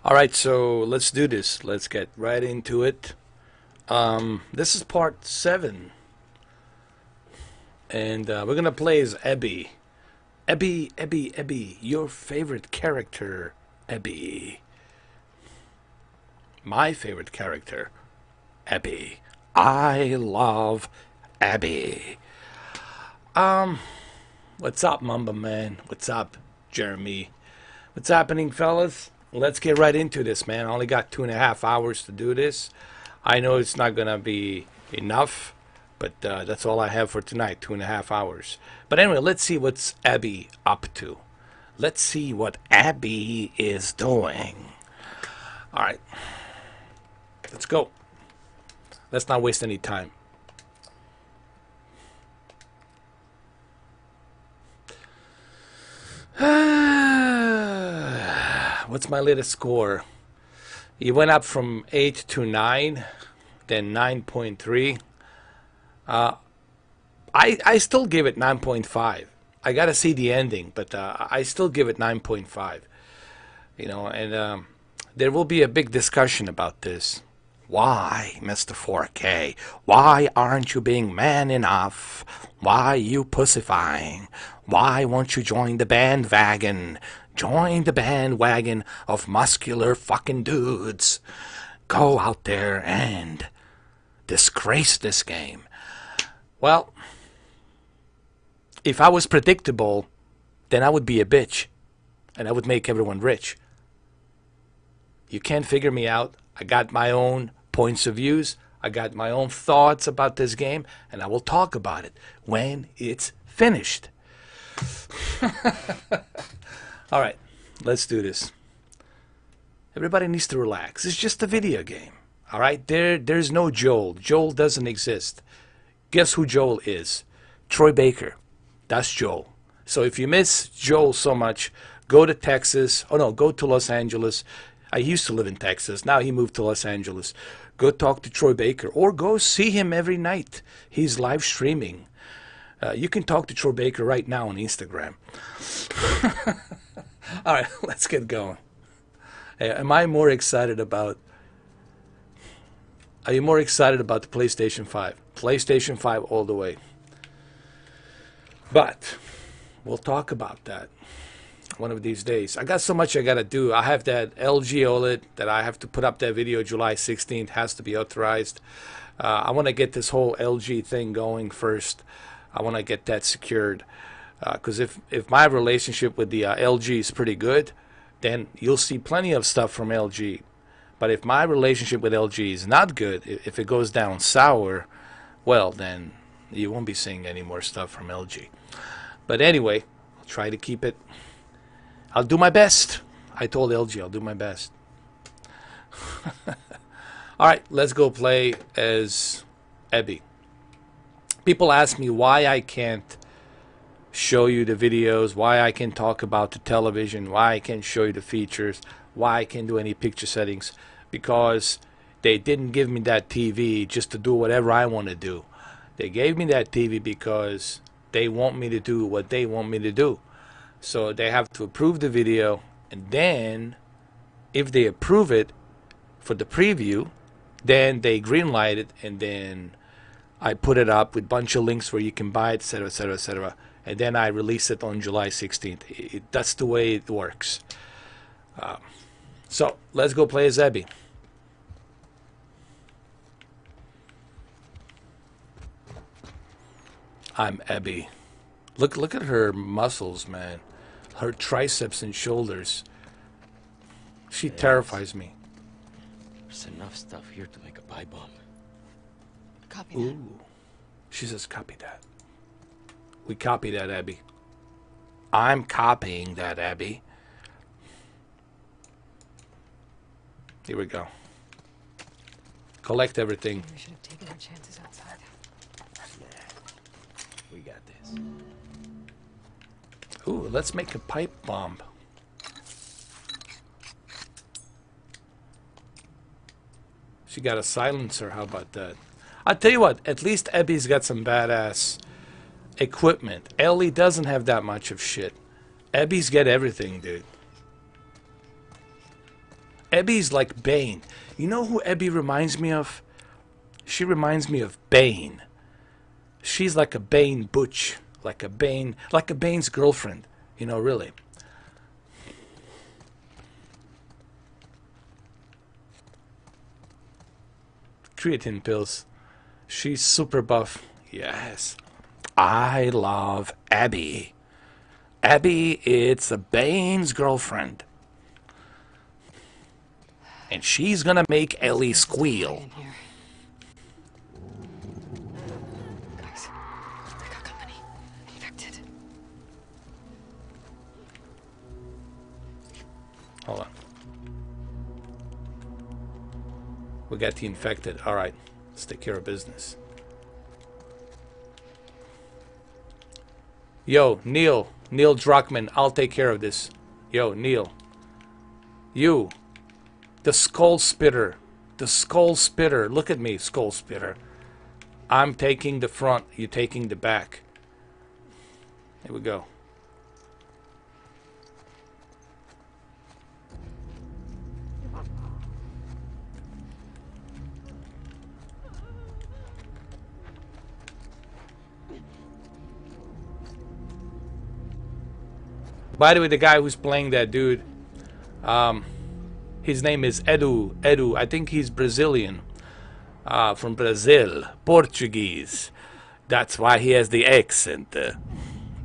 All right, so let's do this. Let's get right into it. This is part 7, and we're gonna play as Ebby. Ebby, your favorite character, Ebby. My favorite character, Ebby. I love Abby. What's up, Mamba Man? What's up, Jeremy? What's happening, fellas? Let's get right into this, man. I only got 2.5 hours to do this. I know it's not gonna be enough, but that's all I have for tonight, 2.5 hours. But anyway, let's see what's Abby up to. Let's see what Abby is doing. All right, let's go. Let's not waste any time. What's my latest score? It went up from 8 to 9, then 9.3. I still give it 9.5. I gotta see the ending, but I still give it 9.5. You know, and there will be a big discussion about this. Why, Mr. 4K? Why aren't you being man enough? Why you pussifying? Why won't you join the bandwagon? Join the bandwagon of muscular fucking dudes. Go out there and disgrace this game. Well, if I was predictable, then I would be a bitch. And I would make everyone rich. You can't figure me out. I got my own points of views. I got my own thoughts about this game. And I will talk about it when it's finished. All right, let's do this. Everybody needs to relax. It's just a video game. All right, there's no Joel. Joel doesn't exist. Guess who Joel is? Troy Baker. That's Joel. So if you miss Joel so much, go to Texas. Oh no, go to Los Angeles. I used to live in Texas. Now he moved to Los Angeles. Go talk to Troy Baker or go see him every night. He's live streaming. You can talk to Troy Baker right now on Instagram. All right, let's get going. Am I more excited about... Are you more excited about the PlayStation 5? PlayStation 5 all the way. But we'll talk about that one of these days. I got so much I got to do. I have that LG OLED that I have to put up that video July 16th. Has to be authorized. I want to get this whole LG thing going first. I want to get that secured. Because if my relationship with the LG is pretty good, then you'll see plenty of stuff from LG. But if my relationship with LG is not good, if it goes down sour, well, then you won't be seeing any more stuff from LG. But anyway, I'll try to keep it. I'll do my best. I told LG I'll do my best. All right, let's go play as Ebby. People ask me why I can't show you the videos, why I can talk about the television, why I can't show you the features, why I can't do any picture settings, because they didn't give me that TV just to do whatever I want to do. They gave me that TV because they want me to do what they want me to do. So they have to approve the video, and then if they approve it for the preview, then they greenlight it, and then I put it up with a bunch of links where you can buy it, etc., etc., etc. And then I release it on July 16th. That's the way it works. So let's go play as Ebby. I'm Ebby. Look at her muscles, man. Her triceps and shoulders. She terrifies me. There's enough stuff here to make a pipe bomb. Copy that. Ooh. She says copy that. We copy that, Abby. I'm copying that, Abby. Here we go. Collect everything. We should have taken our chances outside. We got this. Ooh, let's make a pipe bomb. She got a silencer. How about that? I'll tell you what. At least Ebby's got some badass equipment. Ellie doesn't have that much of shit. Ebby's get everything, dude. Abby's like Bane. You know who Abby reminds me of? She reminds me of Bane. She's like a Bane butch, like a Bane's girlfriend. You know, really. Creatine pills. She's super buff. Yes. I love Abby. Abby, it's a Bane's girlfriend. And she's gonna make Ellie squeal. In here. Guys, I got company. Infected. Hold on. We got the infected. Alright. Let's take care of business. Yo, Neil Druckmann, I'll take care of this. Yo, Neil. You. The skull spitter. The skull spitter. Look at me, skull spitter. I'm taking the front. You're taking the back. Here we go. By the way, the guy who's playing that dude, his name is Edu. Edu, I think he's Brazilian. From Brazil. Portuguese. That's why he has the accent.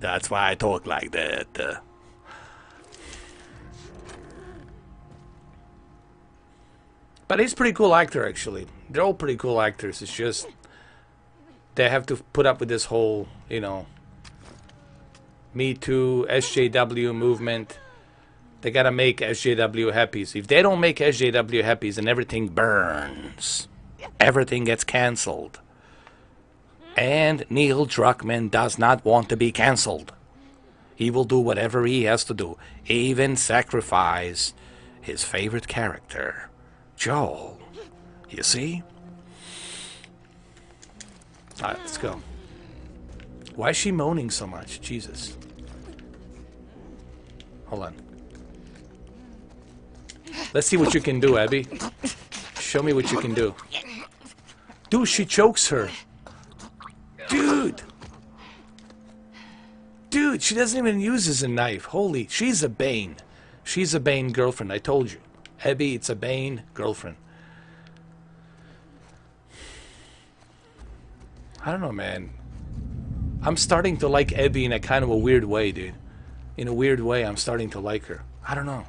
That's why I talk like that. But he's a pretty cool actor, actually. They're all pretty cool actors. It's just they have to put up with this whole, you know, Me Too, SJW movement. They gotta make SJW happies. If they don't make SJW happies, then everything burns. Everything gets cancelled. And Neil Druckmann does not want to be cancelled. He will do whatever he has to do, even sacrifice his favorite character, Joel. You see? Alright, let's go. Why is she moaning so much? Jesus. Hold on. Let's see what you can do, Abby. Show me what you can do. Dude, she chokes her. Dude. Dude, she doesn't even use a knife. Holy, she's a Bane. She's a Bane girlfriend, I told you. Abby, it's a Bane girlfriend. I don't know, man. I'm starting to like Abby in a kind of a weird way, dude. In a weird way, I'm starting to like her. I don't know.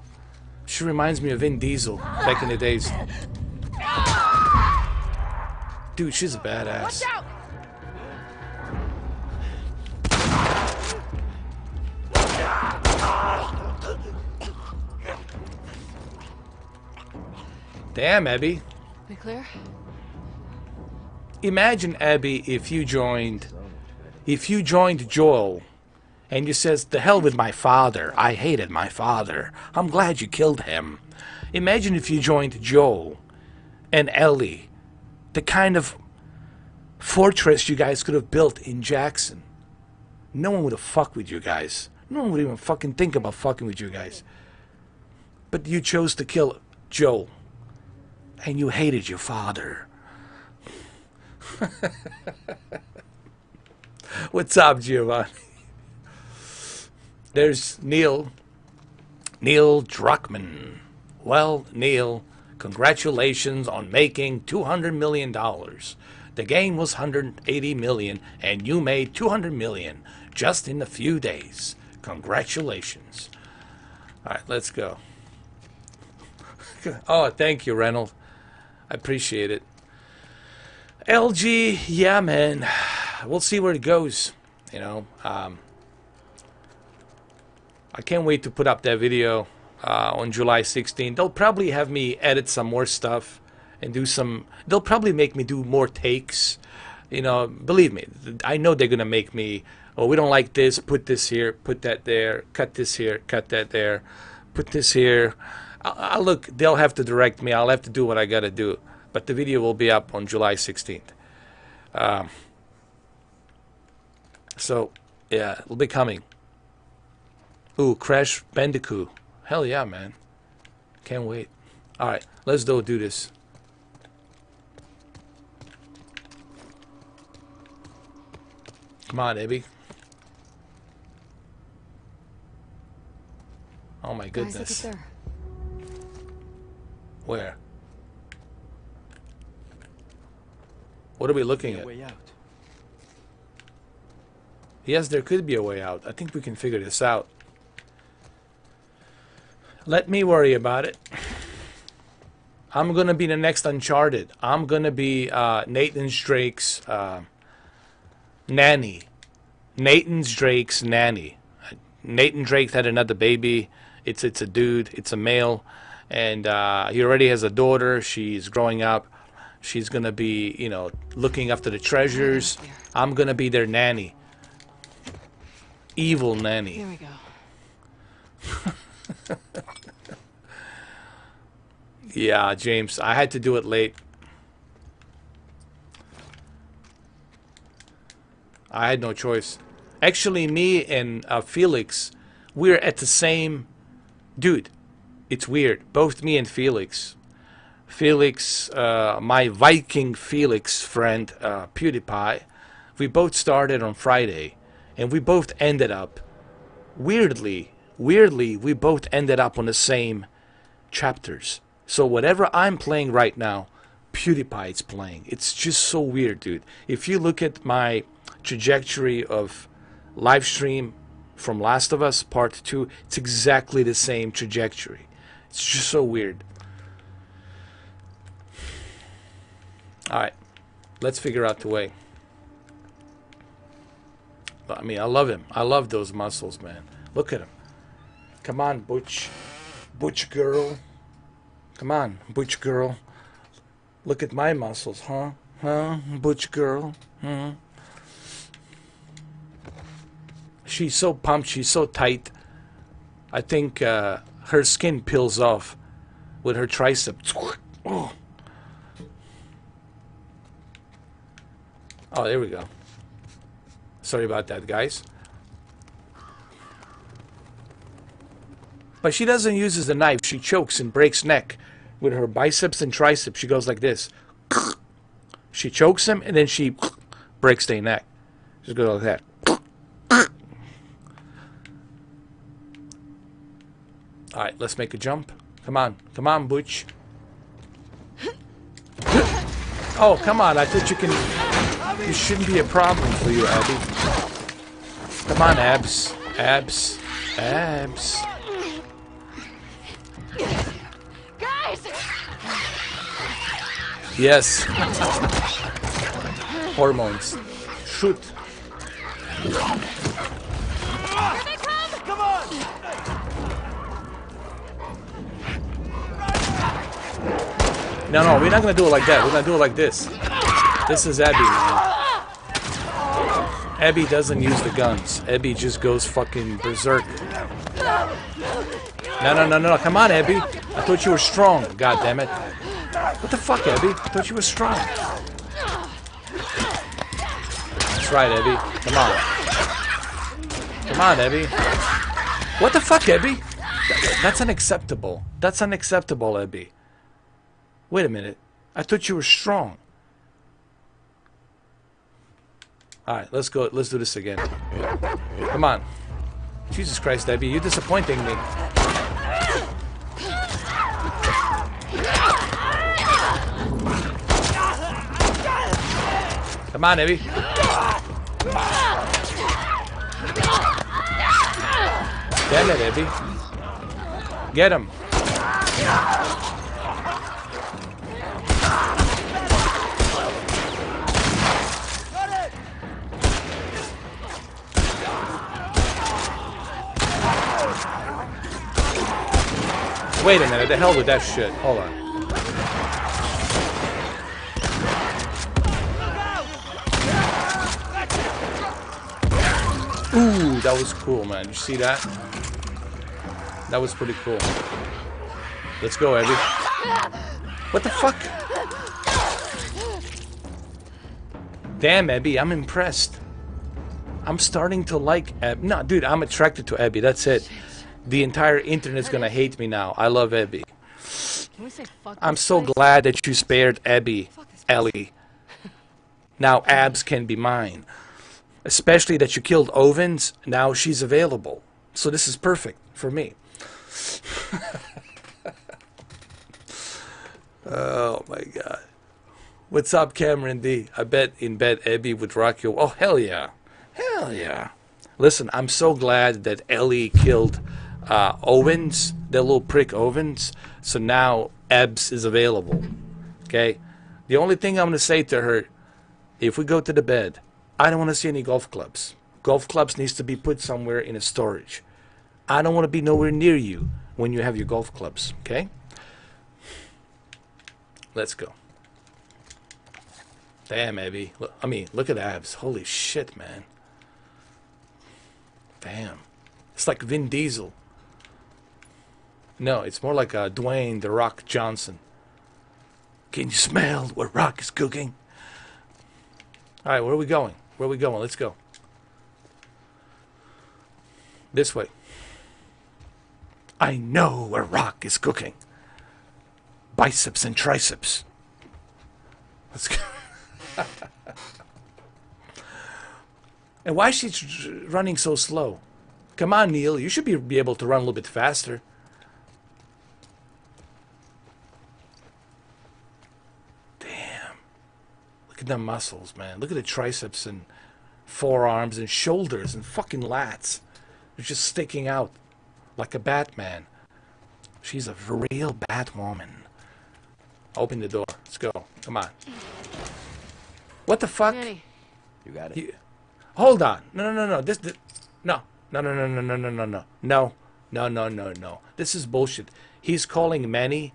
She reminds me of Vin Diesel back in the days. Dude, she's a badass. Watch out! Damn, Abby. We clear? Imagine, Abby, if you joined Joel and you says, "The hell with my father. I hated my father. I'm glad you killed him." Imagine if you joined Joel and Ellie, the kind of fortress you guys could have built in Jackson. No one would have fucked with you guys. No one would even fucking think about fucking with you guys. But you chose to kill Joel. And you hated your father. What's up, Giovanni? There's Neil Druckmann. Well, Neil, congratulations on making $200 million. The game was $180 million, and you made $200 million just in a few days. Congratulations. All right, let's go. Oh, thank you, Reynolds. I appreciate it. LG, yeah, man. We'll see where it goes. You know, I can't wait to put up that video on July 16th. They'll probably have me edit some more stuff and do some. They'll probably make me do more takes. You know, believe me, I know they're gonna make me. Oh, we don't like this. Put this here. Put that there. Cut this here. Cut that there. Put this here. I'll look. They'll have to direct me. I'll have to do what I gotta do. But the video will be up on July 16th. So, yeah, it'll be coming. Ooh, Crash Bandicoot. Hell yeah, man. Can't wait. Alright, let's do this. Come on, Abby. Oh my goodness. Guys, look at there. Where? What are we looking at? Way out. Yes, there could be a way out. I think we can figure this out. Let me worry about it. I'm gonna be the next Uncharted. I'm gonna be Nathan Drake's nanny. Nathan Drake's nanny. Nathan Drake had another baby. It's a dude. It's a male, and he already has a daughter. She's growing up. She's gonna be, you know, looking after the treasures. I'm gonna be their nanny. Evil nanny. There we go. Yeah, James, I had to do it late. I had no choice. Actually, me and Felix, we're at the same... Dude, it's weird. Both me and Felix. Felix, my Viking Felix friend, PewDiePie, we both started on Friday. And we both ended up... Weirdly, we both ended up on the same chapters. So whatever I'm playing right now, PewDiePie is playing. It's just so weird, dude. If you look at my trajectory of live stream from Last of Us Part 2, it's exactly the same trajectory. It's just so weird. Alright, let's figure out the way. I mean, I love him. I love those muscles, man. Look at him. Come on, Butch. Butch girl. Come on, Butch girl. Look at my muscles, huh? Huh? Butch girl. Huh? She's so pumped. She's so tight. I think her skin peels off with her triceps. Oh. Oh, there we go. Sorry about that, guys. But she doesn't use the knife. She chokes and breaks neck with her biceps and triceps. She goes like this. She chokes him and then she breaks their neck. Just goes like that. Alright, let's make a jump. Come on. Come on, Butch. Oh, come on. I thought you can... This shouldn't be a problem for you, Abby. Come on, Abs. Abs. Abs. Guys! Yes. Hormones. Shoot. Here they come! Come on! No, we're not gonna do it like that. We're gonna do it like this. This is Abby, man. Abby doesn't use the guns. Abby just goes fucking berserk. No. Come on, Abby. I thought you were strong. God damn it. What the fuck, Abby? I thought you were strong. That's right, Abby. Come on. Come on, Abby. What the fuck, Abby? That's unacceptable. That's unacceptable, Abby. Wait a minute. I thought you were strong. Alright, let's go. Let's do this again. Come on. Jesus Christ, Abby, you're disappointing me. Come on, Abby. Damn it, Abby. Get him. Wait a minute, the hell with that shit. Hold on. Ooh, that was cool, man. You see that? That was pretty cool. Let's go, Abby. What the fuck? Damn, Abby, I'm impressed. I'm starting to like Abby. No, dude, I'm attracted to Abby. That's it. The entire internet's gonna hate me now. I love Abby. Can we say fuck I'm this so place? glad that you spared Abby, Fuck this place. Ellie. Now Abs can be mine. Especially that you killed Ovens, now she's available. So this is perfect for me. Oh my god. What's up, Cameron D? I bet in bed Abby would rock you. Oh, hell yeah. Hell yeah. Listen, I'm so glad that Ellie killed Owens, that little prick Owens. So now Ebs is available. Okay? The only thing I'm going to say to her, if we go to the bed, I don't want to see any golf clubs. Golf clubs needs to be put somewhere in a storage. I don't want to be nowhere near you when you have your golf clubs. Okay? Let's go. Damn, Abby. I mean, look at Abs. Holy shit, man. Damn. It's like Vin Diesel. No, it's more like Dwayne The Rock Johnson. Can you smell what Rock is cooking? All right, where are we going? Where are we going? Let's go. This way. I know where Rock is cooking. Biceps and triceps. Let's go. And why is she running so slow? Come on, Neil. You should be able to run a little bit faster. Damn. Look at the muscles, man. Look at the triceps and forearms and shoulders and fucking lats. They're just sticking out like a Batman. She's a real Batwoman. Open the door. Let's go. Come on. What the fuck? Manny, You got it. Hold on. No. No. No. This is bullshit. He's calling Manny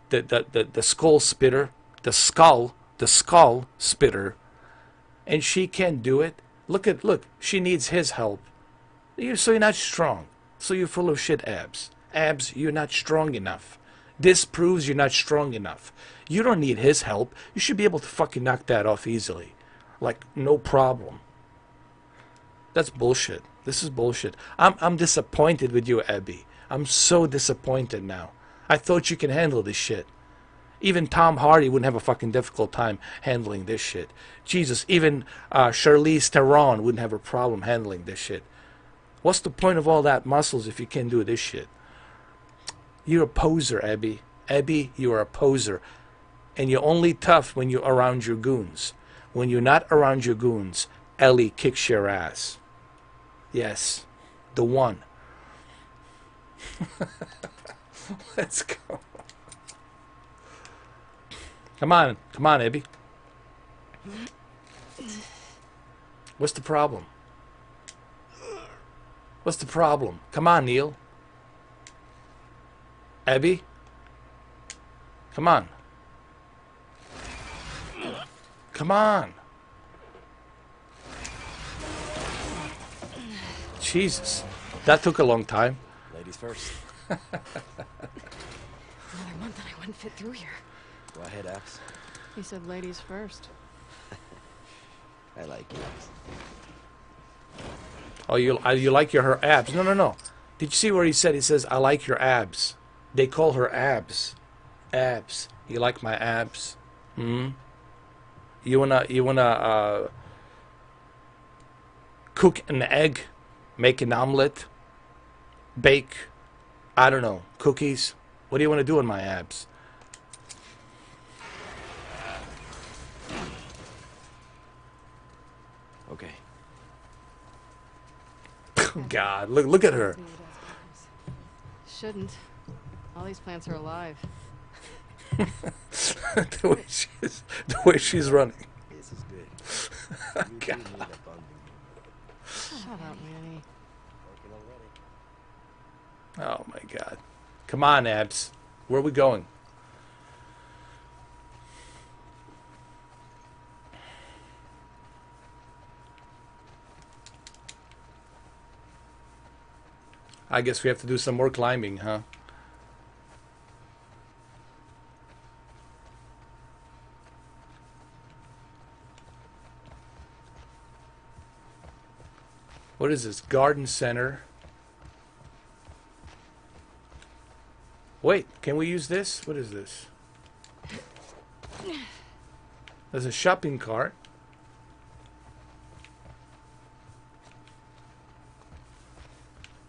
the skull spitter, the skull spitter, and she can't do it. Look. She needs his help. So you're not strong. So you're full of shit, Abs. Abs, you're not strong enough. This proves you're not strong enough. You don't need his help. You should be able to fucking knock that off easily. Like, no problem. That's bullshit. This is bullshit. I'm disappointed with you, Abby. I'm so disappointed now. I thought you can handle this shit. Even Tom Hardy wouldn't have a fucking difficult time handling this shit. Jesus, even Charlize Theron wouldn't have a problem handling this shit. What's the point of all that muscles if you can't do this shit? You're a poser, Abby. Abby, you are a poser. And you're only tough when you're around your goons. When you're not around your goons, Ellie kicks your ass. Yes, the one. Let's go. Come on, Abby. What's the problem? What's the problem? Come on, Neil. Abby? Come on. Come on. Jesus. That took a long time. Ladies first. another month and I wouldn't fit through here. Go ahead, Abs. He said ladies first. I like you, Abs. Oh, you like her abs? No. Did you see where he said? He says, I like your abs. They call her abs. Abs. You like my abs? Hmm? You wanna cook an egg, make an omelet, bake, I don't know, cookies? What do you want to do in my abs? Okay. God, look at her. Shouldn't. All these plants are alive. the way she's running. This is good. You God. need a bundle. Shut up, Manny. Working already. Oh my God. Come on, Abs. Where are we going? I guess we have to do some more climbing, huh? What is this? Garden center. Wait, can we use this? What is this? There's a shopping cart.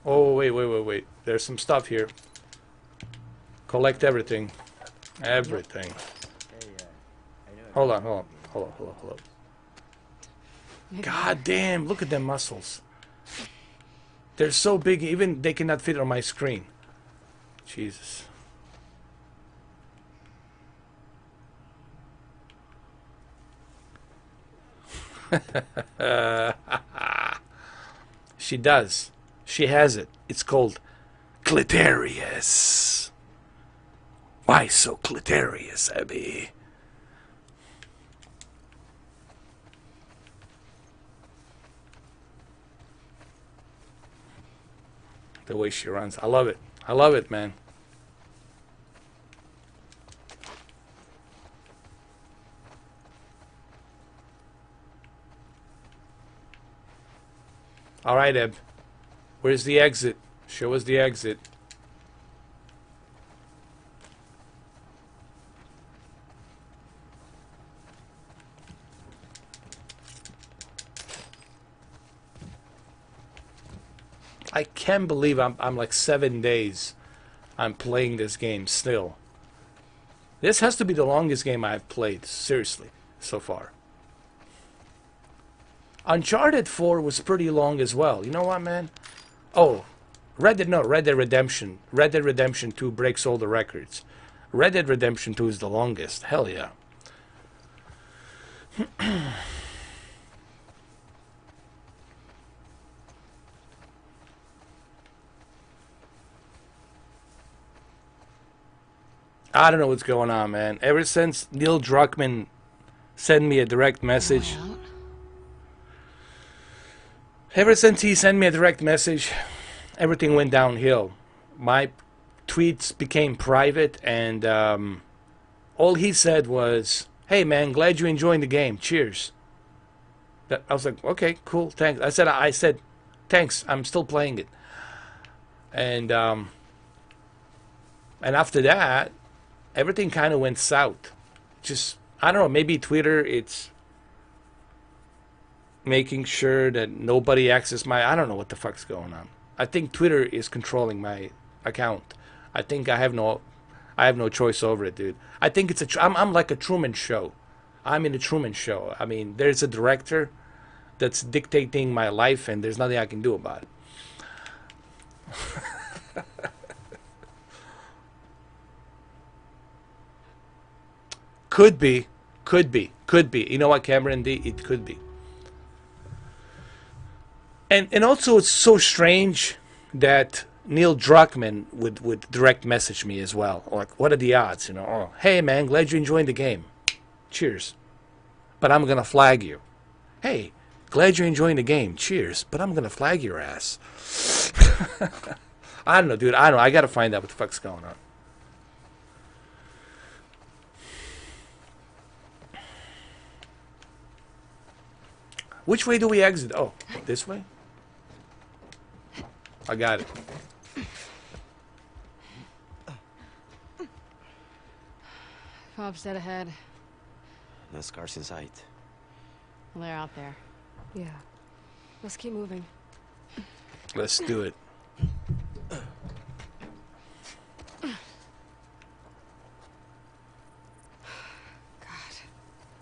Oh, wait. There's some stuff here. Collect everything. Everything. Hold on. God damn, look at them muscles. They're so big, even they cannot fit on my screen. Jesus. She does. She has it. It's called clitorius. Why so clitorius, Abby? The way she runs. I love it. I love it, man. All right, Eb. Where's the exit? Show us the exit. I can't believe I'm like 7 days I'm playing this game still. This has to be the longest game I've played, seriously, so far. Uncharted 4 was pretty long as well. You know what, man? Oh, Red Dead Redemption. Red Dead Redemption 2 breaks all the records. Red Dead Redemption 2 is the longest. Hell yeah. I don't know what's going on, man. Ever since Neil Druckmann sent me a direct message. Ever since he sent me a direct message, everything went downhill. My tweets became private, and all he said was, "Hey, man, glad you're enjoying the game. Cheers." I was like, "Okay, cool, thanks." I said, "Thanks. I'm still playing it." And after that, everything kind of went south. Just, I don't know, maybe Twitter, it's making sure that nobody accesses my, I don't know what the fuck's going on. I think Twitter is controlling my account. I think I have no choice over it, dude. I think it's I'm like a Truman Show. I'm in a Truman Show. I mean, there's a director that's dictating my life, and there's nothing I can do about it. Could be. You know what, Cameron D? It could be. And also, it's so strange that Neil Druckmann would direct message me as well. Like, what are the odds? You know, oh, hey man, glad you're enjoying the game. Cheers. But I'm gonna flag you. Hey, glad you're enjoying the game. Cheers. But I'm gonna flag your ass. I don't know, dude. I don't know. I gotta find out what the fuck's going on. Which way do we exit? Oh, this way? I got it. Cops dead ahead. No scars in sight. Well, they're out there. Yeah. Let's keep moving. Let's do it.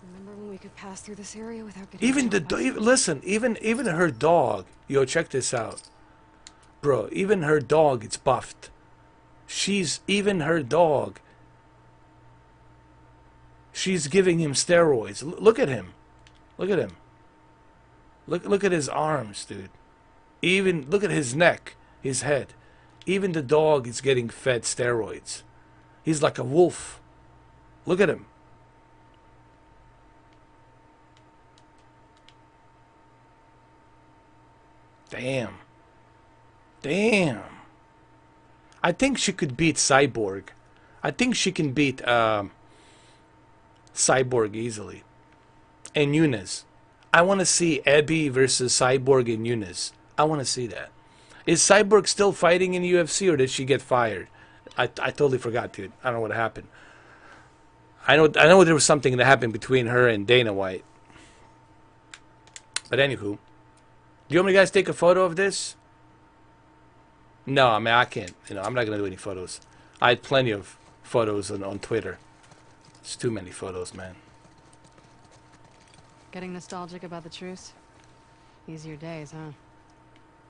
Remember when we could pass through this area without getting Even the shot by listen, even her dog. Yo, check this out, bro. Even her dog, it's buffed. Even her dog. She's giving him steroids. Look at him. Look at him. Look at his arms, dude. Even look at his neck, his head. Even the dog is getting fed steroids. He's like a wolf. Look at him. Damn. Damn. I think she could beat Cyborg. I think she can beat Cyborg easily. And Yunus. I want to see Abby versus Cyborg and Yunus. I want to see that. Is Cyborg still fighting in UFC, or did she get fired? I totally forgot, dude. I don't know what happened. I know there was something that happened between her and Dana White. But anywho, do you want me to guys take a photo of this? No, I mean I can't. I'm not gonna do any photos. I had plenty of photos on Twitter. It's too many photos, man. Getting nostalgic about the truce? Easier days, huh?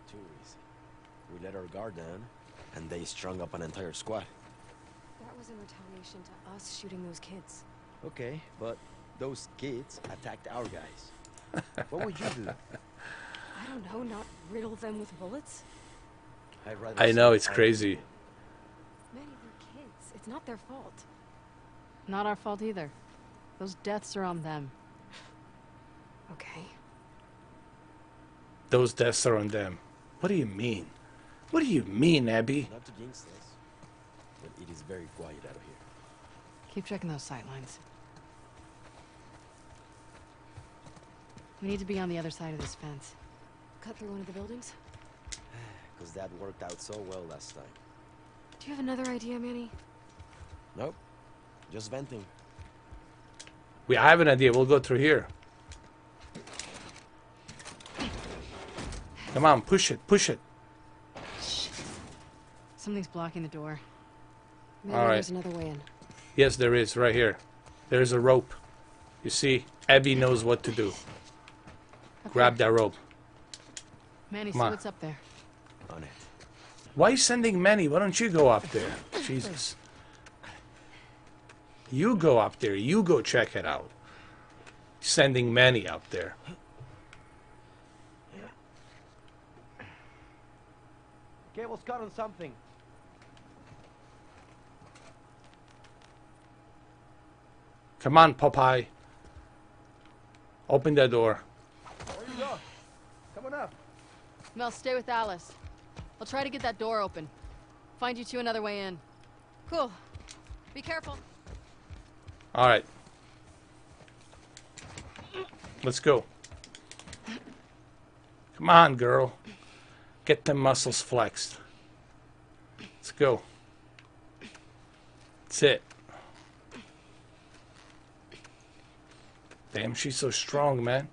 Too easy. We let our guard down, and they strung up an entire squad. That was in retaliation to us shooting those kids. Okay, but those kids attacked our guys. What would you do? I don't know, not riddle them with bullets? I'd rather I know, see it's our crazy. people. Manny, they're kids. It's not their fault. Not our fault either. Those deaths are on them. Okay. Those deaths are on them. What do you mean? What do you mean, Abby? Not to jinx this, but it is very quiet out here. Keep checking those sight lines. We need to be on the other side of this fence. Cut through one of the buildings? Because that worked out so well last time. Do you have another idea, Manny? Nope. Just venting. I have an idea. We'll go through here. Come on, push it, push it. Something's blocking the door. Maybe All right. There's another way in. Yes, there is, right here. There's a rope. You see, Abby knows what to do. Grab that rope. Manny, see Come on. what's up there. On it. Why are you sending Manny? Why don't you go up there? Jesus. You go up there. You go check it out. Sending Manny up there. Cable's cut on something. Come on, Popeye. Open that door. There you go. Coming up. Mel, stay with Alice. I'll try to get that door open. Find you two another way in. Cool. Be careful. All right. Let's go. Come on, girl. Get them muscles flexed. Let's go. That's it. Damn, she's so strong, man.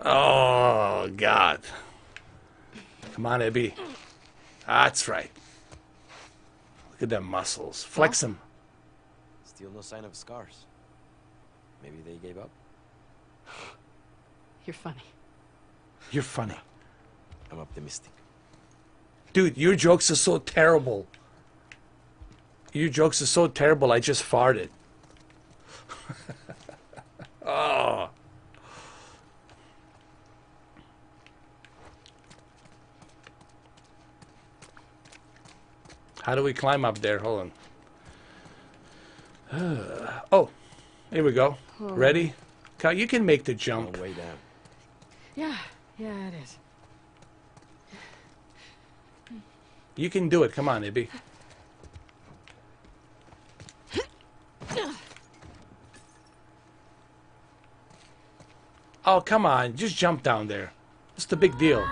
Oh, God. Come on, Abby. That's right. Look at them muscles. Flex them. Still no sign of scars. Maybe they gave up. You're funny. You're funny. I'm optimistic. Dude, your jokes are so terrible. Your jokes are so terrible, I just farted. Oh. How do we climb up there? Hold on. Oh, here we go. Ready? You can make the jump. Long way down. Yeah, it is. You can do it. Come on, Ibby. Oh, come on. Just jump down there. What's the big deal?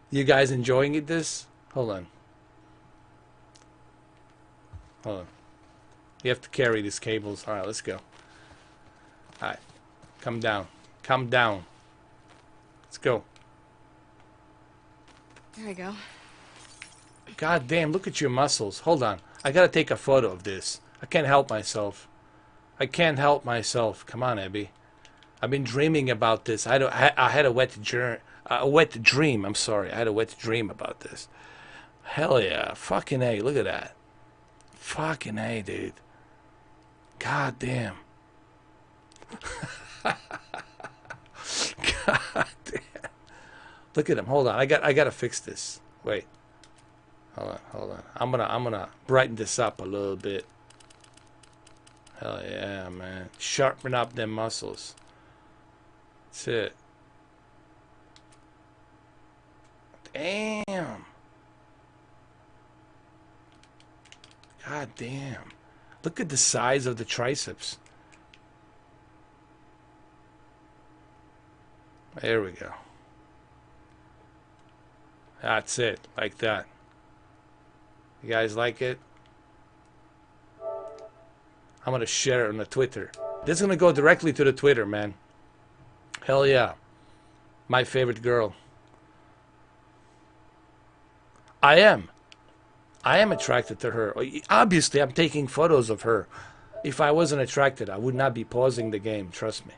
You guys enjoying it, this? Hold on. Hold on. You have to carry these cables. All right, let's go. All right. Come down. Come down. Let's go. There we go. God damn, look at your muscles. Hold on. I gotta take a photo of this. I can't help myself. I can't help myself. Come on, Abby. I've been dreaming about this. I had a wet dream. I'm sorry. I had a wet dream about this. Hell yeah. Fucking A. Look at that. Fucking A, dude. God damn. God damn. Look at him. Hold on. I gotta fix this. Wait. Hold on. I'm gonna brighten this up a little bit. Hell yeah, man. Sharpen up them muscles. That's it. Damn. God damn. Look at the size of the triceps. There we go. That's it, like that. You guys like it? I'm gonna share it on the Twitter. This is gonna go directly to the Twitter, man. Hell yeah. My favorite girl. I am attracted to her. Obviously, I'm taking photos of her. If I wasn't attracted, I would not be pausing the game. Trust me.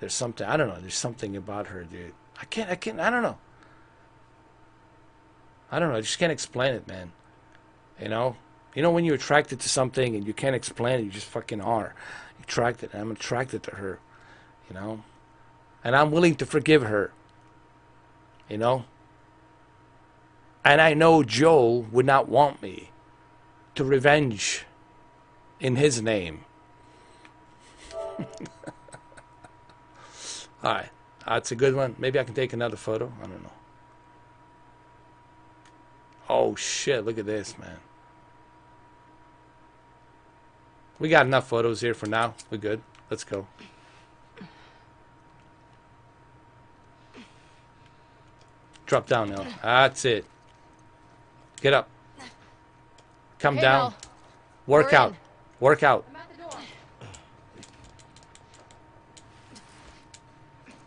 There's something, I don't know. There's something about her, dude. I don't know. I don't know. I just can't explain it, man. You know? You know when you're attracted to something and you can't explain it, you just fucking are. You're attracted. And I'm attracted to her. You know? And I'm willing to forgive her. You know? And I know Joel would not want me to revenge in his name. Alright. That's a good one. Maybe I can take another photo. I don't know. Oh shit, look at this, man. We got enough photos here for now. We're good. Let's go. Drop down now. That's it. Get up. Come down. Mel. Work We're out. in. Work out. I'm at the door.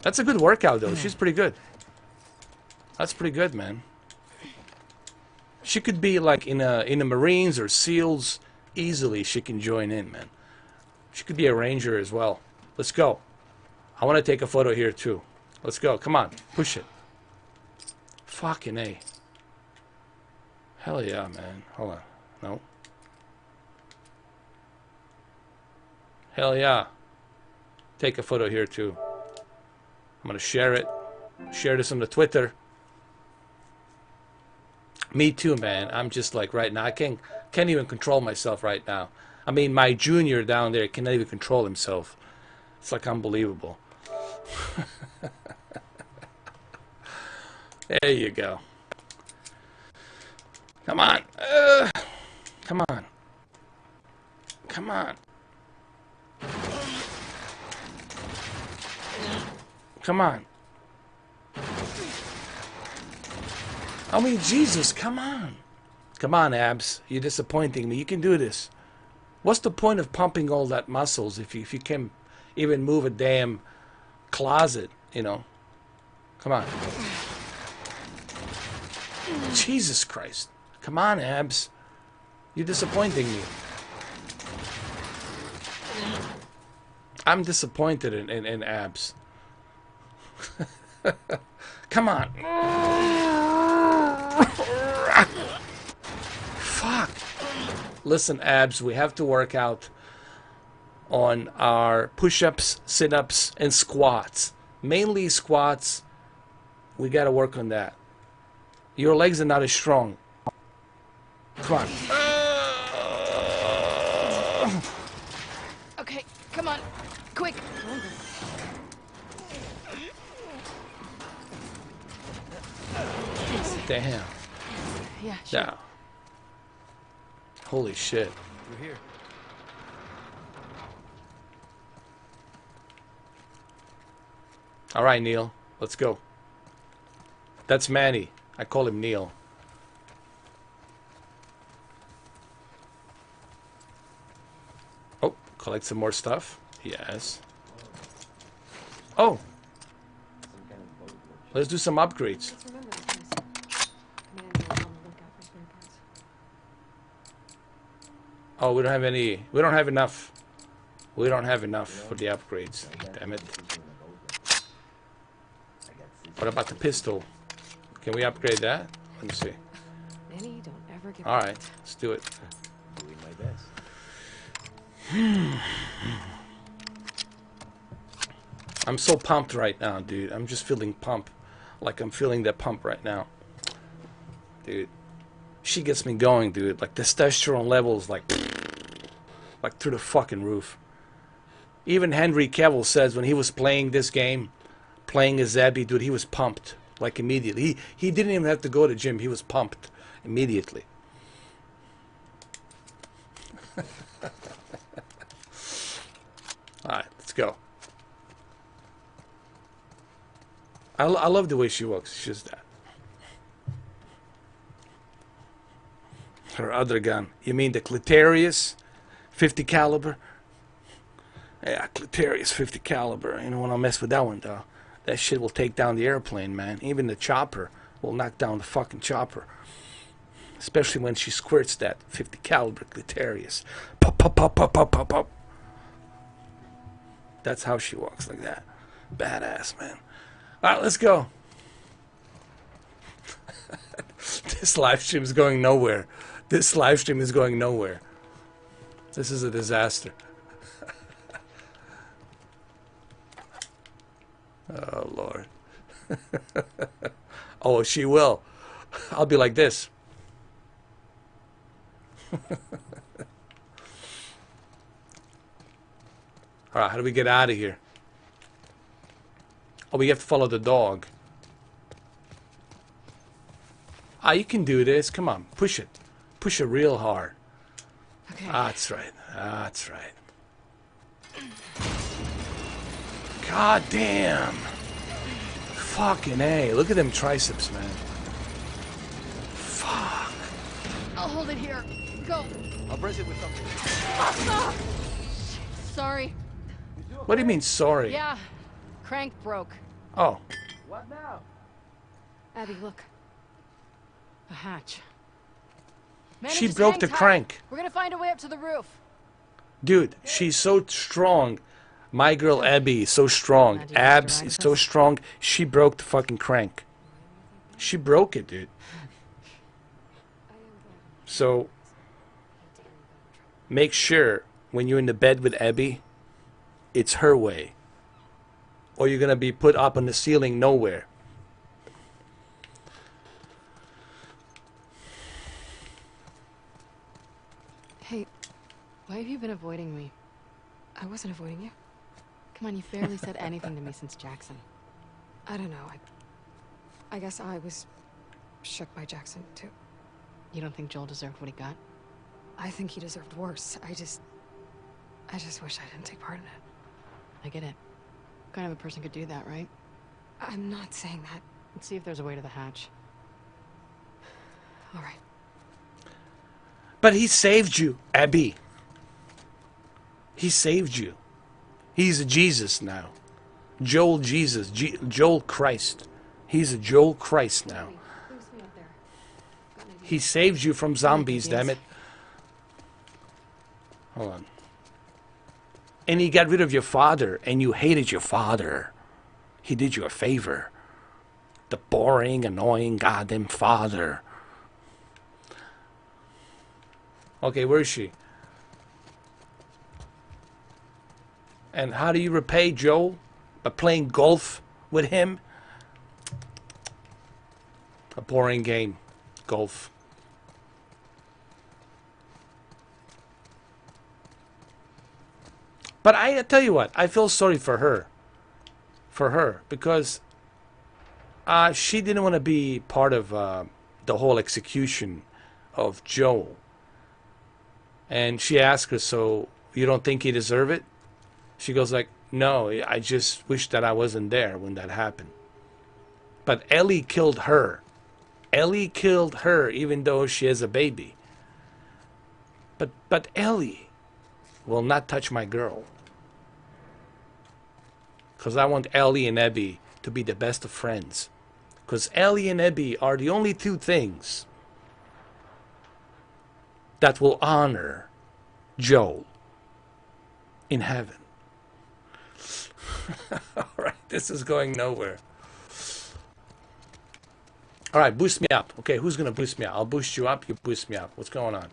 That's a good workout though. She's pretty good. That's pretty good, man. She could be like in the Marines or SEALs easily. She can join in, man. She could be a ranger as well. Let's go. I want to take a photo here too. Let's go. Come on. Push it. Fucking A. Hell yeah, man. Hold on. No. Hell yeah. Take a photo here too. I'm gonna share it. Share this on the Twitter. Me too, man. I'm just like right now. I can't even control myself right now. I mean, my junior down there cannot even control himself. It's like unbelievable. There you go. Come on. Come on. Come on. Come on. I mean, Jesus, come on. Come on, abs. You're disappointing me. You can do this. What's the point of pumping all that muscles if you can't even move a damn closet, you know? Come on. Jesus Christ. Come on, abs. You're disappointing me. I'm disappointed in abs. Come on. Fuck. Listen, abs, we have to work out on our push-ups, sit-ups, and squats. Mainly squats. We got to work on that. Your legs are not as strong. Come on. Okay, come on. Quick. Damn. Yeah, sure. Yeah. Holy shit. You're here. All right, Neil. Let's go. That's Manny. I call him Neil. Oh, collect some more stuff. Yes. Oh. Let's do some upgrades. Let's remember this place. Commander's on the lookout for spare parts. Oh, we don't have any. We don't have enough. We don't have enough for the upgrades. Damn it. What about the pistol? Can we upgrade that? Let me see. Nanny, don't ever give All right, let's do it. Doing my best. I'm so pumped right now, dude. I'm just feeling pumped. Like I'm feeling that pump right now. Dude. She gets me going, dude. Like testosterone levels like through the fucking roof. Even Henry Cavill says when he was playing this game, playing as Abby, dude, he was pumped. Like immediately. He didn't even have to go to the gym. He was pumped immediately. Alright, let's go. I love the way she walks. It's just that. Her other gun. You mean the Clitorius 50 caliber? Yeah, Clitorius 50 caliber. You don't want to mess with that one, though. That shit will take down the airplane, man. Even the chopper will knock down the fucking chopper. Especially when she squirts that 50 caliber Clitorius. Pop, pop, pop, pop, pop, pop, pop. That's how she walks, like that. Badass, man. All right, let's go. This live stream is going nowhere. This live stream is going nowhere. This is a disaster. Oh, Lord. Oh, she will. I'll be like this. All right, how do we get out of here? Oh, we have to follow the dog. Ah, you can do this. Come on, push it. Push it real hard. Okay. Ah, that's right. Ah, that's right. God damn. Fucking A. Look at them triceps, man. Fuck. I'll hold it here. Go. I'll brace it with something. Ah! Sorry. What do you mean, sorry? Yeah. Crank broke. Oh. What now? Abby, look. A hatch. She Managed to broke hang the tight. crank. We're gonna find a way up to the roof. Dude, she's so strong. My girl Abby is so strong. Glad you Abs guys are is right so with us. strong. She broke the fucking crank. She broke it, dude. So, make sure when you're in the bed with Abby, it's her way. Or you're going to be put up on the ceiling nowhere. Hey, why have you been avoiding me? I wasn't avoiding you. Come on, you've barely said anything to me since Jackson. I don't know. I guess I was shook by Jackson, too. You don't think Joel deserved what he got? I think he deserved worse. I just wish I didn't take part in it. I get it. What kind of a person could do that, right? I'm not saying that. Let's see if there's a way to the hatch. All right. But he saved you, Abby. He saved you. He's a Jesus now. Joel Jesus. Joel Christ. He's a Joel Christ now. Boost me up there. Got an idea. He saved you from zombies, ideas. damn it. Hold on. And he got rid of your father, and you hated your father. He did you a favor. The boring, annoying, goddamn father. Okay, where is she? And how do you repay Joel? By playing golf with him? A boring game. Golf. But I tell you what, I feel sorry for her. For her. Because she didn't want to be part of the whole execution of Joel. And she asked her, so you don't think he deserved it? She goes like, no, I just wish that I wasn't there when that happened. But Ellie killed her. Ellie killed her even though she has a baby. But Ellie will not touch my girl. Because I want Ellie and Abby to be the best of friends. Because Ellie and Abby are the only two things that will honor Joel in heaven. Alright, this is going nowhere. Alright, boost me up. Okay, who's going to boost me up? I'll boost you up, you boost me up. What's going on?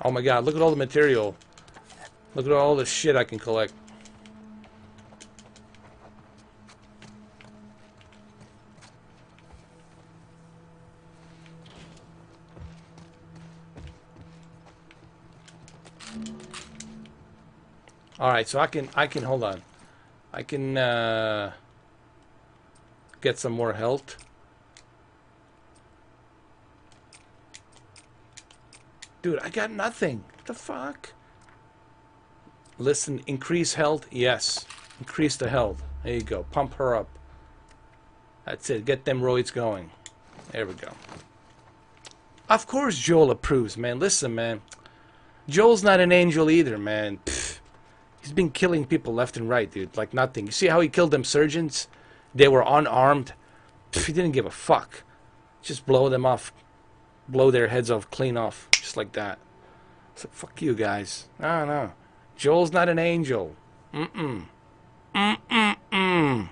Oh my god, look at all the material. Look at all the shit I can collect. Alright, so I can hold on. I can get some more health. Dude, I got nothing. What the fuck? Listen, increase health. Yes. Increase the health. There you go. Pump her up. That's it. Get them roids going. There we go. Of course Joel approves, man. Listen, man. Joel's not an angel either, man. Pfft. He's been killing people left and right, dude. Like nothing. You see how he killed them surgeons? They were unarmed. Pfft, he didn't give a fuck. Just blow them off. Blow their heads off clean off. Just like that. So fuck you guys. I don't know. Joel's not an angel. Mm-mm. Mm-mm-mm.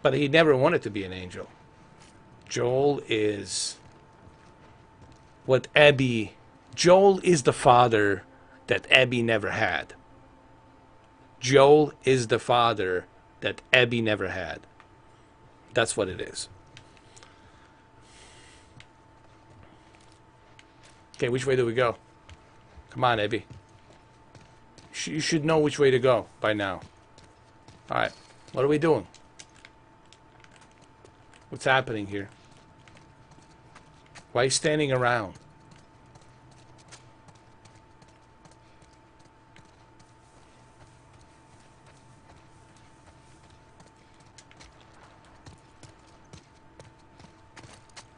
But he never wanted to be an angel. Joel is what Abby... Joel is the father that Abby never had. Joel is the father that Abby never had. That's what it is. Okay, which way do we go? Come on, Abby. You should know which way to go by now. Alright, what are we doing? What's happening here? Why are you standing around?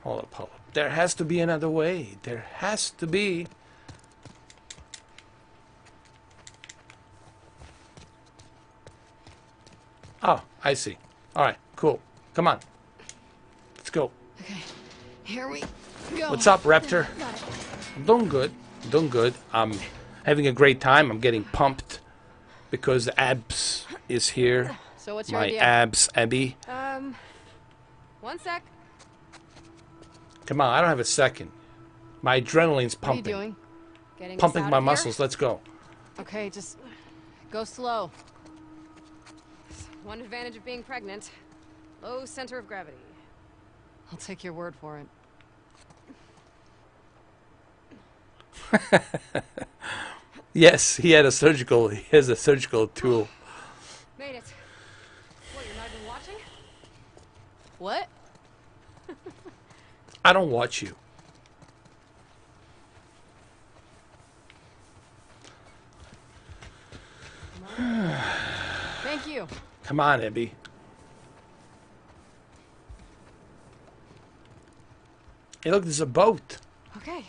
Hold up, hold up. There has to be another way. There has to be. Oh, I see. Alright, cool. Come on. Let's go. Okay, here we go. What's up, Raptor? I'm doing good. I'm doing good. I'm having a great time. I'm getting pumped because Abs is here. So what's your My idea? Abs, Abby. One sec. Come on, I don't have a second. My adrenaline's What are you pumping. doing? Getting us Pumping out my of here? muscles. Let's go. Okay, just go slow. One advantage of being pregnant. Low center of gravity. I'll take your word for it. Yes, he has a surgical tool. Made it. What, you're not even watching? What? I don't watch you. Thank you. Come on, Abby. Hey, look, there's a boat. Okay,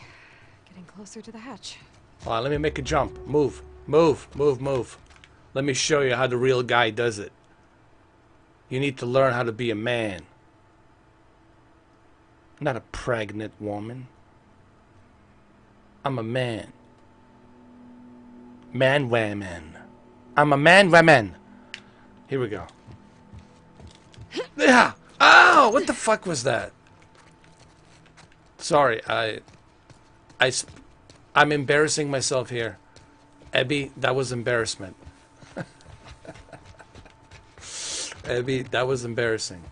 getting closer to the hatch. All right, let me make a jump. Move, move, move, move. Let me show you how the real guy does it. You need to learn how to be a man. Not a pregnant woman. I'm a man. Man, woman. I'm a man, woman. Here we go. Yeah. Oh, what the fuck was that? Sorry, I'm embarrassing myself here. Abby, that was embarrassment. Abby, that was embarrassing.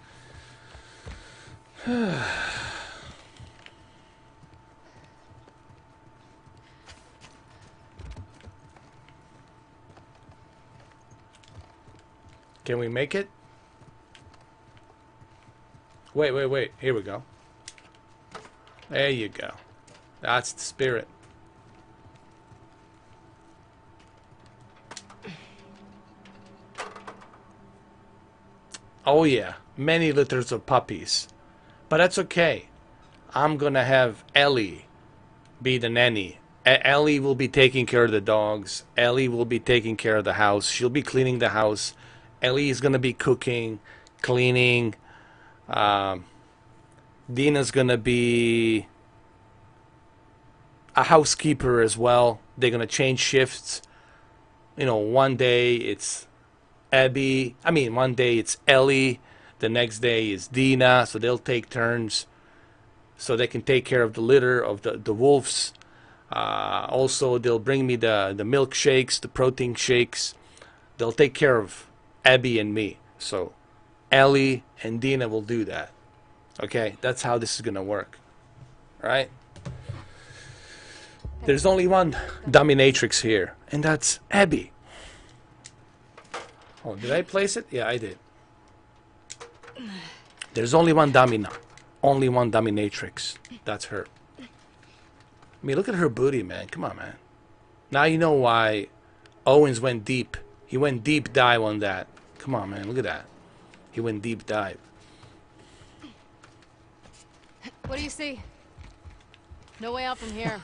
Can we make it? Wait, wait, wait. Here we go. There you go. That's the spirit. Oh yeah, many litters of puppies. But that's okay. I'm gonna have Ellie be the nanny. Ellie will be taking care of the dogs. Ellie will be taking care of the house. She'll be cleaning the house. Ellie is gonna be cooking, cleaning. Dina's gonna be a housekeeper as well. They're gonna change shifts. You know, one day it's Abby. I mean, one day it's Ellie. The next day is Dina. So they'll take turns. so they can take care of the litter of the wolves. Also, they'll bring me the milkshakes, the protein shakes. They'll take care of Abby and me. So Ellie and Dina will do that. Okay, that's how this is gonna work. Right? There's only one dominatrix here, and that's Abby. Oh, did I place it? Yeah, I did. There's only one domina. Only one dominatrix. That's her. I mean, look at her booty, man. Come on, man. Now you know why Owens went deep. He went deep dive on that. Come on, man. Look at that. He went deep dive. What do you see? No way out from here.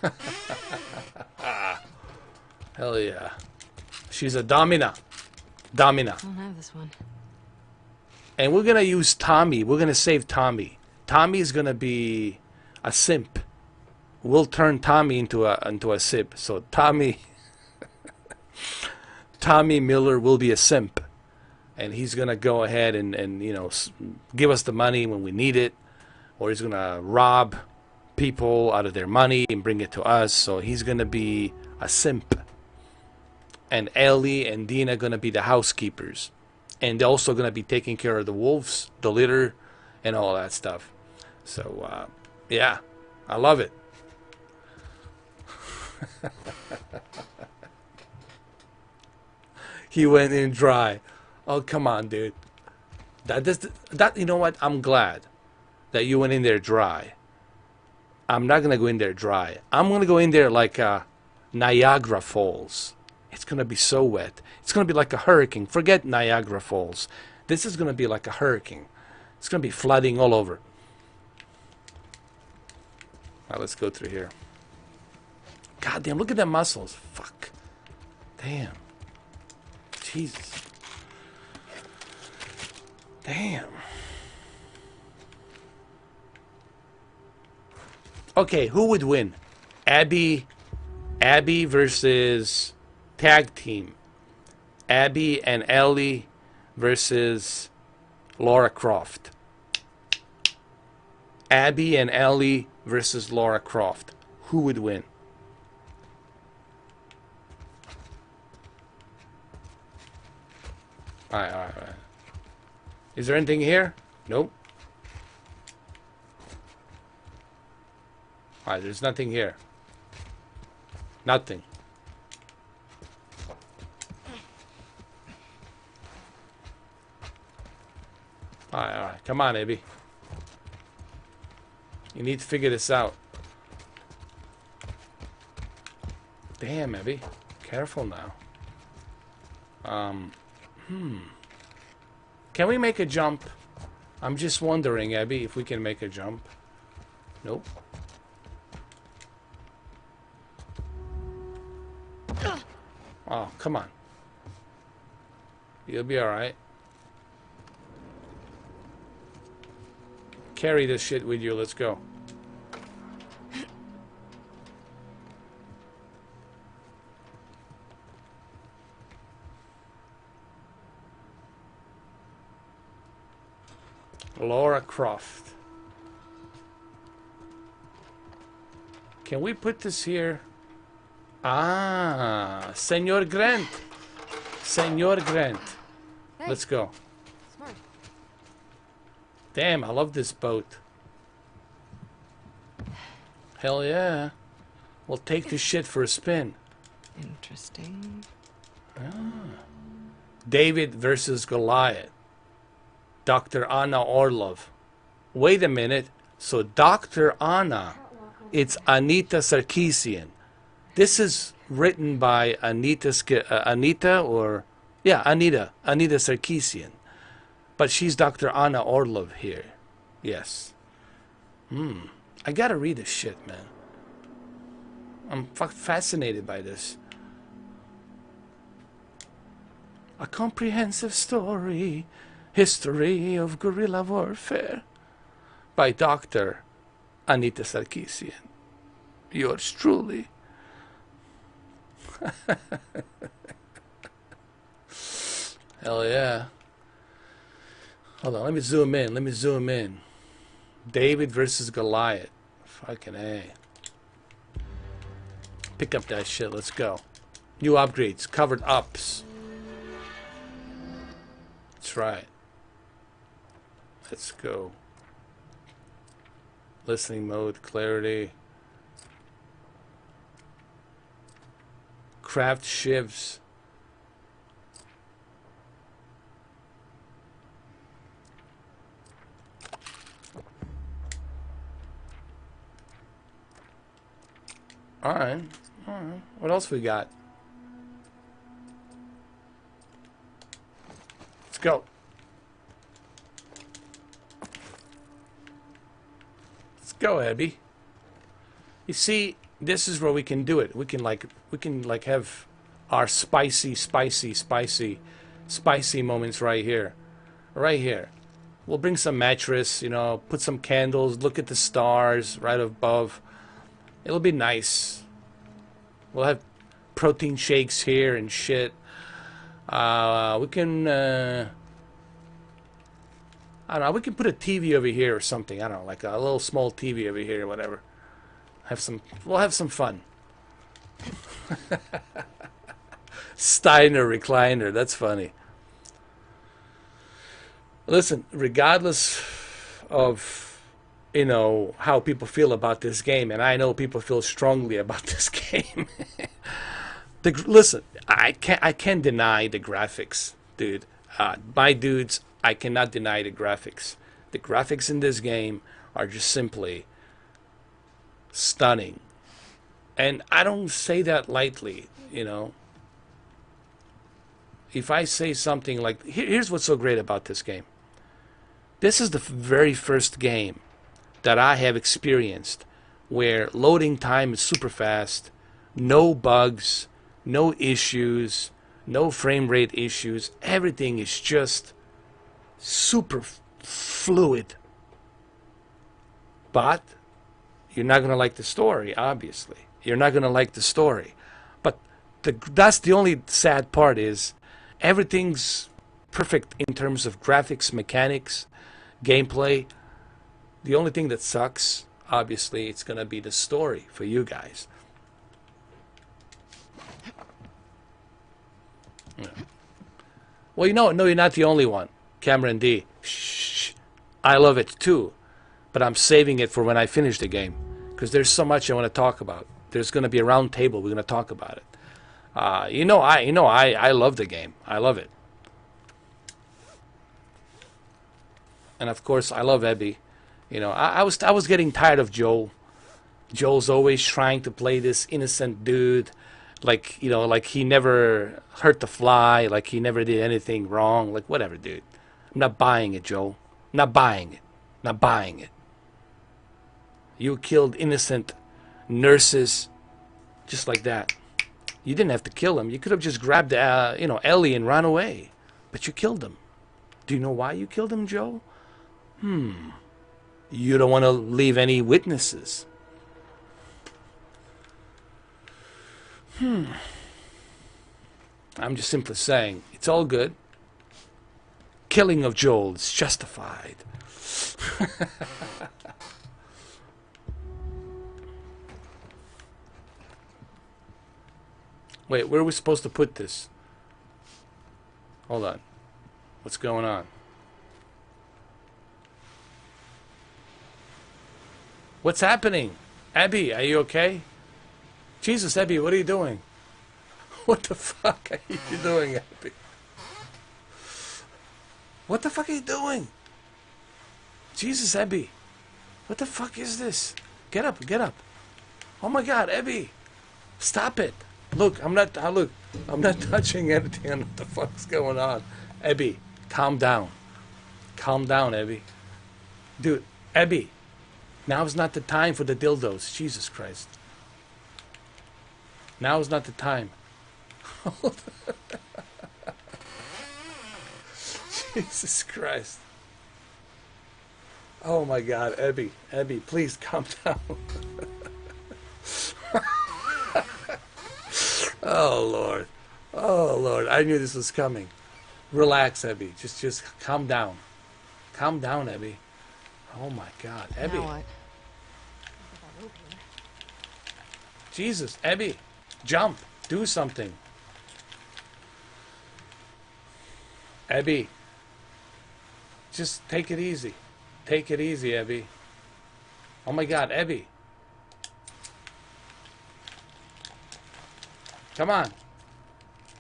Hell yeah. She's a domina. Domina. I don't have this one. And we're going to use Tommy. We're going to save Tommy. Tommy is going to be a simp. We'll turn Tommy into a simp. So Tommy Miller will be a simp. And he's going to go ahead and you know, give us the money when we need it. Or he's going to rob people out of their money and bring it to us. So he's going to be a simp. And Ellie and Dina are going to be the housekeepers. And they're also going to be taking care of the wolves, the litter, and all that stuff. So, yeah, I love it. He went in dry. Oh, come on, dude. That you know what? I'm glad that you went in there dry. I'm not going to go in there dry. I'm going to go in there like Niagara Falls. It's going to be so wet. It's going to be like a hurricane. Forget Niagara Falls. This is going to be like a hurricane. It's going to be flooding all over. All right, let's go through here. God damn, look at the muscles. Fuck. Damn. Jesus. Damn. Okay, who would win? Abby versus tag team. Abby and Ellie versus Laura Croft. Abby and Ellie versus Laura Croft. Who would win? Alright. Is there anything here? Nope. Alright, there's nothing here. Nothing. Alright. Come on, Abby. You need to figure this out. Damn, Abby. Careful now. Can we make a jump? I'm just wondering, Abby, if we can make a jump. Nope. Oh, come on. You'll be alright. Carry this shit with you. Let's go. Laura Croft. Can we put this here? Ah, Senor Grant. Senor Grant. Hey. Let's go. Smart. Damn, I love this boat. Hell yeah. We'll take this shit for a spin. Interesting. David versus Goliath. Dr. Anna Orlov. Wait a minute. So Dr. Anna, it's Anita Sarkeesian. This is written by Anita Sarkeesian. But she's Dr. Anna Orlov here. Yes. I gotta read this shit, man. I'm fascinated by this. A comprehensive story. History of Guerrilla Warfare by Dr. Anita Sarkeesian. Yours truly. Hell yeah. Hold on, let me zoom in. David versus Goliath. Fucking A. Pick up that shit. Let's go. New upgrades. Covered ups. That's right. Let's go. Listening mode. Clarity. Craft shivs. Alright. Alright. What else we got? Let's go. Let's go, Abby. You see, this is where we can do it. We can like have our spicy moments right here. Right here. We'll bring some mattress, you know, put some candles, look at the stars right above. It'll be nice. We'll have protein shakes here and shit. We can, I don't know, we can put a TV over here or something. I don't know, like a little small TV over here or whatever. We'll have some fun. Steiner recliner, that's funny. Listen, regardless of, you know, how people feel about this game, and I know people feel strongly about this game. Listen, I can't deny the graphics, dude. My dudes, I cannot deny the graphics. The graphics in this game are just simply stunning. And I don't say that lightly, you know. If I say something like, here's what's so great about this game. This is the very first game that I have experienced where loading time is super fast, no bugs, no issues, no frame rate issues. Everything is just super fluid. But you're not going to like the story, obviously. You're not going to like the story. But that's the only sad part is everything's perfect in terms of graphics, mechanics, gameplay. The only thing that sucks, obviously, it's going to be the story for you guys. Yeah. Well, you know, no, you're not the only one. Cameron D. Shh. I love it too. But I'm saving it for when I finish the game. Because there's so much I want to talk about. There's going to be a round table. We're going to talk about it. I love the game. I love it. And of course, I love Abby. You know, I was getting tired of Joel. Joel's always trying to play this innocent dude, like, you know, like he never hurt the fly, like he never did anything wrong. Like, whatever, dude. I'm not buying it, Joel. I'm not buying it. Not buying it. You killed innocent nurses just like that. You didn't have to kill him. You could have just grabbed, Ellie and run away. But you killed him. Do you know why you killed him, Joel? You don't want to leave any witnesses. I'm just simply saying, it's all good. Killing of Joel is justified. Wait, where are we supposed to put this? Hold on. What's going on? What's happening? Abby, are you okay? Jesus, Abby, what are you doing? What the fuck are you doing, Abby? What the fuck are you doing? Jesus, Abby. What the fuck is this? Get up, get up. Oh my God, Abby. Stop it. Look, I'm not touching anything. What the fuck's going on? Abby, calm down. Calm down, Abby. Dude, Abby. Now's not the time for the dildos. Jesus Christ. Now is not the time. Jesus Christ. Oh my God, Abby. Abby, please calm down. Oh Lord. Oh Lord. I knew this was coming. Relax, Abby. Just calm down. Calm down, Abby. Oh my God, Abby. Now what? Jesus, Abby, jump, do something. Abby, just take it easy. Take it easy, Abby. Oh my God, Abby. Come on.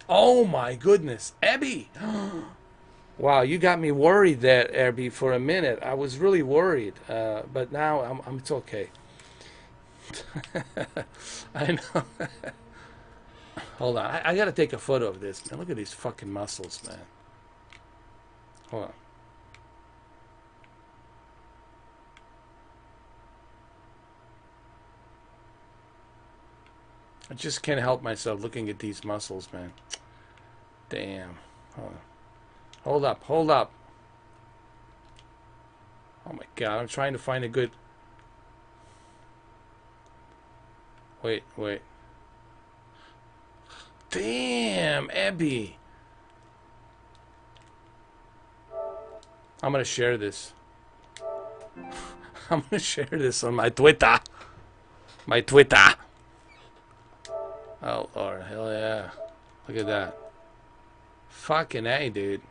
Oh my goodness, Abby. Wow, you got me worried there, Abby, for a minute. I was really worried, but now it's okay. I know. Hold on, I gotta take a photo of this, man. Look at these fucking muscles, man. Hold on. I just can't help myself looking at these muscles, man. Damn. Hold on. Hold up, hold up. Oh my God, I'm trying to find a good... Wait. Damn, Abby. I'm gonna share this. I'm gonna share this on my Twitter. My Twitter. Oh Lord, hell yeah. Look at that. Fucking A, dude.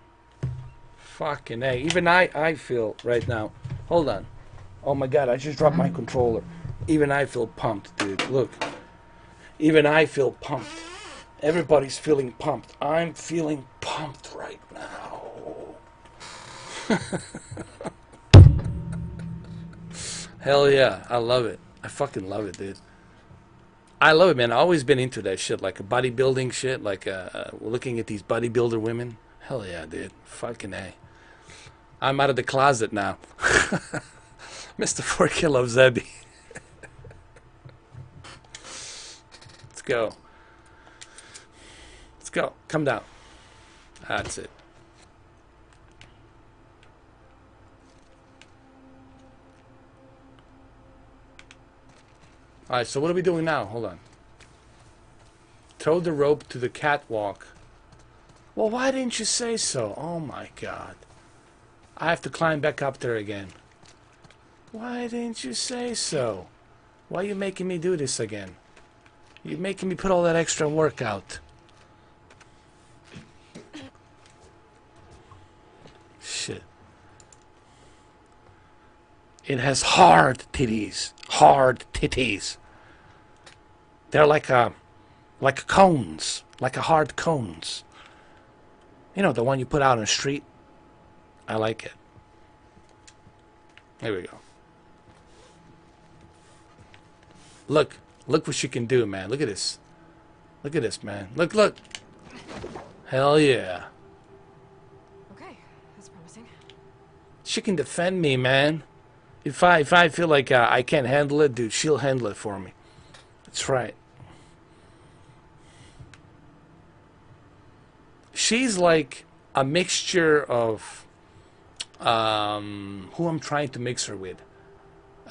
Fucking A. Even I feel right now. Hold on. Oh my God, I just dropped my controller. Even I feel pumped, dude. Look. Even I feel pumped. Everybody's feeling pumped. I'm feeling pumped right now. Hell yeah. I love it. I fucking love it, dude. I love it, man. I've always been into that shit, like a bodybuilding shit, like looking at these bodybuilder women. Hell yeah, dude. Fucking A. I'm out of the closet now. Mr. 4K loves Abby. Let's go. Let's go. Come down. That's it. Alright, so what are we doing now? Hold on. Throw the rope to the catwalk. Well, why didn't you say so? Oh my God. I have to climb back up there again. Why didn't you say so? Why are you making me do this again? You're making me put all that extra work out. Shit. It has hard titties. Hard titties. They're like cones. Like a hard cones. You know, the one you put out on the street? I like it. There we go. Look. Look what she can do, man. Look at this. Look at this, man. Look, look. Hell yeah. Okay, that's promising. She can defend me, man. If I feel like I can't handle it, dude, she'll handle it for me. That's right. She's like a mixture of who I'm trying to mix her with.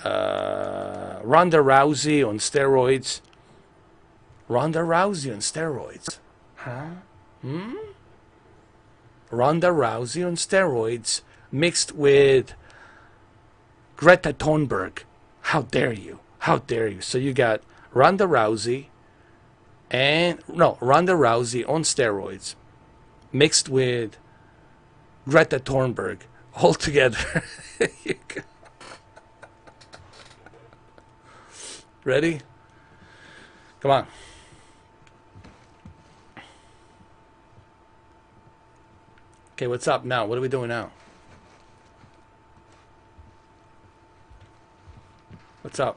Ronda Rousey on steroids. Ronda Rousey on steroids. Huh? Ronda Rousey on steroids mixed with Greta Thunberg. How dare you? How dare you? So you got Ronda Rousey Ronda Rousey on steroids mixed with Greta Thunberg all together. You go. Ready? Come on. Okay, what's up now? What are we doing now? What's up?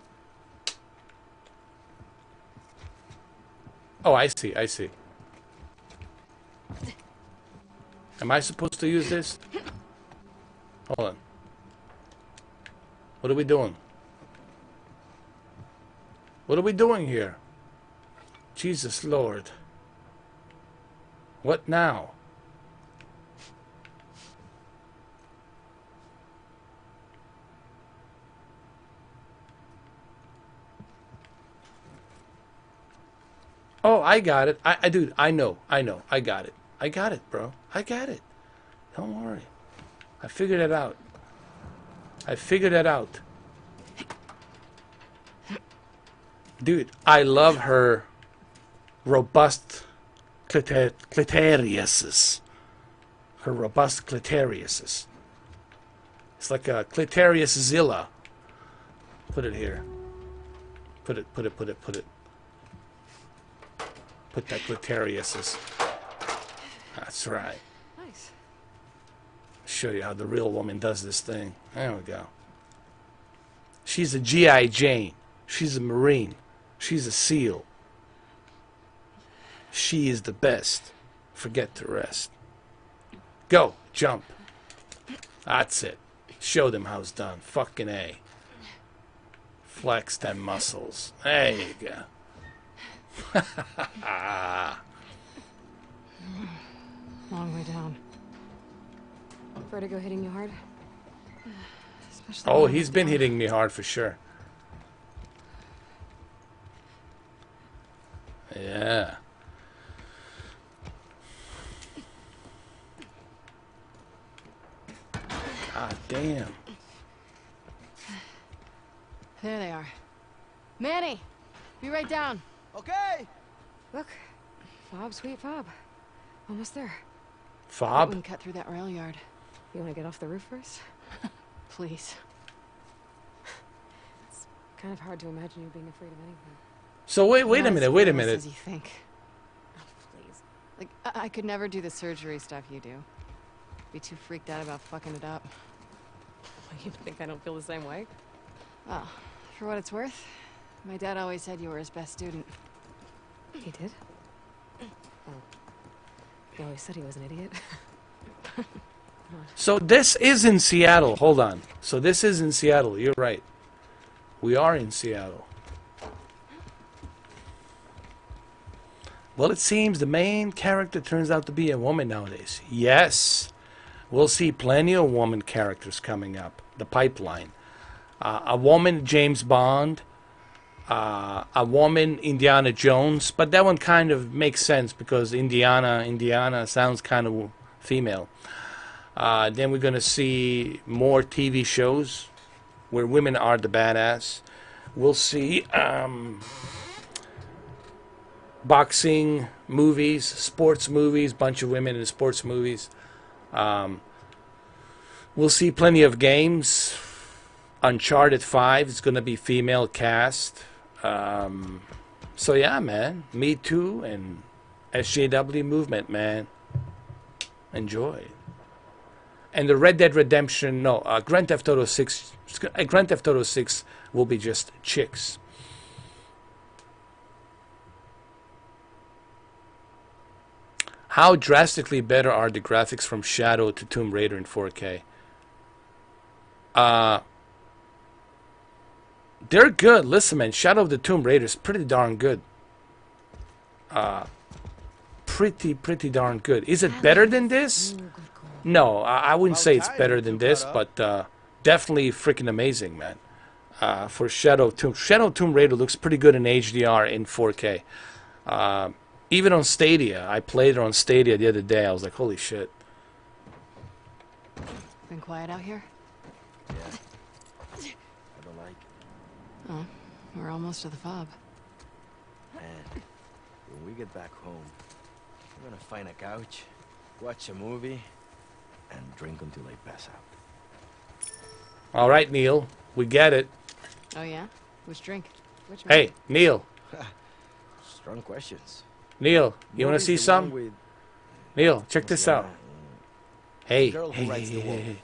Oh, I see, I see. Am I supposed to use this? Hold on. What are we doing? What are we doing here? Jesus Lord. What now? Oh, I got it. Dude, I know. I got it. I got it, bro. I got it. Don't worry. I figured it out. I figured it out. Dude, I love her robust clitoriuses. Her robust clitoriuses. It's like a clitoriuszilla. Put it here. Put it. Put that clitoriuses. That's right. Nice. Show you how the real woman does this thing. There we go. She's a G.I. Jane. She's a Marine. She's a SEAL. She is the best. Forget the rest. Go. Jump. That's it. Show them how it's done. Fucking A. Flex them muscles. There you go. Long way down. Vertigo hitting you hard? Especially Oh, when he's I'm been down. hitting me hard for sure. Yeah. God damn. There they are. Manny! Be right down. Okay. Look. Fob, sweet fob. Almost there. Right Fob? when we cut through that rail yard. You want to get off the roof first? Please. It's kind of hard to imagine you being afraid of anything. So wait a Not minute, as wait a fearless minute. as you think. Oh, please. Like, I could never do the surgery stuff you do. Be too freaked out about fucking it up. You think I don't feel the same way? Well, for what it's worth, my dad always said you were his best student. He did? Oh. He always said he was an idiot. So this is in Seattle. Hold on. So this is in Seattle. You're right. We are in Seattle. Well, it seems the main character turns out to be a woman nowadays. Yes. We'll see plenty of woman characters coming up. The pipeline. A woman James Bond. A woman Indiana Jones. But that one kind of makes sense because Indiana sounds kind of female. Then we're going to see more TV shows where women are the badass. We'll see boxing movies, sports movies, bunch of women in sports movies. We'll see plenty of games. Uncharted 5 is going to be female cast. So yeah, man. Me Too and SJW movement, man. Enjoy. And the Red Dead Redemption, Grand Theft Auto 6, Grand Theft Auto 6 will be just chicks. How drastically better are the graphics from Shadow to Tomb Raider in 4K? They're good. Listen, man, Shadow of the Tomb Raider is pretty darn good. Pretty darn good. Is it better than this? No, I wouldn't say it's better than this, but definitely freaking amazing, man. For Shadow Tomb Raider looks pretty good in HDR in 4K. Even on Stadia, I played it on Stadia the other day. I was like, holy shit. Been quiet out here? Yeah. I don't like it. Oh, we're almost to the fob. Man, when we get back home, we're gonna find a couch, watch a movie, and drink until I pass out. All right, Neil, we get it. Oh yeah? Which drink? Which one? Hey, Neil, Strong questions. Neil, you want to Movie's see the some? one with- Neil, check this out. Hey, Girl who hey, writes hey, the hey, wall. hey.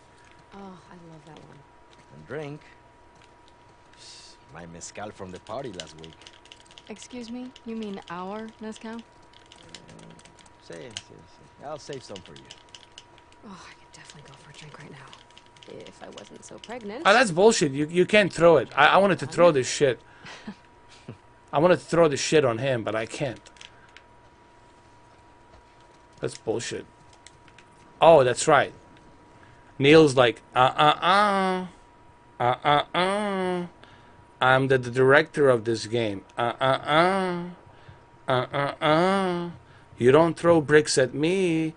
Oh, I love that one. And drink. My mezcal from the party last week. Excuse me? You mean our Mezcal? Say. I'll save some for you. Oh, I could definitely go for a drink right now. If I wasn't so pregnant. Oh, that's bullshit. You can't throw it. I wanted to throw this shit. I wanted to throw this shit on him, but I can't. That's bullshit. Oh, that's right. Neil's like, I'm the director of this game. You don't throw bricks at me.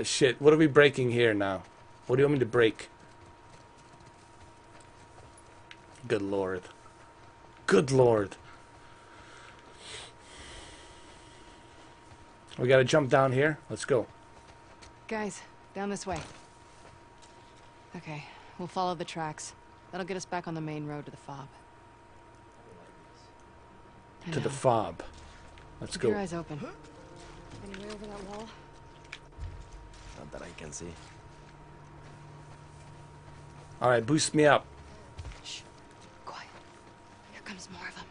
Shit. What are we breaking here now? What do you want me to break? Good lord. Good lord. We gotta jump down here. Let's go. Guys, down this way. Okay, we'll follow the tracks. That'll get us back on the main road to the fob. To the fob. Let's Keep go. your eyes open. Any way over that wall? Not that I can see. Alright, boost me up. Shh. Quiet. Here comes more of them.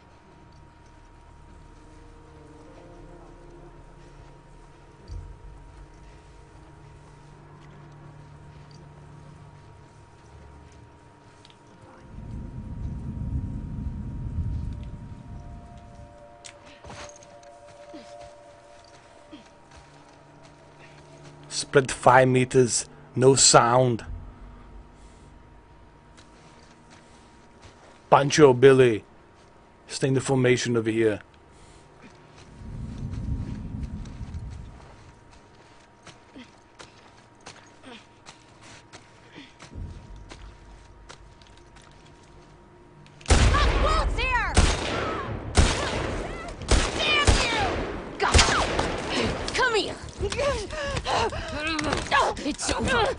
Spread 5 meters. No sound. Pancho, Billy. Stay in the formation over here. Wolf's here! Damn you! God! Come here! It's over.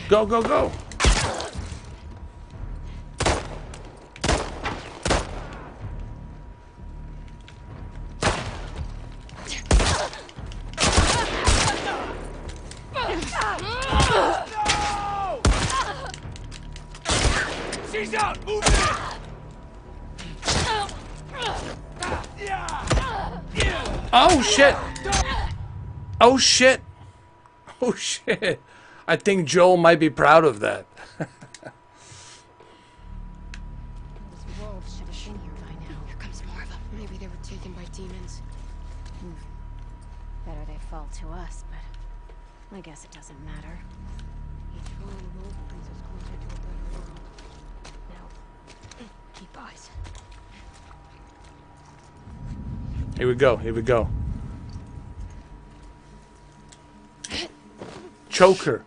Go, go, go! She's out! Move it! Oh shit! Oh shit! Oh shit! I think Joel might be proud of that. Those wolves should have been here by now. Here comes more of them. Maybe they were taken by demons. Better they fall to us, but I guess it doesn't matter. Each fallen wolf brings us closer to a better world. Now, keep eyes. Here we go, here we go. Choker.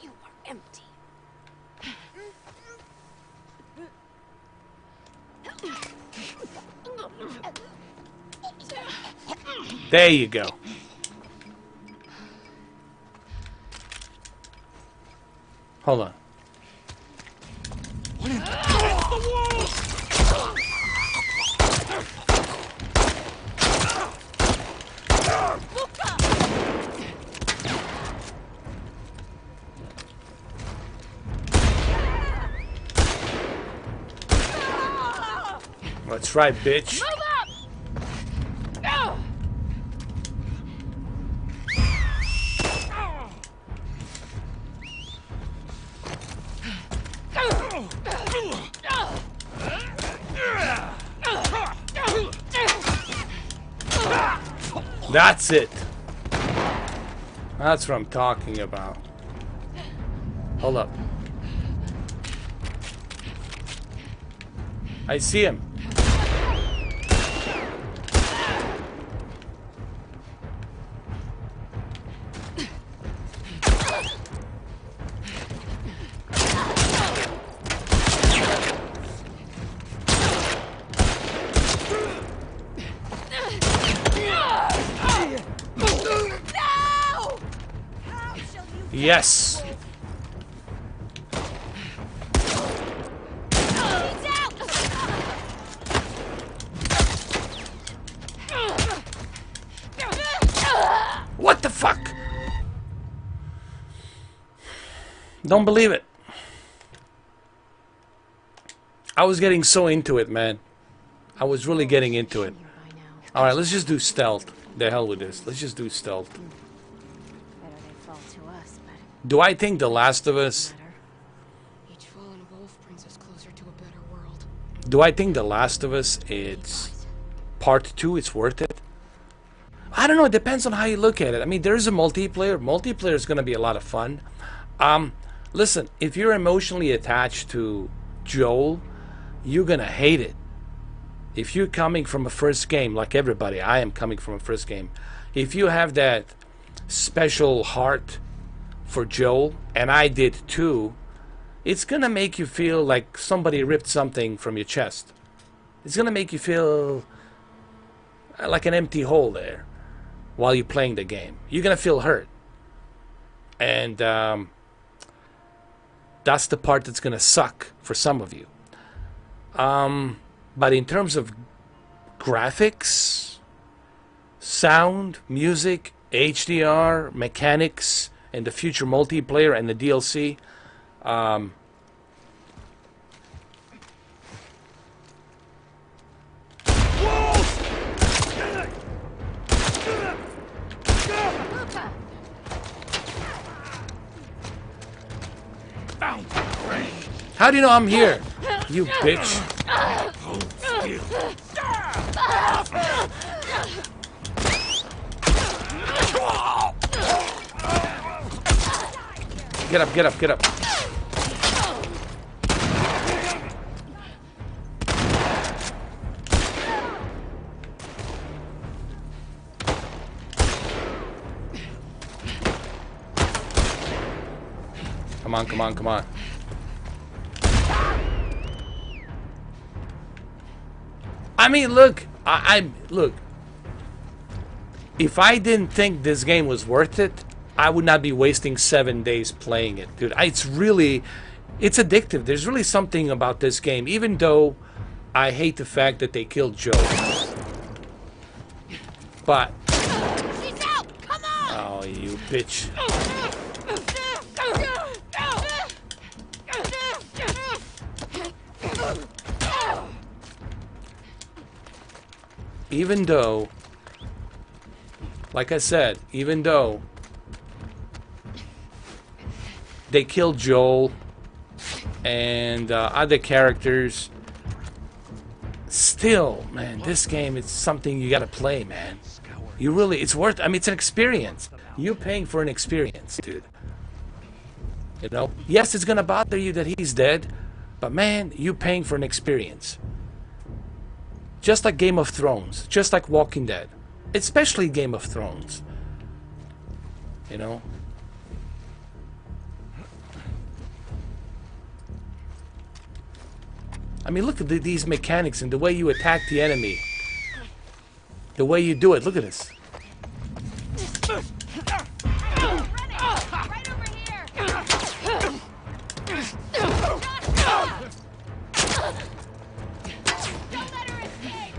You are empty. There you go. Hold on. That's right, bitch. That's it. That's what I'm talking about. Hold up. I see him. Yes. What the fuck? Don't believe it. I was getting so into it, man. I was really getting into it. Alright, let's just do stealth. The hell with this. Let's just do stealth. Better they fall to us, but Do I think The Last of Us... matter. Each fallen wolf brings us closer to a better world. Do I think The Last of Us is... Part 2, it's worth it? I don't know, it depends on how you look at it. I mean, there's a multiplayer. Multiplayer is going to be a lot of fun. listen, if you're emotionally attached to Joel, you're gonna hate it. If you're coming from a first game, like everybody, I am coming from a first game. If you have that special heart for Joel, and I did too, it's gonna make you feel like somebody ripped something from your chest. It's gonna make you feel like an empty hole there while you're playing the game. You're gonna feel hurt, and that's the part that's gonna suck for some of you. But in terms of graphics, sound, music, HDR, mechanics, and the future multiplayer and the DLC, how do you know I'm here? You bitch. Get up, get up, get up. Come on, come on, come on. I mean, look, look. If I didn't think this game was worth it, I would not be wasting 7 days playing it, dude. It's addictive. There's really something about this game, even though I hate the fact that they killed Joe. But She's out! Come on! oh, you bitch. Even though, like I said, even though they killed Joel and other characters, still, man, this game is something you gotta play, man. You really, it's worth, I mean, it's an experience. You're paying for an experience, dude. You know? Yes, it's gonna bother you that he's dead, but man, you're paying for an experience. Just like Game of Thrones, just like Walking Dead, especially Game of Thrones. You know? I mean, look at these mechanics and the way you attack the enemy. The way you do it, look at this. Right over here! Don't let her escape!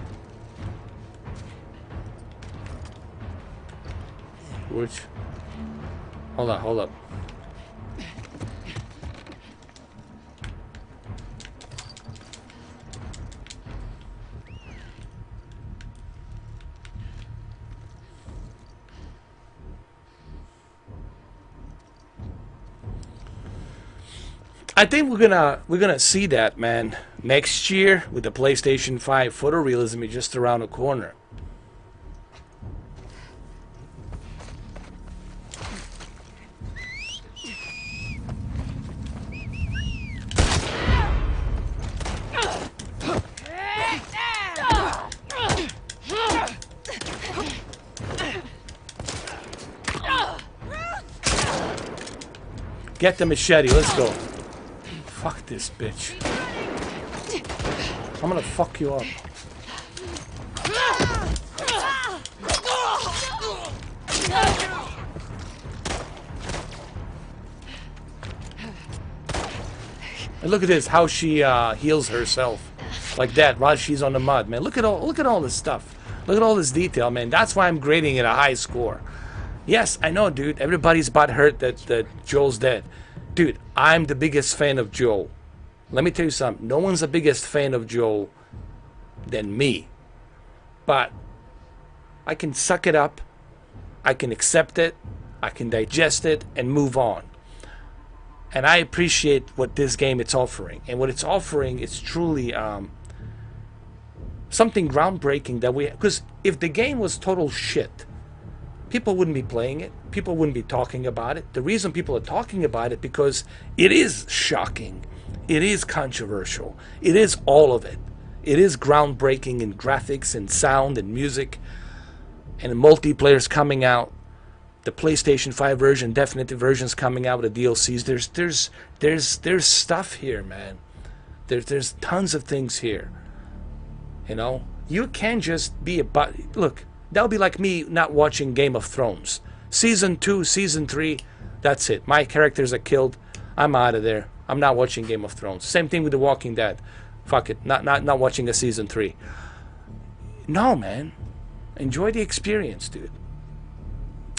Which? Hold up, hold up. I think we're gonna see that, man, next year with the PlayStation 5. Photorealism is just around the corner. Get the machete, let's go. Fuck this bitch. I'm gonna fuck you up. And look at this, how she heals herself like that while she's on the mud, man. Look at all this stuff. Look at all this detail, man. That's why I'm grading it a high score. Yes, I know, dude. Everybody's butthurt that Joel's dead. Dude, I'm the biggest fan of Joel. Let me tell you something. No one's the biggest fan of Joel than me. But I can suck it up. I can accept it. I can digest it and move on. And I appreciate what this game it's offering. And what it's offering is truly something groundbreaking that we... Because if the game was total shit, people wouldn't be playing it. People wouldn't be talking about it. The reason people are talking about it because it is shocking. It is controversial. It is all of it. It is groundbreaking in graphics and sound and music, and multiplayer's coming out. The PlayStation 5 version, definitive versions coming out with the DLCs. There's stuff here, man. There's tons of things here. You know, you can't just be look. That'll be like me not watching Game of Thrones. Season 2, Season 3, that's it. My characters are killed. I'm out of there. I'm not watching Game of Thrones. Same thing with The Walking Dead. Fuck it. Not watching a Season 3. No, man. Enjoy the experience, dude.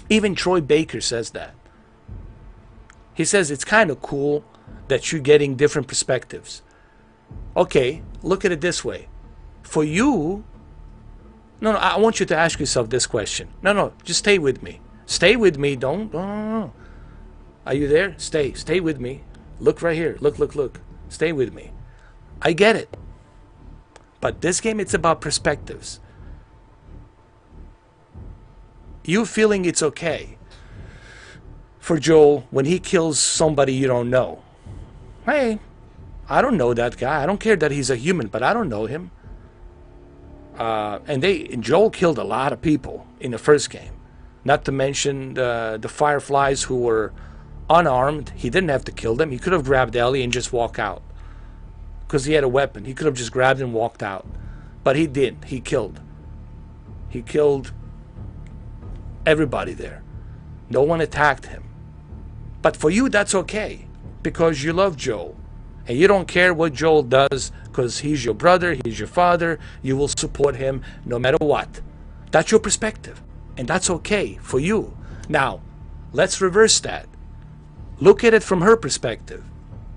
Even Troy Baker says that. He says it's kind of cool that you're getting different perspectives. Okay, look at it this way. For you... No, I want you to ask yourself this question. No, just stay with me. Stay with me. Don't. Are you there? Stay with me. Look right here. Look. Stay with me. I get it. But this game, it's about perspectives. You feeling it's okay for Joel when he kills somebody you don't know. Hey, I don't know that guy. I don't care that he's a human, but I don't know him. And Joel killed a lot of people in the first game. Not to mention the Fireflies who were unarmed. He didn't have to kill them. He could have grabbed Ellie and just walk out. Because he had a weapon. He could have just grabbed and walked out. But he didn't. He killed. He killed everybody there. No one attacked him. But for you, that's okay. Because you love Joel. And you don't care what Joel does because he's your brother, he's your father. You will support him no matter what. That's your perspective. And that's okay for you. Now, let's reverse that. Look at it from her perspective.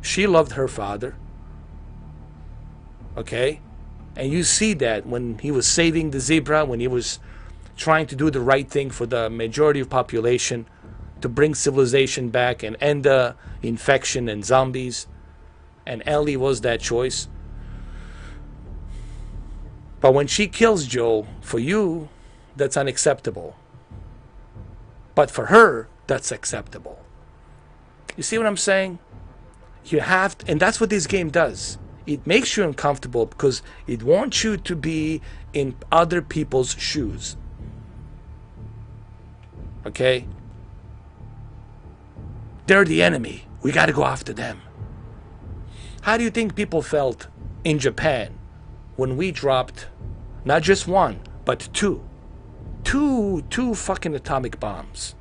She loved her father. Okay? And you see that when he was saving the zebra, when he was trying to do the right thing for the majority of population to bring civilization back and end the infection and zombies. And Ellie was that choice. But when she kills Joel, for you, that's unacceptable. But for her, that's acceptable. You see what I'm saying? You have to, and that's what this game does. It makes you uncomfortable because it wants you to be in other people's shoes. Okay? They're the enemy. We got to go after them. How do you think people felt in Japan when we dropped not just one, but two fucking atomic bombs?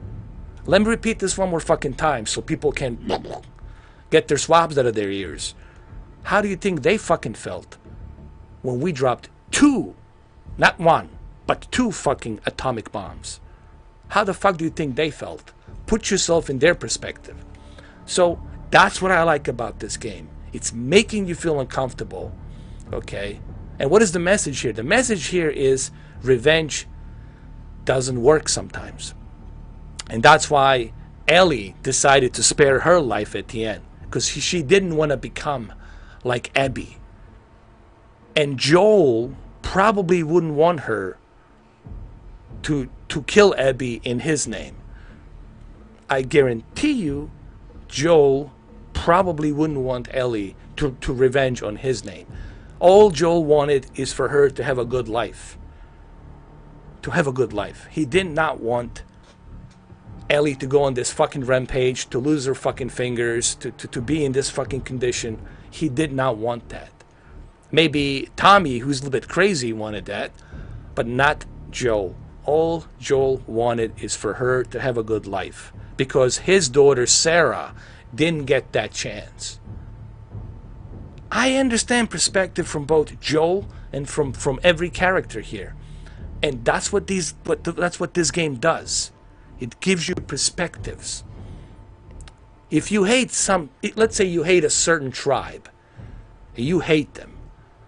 Let me repeat this one more fucking time so people can get their swabs out of their ears. How do you think they fucking felt when we dropped two, not one, but two fucking atomic bombs? How the fuck do you think they felt? Put yourself in their perspective. So that's what I like about this game. It's making you feel uncomfortable, okay? And what is the message here? The message here is revenge doesn't work sometimes. And that's why Ellie decided to spare her life at the end. Because she didn't want to become like Abby. And Joel probably wouldn't want her to kill Abby in his name. I guarantee you, Joel probably wouldn't want Ellie to revenge on his name. All Joel wanted is for her to have a good life. To have a good life. He did not want Ellie to go on this fucking rampage, to lose her fucking fingers, to be in this fucking condition. He did not want that. Maybe Tommy, who's a little bit crazy, wanted that, but not Joel. All Joel wanted is for her to have a good life. Because his daughter, Sarah, didn't get that chance. I understand perspective from both Joel and from every character here. And that's what this game does. It gives you perspectives. If you hate let's say you hate a certain tribe. You hate them.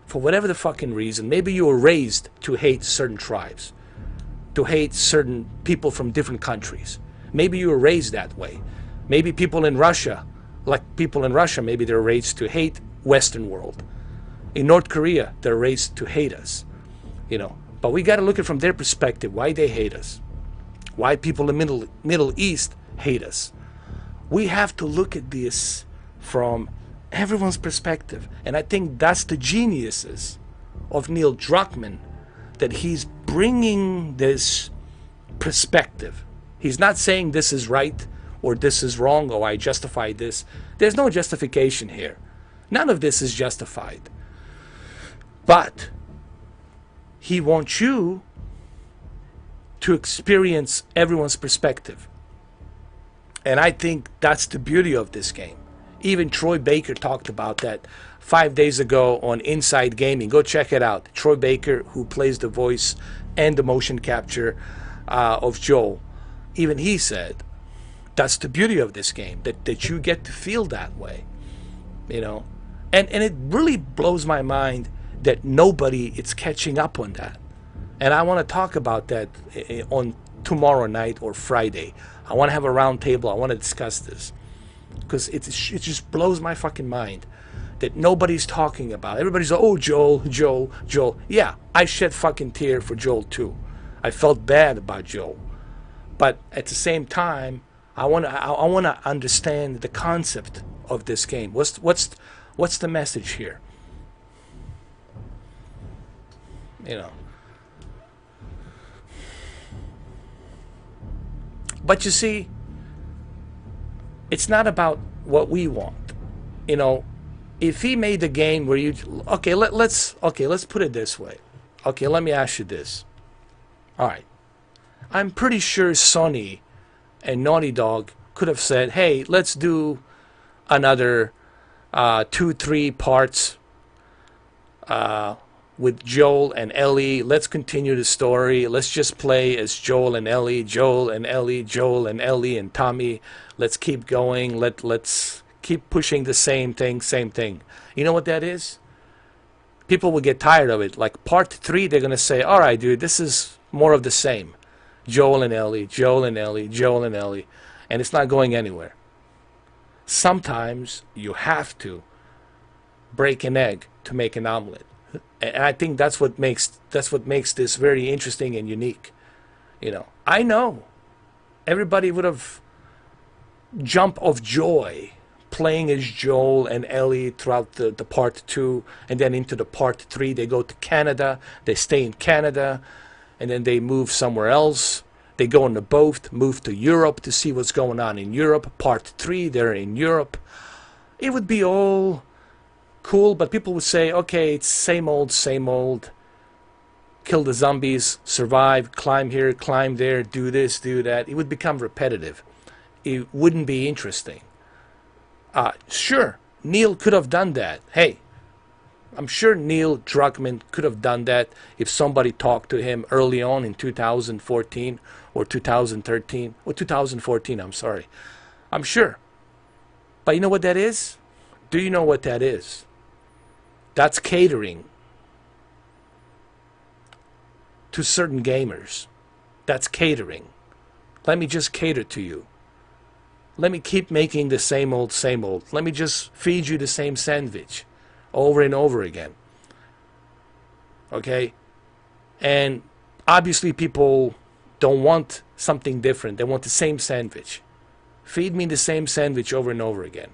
For whatever the fucking reason. Maybe you were raised to hate certain tribes. To hate certain people from different countries. Maybe you were raised that way. Maybe people in Russia, maybe they're raised to hate Western world. In North Korea, they're raised to hate us. You know, but we got to look at it from their perspective, why they hate us. why people in the Middle East hate us. We have to look at this from everyone's perspective. And I think that's the geniuses of Neil Druckmann, that he's bringing this perspective. He's not saying this is right or this is wrong or I justify this. There's no justification here. None of this is justified. But he wants you to experience everyone's perspective. And I think that's the beauty of this game. Even Troy Baker talked about that 5 days ago on Inside Gaming. Go check it out. Troy Baker, who plays the voice and the motion capture of Joel, even he said that's the beauty of this game, that you get to feel that way, you know. And it really blows my mind that nobody is catching up on that. And I want to talk about that on tomorrow night or Friday. I want to have a round table. I want to discuss this because it just blows my fucking mind that nobody's talking about. Everybody's like, oh, Joel. Yeah, I shed fucking tear for Joel too. I felt bad about Joel, but at the same time, I want to understand the concept of this game. What's the message here? You know. But you see, it's not about what we want. You know, if he made the game where you let's put it this way. Okay, let me ask you this. All right. I'm pretty sure Sony and Naughty Dog could have said, "Hey, let's do another 2-3 parts with Joel and Ellie. Let's continue the story. Let's just play as Joel and Ellie, Joel and Ellie, Joel and Ellie and Tommy. Let's keep going. Let's keep pushing the same thing. You know what that is? People will get tired of it. Like part 3, they're going to say, all right, dude, this is more of the same. Joel and Ellie, Joel and Ellie, Joel and Ellie. And it's not going anywhere. Sometimes you have to break an egg to make an omelet. And I think that's what makes this very interesting and unique. You know, I know everybody would have jumped of joy playing as Joel and Ellie throughout the part 2, and then into the part 3 they go to Canada, they stay in Canada, and then they move somewhere else. They go on the boat, move to Europe to see what's going on in Europe. Part 3, they're in Europe. It would be all cool, but people would say, okay, it's same old, kill the zombies, survive, climb here, climb there, do this, do that. It would become repetitive. It wouldn't be interesting. Sure, Neil could have done that. Hey, I'm sure Neil Druckmann could have done that if somebody talked to him early on in 2014 or 2013 or 2014, I'm sorry. I'm sure. But you know what that is? Do you know what that is? That's catering to certain gamers. That's catering. Let me just cater to you. Let me keep making the same old. Let me just feed you the same sandwich over and over again. Okay? And obviously people don't want something different. They want the same sandwich. Feed me the same sandwich over and over again.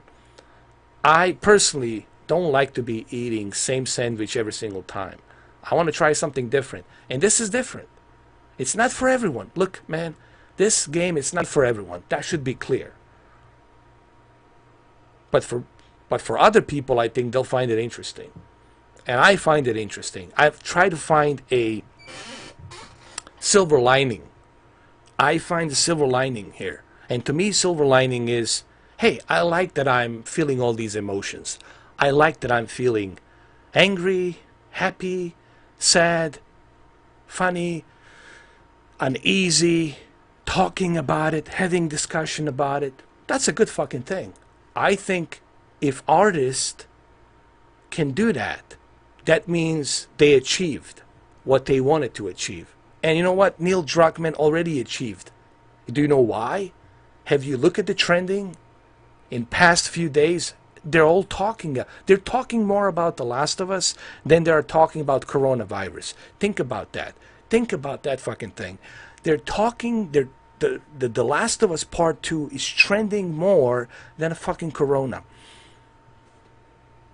I personally don't like to be eating same sandwich every single time. I want to try something different. And this is different. It's not for everyone. Look, man, this game is not for everyone. That should be clear. But for other people, I think they'll find it interesting. And I find it interesting. I've tried to find a silver lining. I find the silver lining here. And to me, silver lining is, hey, I like that I'm feeling all these emotions. I like that I'm feeling angry, happy, sad, funny, uneasy, talking about it, having discussion about it. That's a good fucking thing. I think if artists can do that, that means they achieved what they wanted to achieve. And you know what? Neil Druckmann already achieved. Do you know why? Have you looked at the trending in past few days? They're all talking. They're talking more about The Last of Us than they're talking about coronavirus. Think about that. Think about that fucking thing. They're talking. The Last of Us Part 2 is trending more than a fucking corona.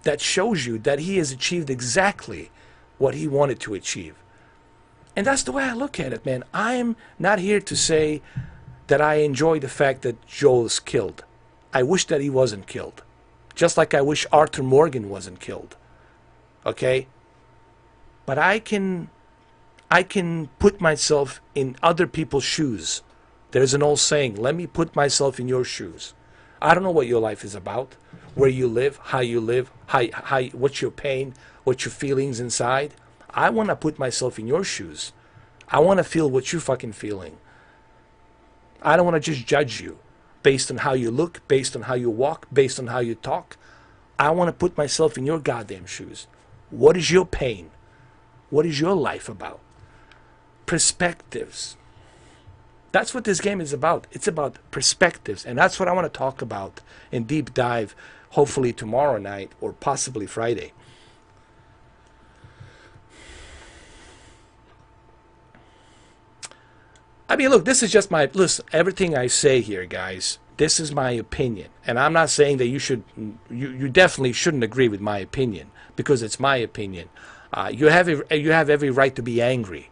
That shows you that he has achieved exactly what he wanted to achieve. And that's the way I look at it, man. I'm not here to say that I enjoy the fact that Joel's killed. I wish that he wasn't killed. Just like I wish Arthur Morgan wasn't killed. Okay? But I can put myself in other people's shoes. There's an old saying, let me put myself in your shoes. I don't know what your life is about, where you live, how what's your pain, what's your feelings inside. I want to put myself in your shoes. I want to feel what you're fucking feeling. I don't want to just judge you based on how you look, based on how you walk, based on how you talk. I want to put myself in your goddamn shoes. What is your pain? What is your life about? Perspectives. That's what this game is about. It's about perspectives. And that's what I want to talk about in deep dive, hopefully tomorrow night or possibly Friday. I mean, look, this is just my, listen, everything I say here, guys, this is my opinion. And I'm not saying that you definitely shouldn't agree with my opinion, because it's my opinion. You have every right to be angry,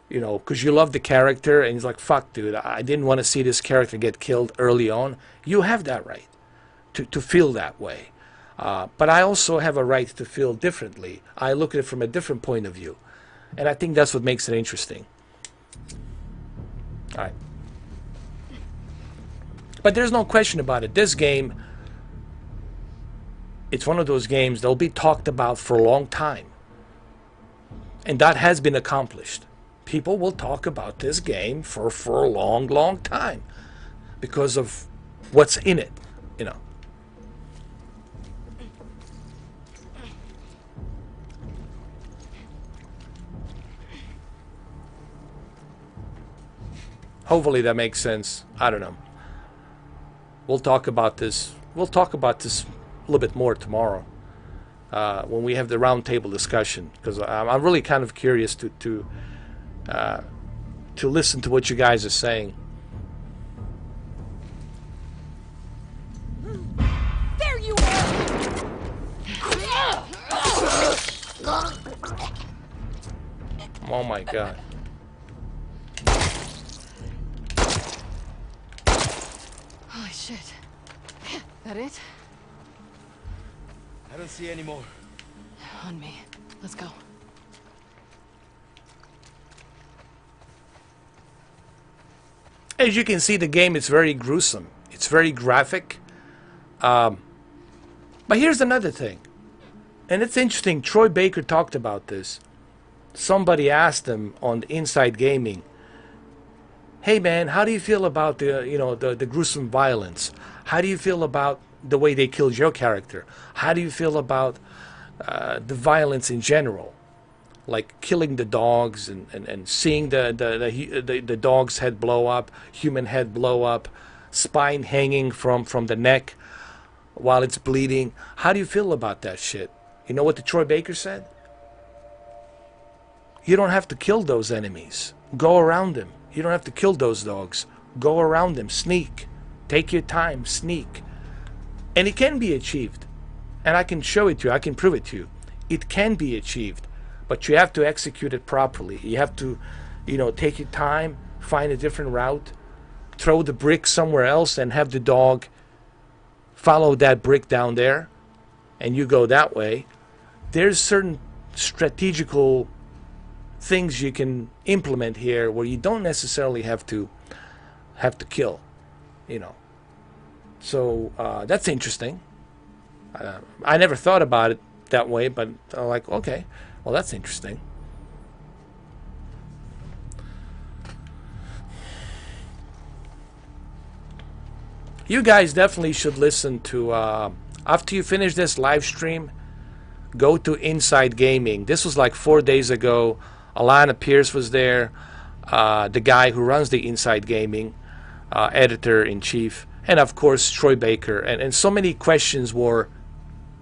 you know, because you love the character and he's like, fuck, dude, I didn't want to see this character get killed early on. You have that right to feel that way. But I also have a right to feel differently. I look at it from a different point of view. And I think that's what makes it interesting. All right. But there's no question about it. This game, it's one of those games that'll be talked about for a long time. And that has been accomplished. People will talk about this game for a long, long time because of what's in it, you know. Hopefully that makes sense. I don't know. We'll talk about this. We'll talk about this a little bit more tomorrow when we have the roundtable discussion, because I'm really kind of curious to listen to what you guys are saying. There you are! Oh my God. Holy shit. That it? I don't see any more. On me. Let's go. As you can see, the game is very gruesome. It's very graphic. But here's another thing. And it's interesting. Troy Baker talked about this. Somebody asked him on Inside Gaming, hey man, how do you feel about the gruesome violence? How do you feel about the way they killed your character? How do you feel about the violence in general? Like killing the dogs and seeing the dog's head blow up, human head blow up, spine hanging from the neck while it's bleeding. How do you feel about that shit? You know what the Troy Baker said? You don't have to kill those enemies. Go around them. You don't have to kill those dogs. Go around them. Sneak. Take your time. Sneak. And it can be achieved. And I can show it to you. I can prove it to you. It can be achieved. But you have to execute it properly. You have to, take your time, find a different route, throw the brick somewhere else and have the dog follow that brick down there, and you go that way. There's certain strategical things you can implement here where you don't necessarily have to kill, So that's interesting. I never thought about it that way, but I'm like, okay, well, that's interesting. You guys definitely should listen to, after you finish this live stream, go to Inside Gaming. This was like 4 days ago. Alana Pierce was there, the guy who runs the Inside Gaming, editor-in-chief, and of course Troy Baker. And so many questions were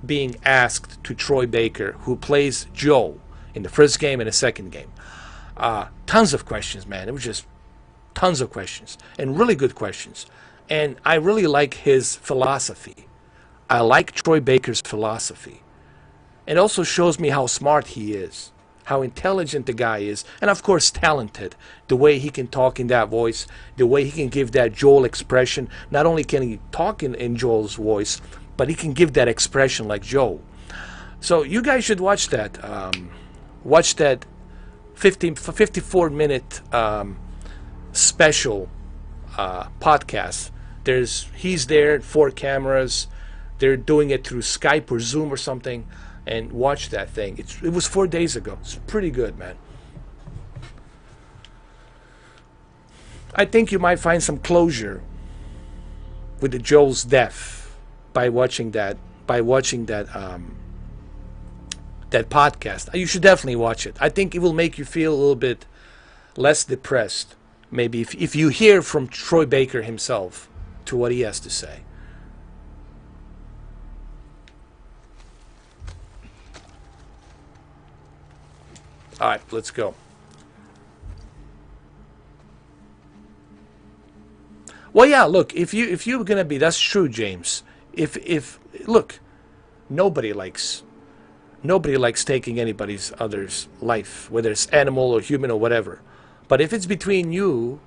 being asked to Troy Baker, who plays Joe in the first game and the second game. Tons of questions, man. It was just tons of questions, and really good questions. And I really like his philosophy. I like Troy Baker's philosophy. It also shows me how smart he is, how intelligent the guy is, and of course talented. The way he can talk in that voice, the way he can give that Joel expression. Not only can he talk in Joel's voice, but he can give that expression like Joel. So you guys should watch that. Watch that 54-minute special podcast. He's there, 4 cameras. They're doing it through Skype or Zoom or something. And watch that thing. It was 4 days ago. It's pretty good, man. I think you might find some closure with the Joel's death by watching that. That podcast. You should definitely watch it. I think it will make you feel a little bit less depressed. Maybe if you hear from Troy Baker himself to what he has to say. All right, let's go. Well, yeah. Look, if you're gonna be, that's true, James. If look, nobody likes taking anybody's other's life, whether it's animal or human or whatever. But if it's between you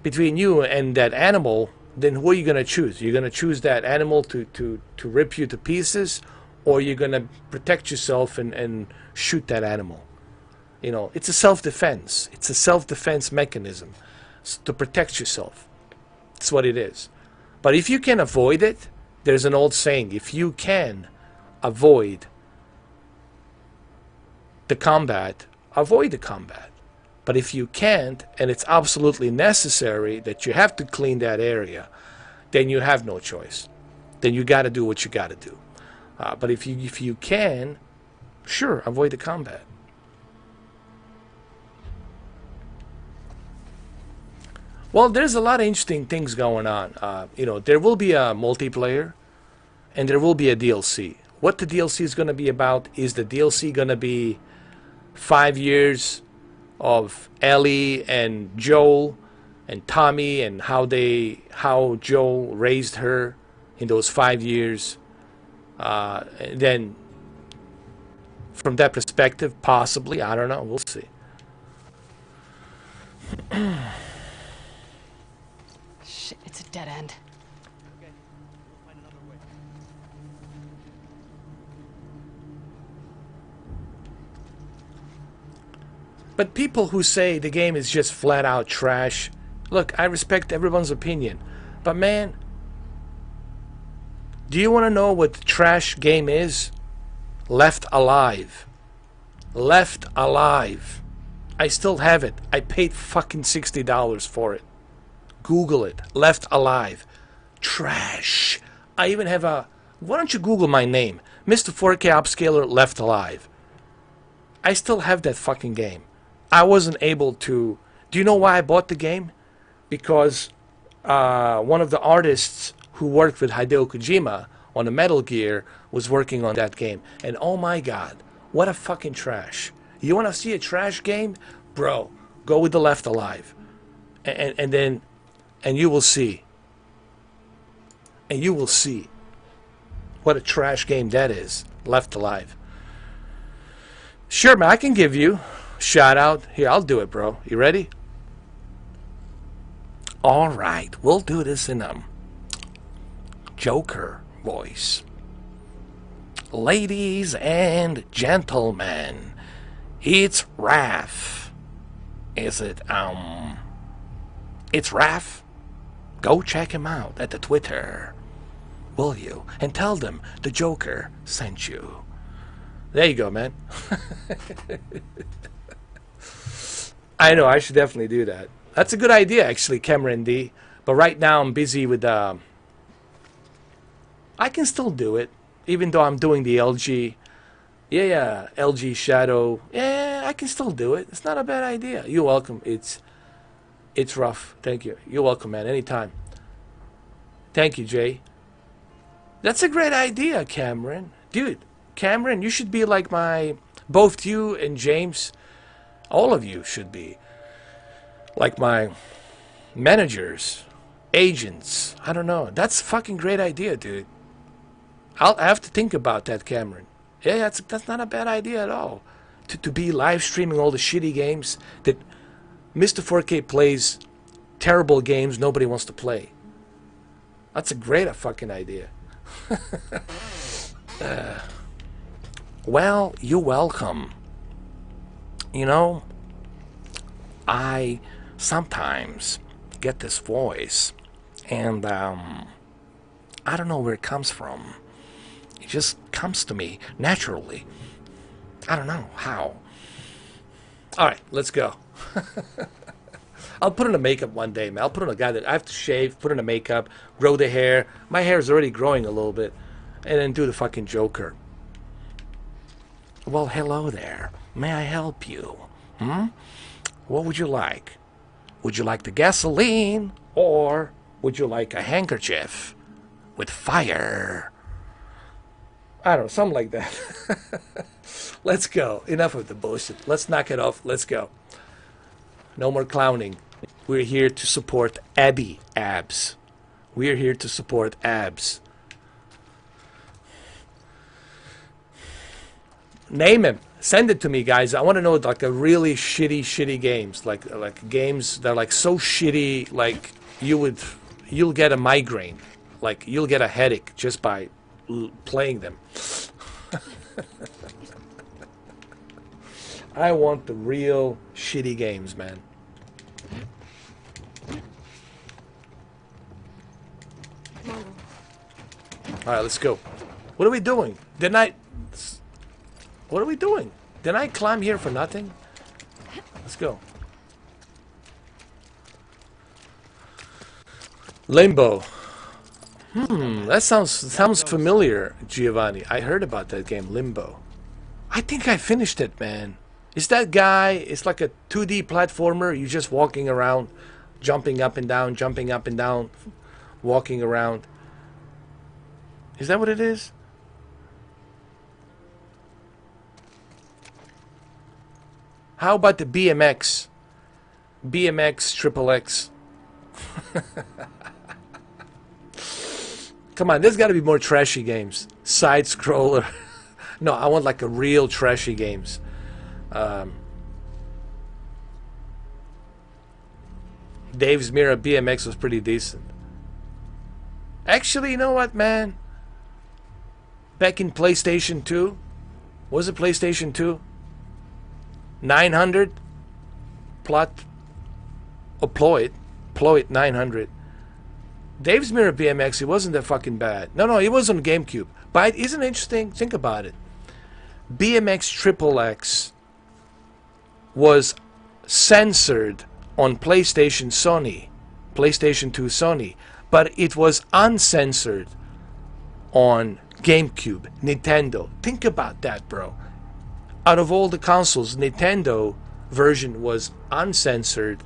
and that animal, then who are you gonna choose? You're gonna choose that animal to rip you to pieces, or you're gonna protect yourself and shoot that animal. You know, it's a self-defense. It's a self-defense mechanism to protect yourself. That's what it is. But if you can avoid it, there's an old saying: if you can avoid the combat, avoid the combat. But if you can't, and it's absolutely necessary that you have to clean that area, then you have no choice. Then you got to do what you got to do. But if you can, sure, avoid the combat. Well, there's a lot of interesting things going on. You know, there will be a multiplayer, and there will be a DLC. What the DLC is going to be about is the DLC going to be 5 years of Ellie and Joel and Tommy and how Joel raised her in those 5 years. And then from that perspective, possibly, I don't know, we'll see. Shit, it's a dead end. Okay, we'll find another way. But people who say the game is just flat out trash, look, I respect everyone's opinion. But man, do you want to know what the trash game is? Left Alive. Left Alive. I still have it. I paid fucking $60 for it. Google it. Left Alive. Trash. I even have a... Why don't you Google my name? Mr. 4K Upscaler Left Alive. I still have that fucking game. I wasn't able to... Do you know why I bought the game? Because one of the artists who worked with Hideo Kojima on the Metal Gear was working on that game. And oh my god, what a fucking trash. You want to see a trash game? Bro, go with the Left Alive. And you will see. And you will see what a trash game that is. Left Alive. Sure, man, I can give you a shout out. Here, I'll do it, bro. You ready? All right, we'll do this in Joker voice. Ladies and gentlemen, it's Raph. Is it, it's Raph? Go check him out at the Twitter, will you? And tell them the Joker sent you. There you go, man. I know, I should definitely do that. That's a good idea, actually, Cameron D. But right now I'm busy with... I can still do it, even though I'm doing the LG. Yeah, LG Shadow. Yeah, I can still do it. It's not a bad idea. You're welcome. It's rough. Thank you. You're welcome, man. Anytime. Thank you, Jay. That's a great idea, Cameron. Dude, Cameron, you should be like both you and James. All of you should be. like my managers, agents. I don't know. That's a fucking great idea, dude. I have to think about that, Cameron. Yeah, that's not a bad idea at all. To be live streaming all the shitty games that Mr. 4K plays, terrible games nobody wants to play. That's a great fucking idea. Well, you're welcome. You know, I sometimes get this voice, and I don't know where it comes from. It just comes to me naturally. I don't know how. All right, let's go. I'll put on a makeup one day, man. I'll put on a guy that I have to shave, put on a makeup, grow the hair. My hair is already growing a little bit, and then do the fucking Joker. Well, hello there. May I help you? What would you like? Would you like the gasoline, or would you like a handkerchief with fire? I don't know, something like that. Let's go. Enough of the bullshit. Let's knock it off. Let's go. No more clowning. We're here to support Abby Abs. We're here to support Abs. Name him. Send it to me, guys. I want to know like a really shitty games, like games that are like so shitty, like you'll get a migraine, like you'll get a headache just by playing them. I want the real shitty games, man. All right, let's go. What are we doing? What are we doing? Didn't I climb here for nothing? Let's go. Limbo. That sounds familiar, Giovanni. I heard about that game, Limbo. I think I finished it, man. Is that guy? It's like a 2D platformer. You're just walking around, jumping up and down, walking around. Is that what it is? How about the BMX? BMX Triple X. Come on, there's got to be more trashy games. Side scroller. No, I want like a real trashy games. Dave's Mirror BMX was pretty decent. Actually, you know what, man? Back in PlayStation 2, was it PlayStation 2? 900 plot or Ploit 900. Dave's Mirror BMX, it wasn't that fucking bad. No, it was on GameCube. But isn't it interesting? Think about it. BMX Triple X was censored on PlayStation 2 Sony, but it was uncensored on GameCube, Nintendo. Think about that, bro. Out of all the consoles, Nintendo version was uncensored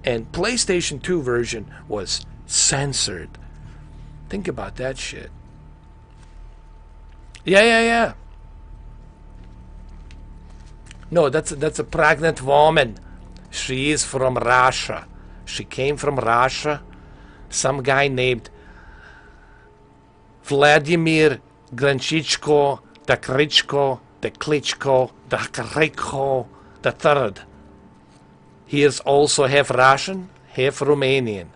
and PlayStation 2 version was censored. Think about that shit. Yeah. No, that's a pregnant woman. She is from Russia. She came from Russia. Some guy named Vladimir Granchichko, the Klitschko, the Kriko, the third. He is also half Russian, half Romanian.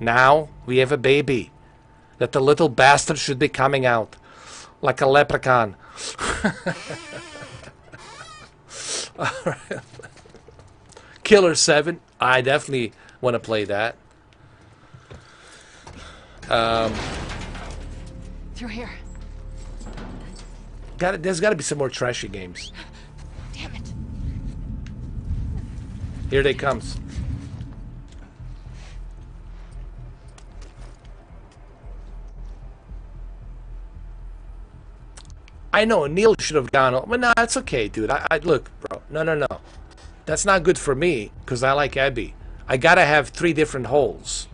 Now we have a baby. That the little bastard should be coming out like a leprechaun. Alright. Killer 7. I definitely want to play that. Through here. There's got to be some more trashy games. Damn it. Here they comes. I know Neil should have gone, but no, it's okay, dude. I look, bro. No. That's not good for me because I like Abby. I gotta have 3 different holes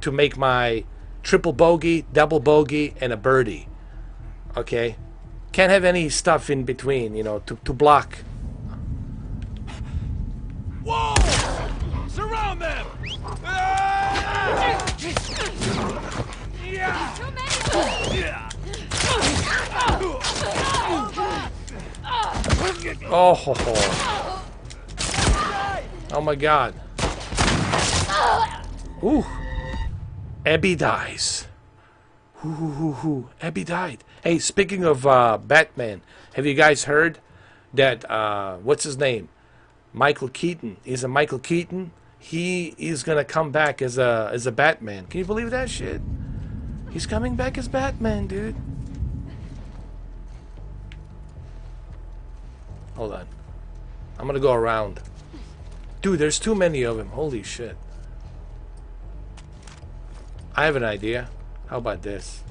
to make my triple bogey, double bogey, and a birdie. Okay? Can't have any stuff in between, you know, to block. Whoa! Surround Oh, ho, ho. Oh my God. Ooh. Abby dies. Abby died. Hey, speaking of Batman, have you guys heard that, what's his name? Michael Keaton. He's a Michael Keaton. He is gonna come back as a Batman. Can you believe that shit? He's coming back as Batman, dude. Hold on. I'm gonna go around. Dude, there's too many of him. Holy shit. I have an idea. How about this?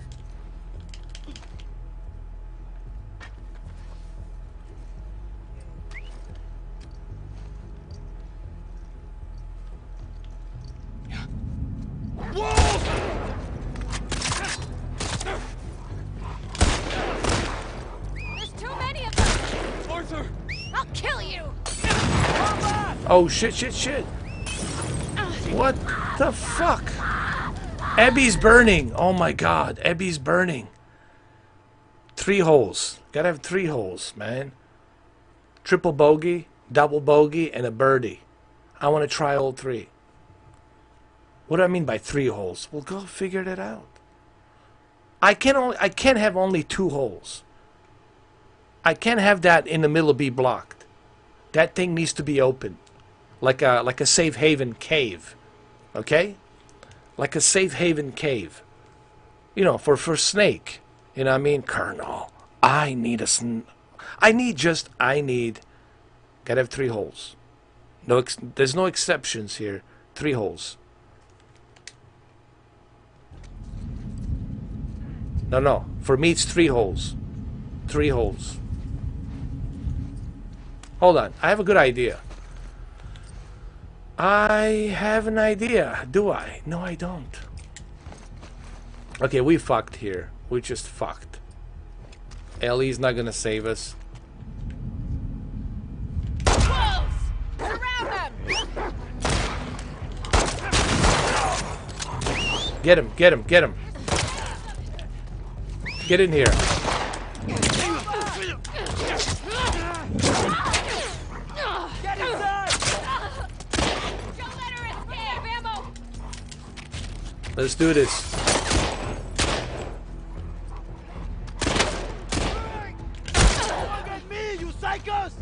There's too many of them! Arthur! I'll kill you! Oh shit, shit, shit. What the fuck? Abby's burning. Oh my God, Abby's burning. 3 holes. Gotta have 3 holes, man. Triple bogey, double bogey, and a birdie. I want to try all 3. What do I mean by 3 holes? Well, go figure that out. I can't have only 2 holes. I can't have that in the middle be blocked. That thing needs to be open, like a safe haven cave, okay? Like a safe haven cave. You know, for Snake. You know what I mean? Colonel, I need gotta have 3 holes. No, there's no exceptions here. 3 holes. No. For me, it's 3 holes. 3 holes. Hold on. I have a good idea. I have an idea. Do I? No, I don't. Okay, we fucked here. We just fucked. Ellie's not gonna save us. Close! Surround them! Get him, get him, get him. Get in here. Get inside! Don't let her escape! Ammo! Let's do this. Look at me, you psychos!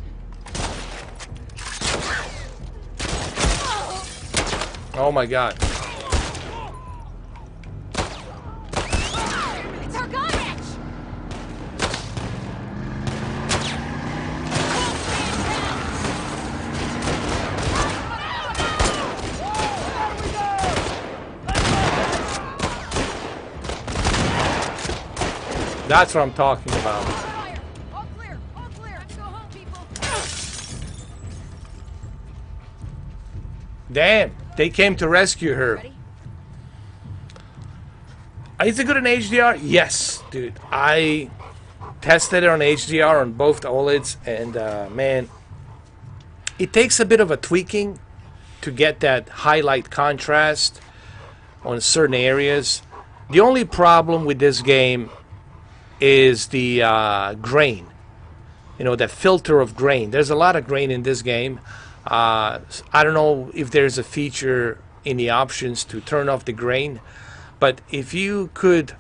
Oh my God. It's our garbage! That's what I'm talking about. Fire! All clear! All clear! Let's go home, people! Damn, they came to rescue her. Ready? Is it good in HDR? Yes, dude. I tested it on HDR on both OLEDs, and man, it takes a bit of a tweaking to get that highlight contrast on certain areas. The only problem with this game is the grain. You know, the filter of grain. There's a lot of grain in this game. I don't know if there's a feature in the options to turn off the grain, but if you could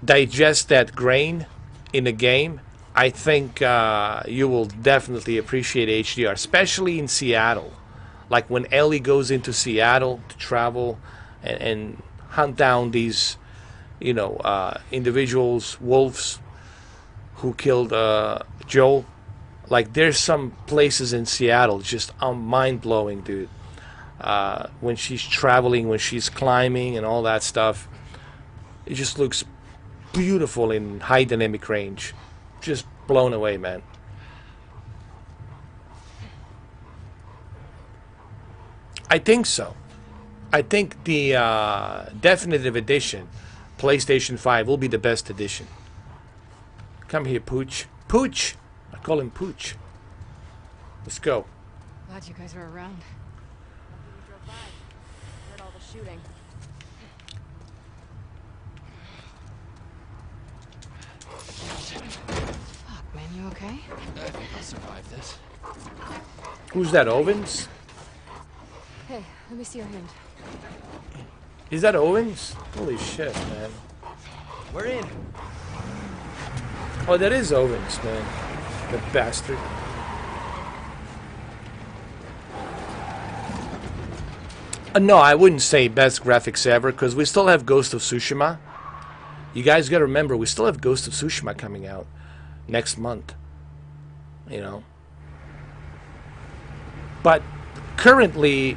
digest that grain in the game, I think you will definitely appreciate HDR, especially in Seattle. Like when Ellie goes into Seattle to travel and hunt down these, you know, individuals, wolves, who killed Joel. Like, there's some places in Seattle just mind-blowing, dude. When she's traveling, when she's climbing and all that stuff, it just looks beautiful in high dynamic range. Just blown away, man. I think so. I think the definitive edition, PlayStation 5, will be the best edition. Come here, Pooch. Pooch! I call him Pooch. Let's go. Glad you guys are around. shooting. Fuck, man, you okay? I think I'll survive this. Who's that, Owens? Hey, let me see your hand. Is that Owens? Holy shit, man. We're in. Oh, that is Owens, man. The bastard. No, I wouldn't say best graphics ever, because we still have Ghost of Tsushima. You guys gotta remember, we still have Ghost of Tsushima coming out next month. You know? But currently,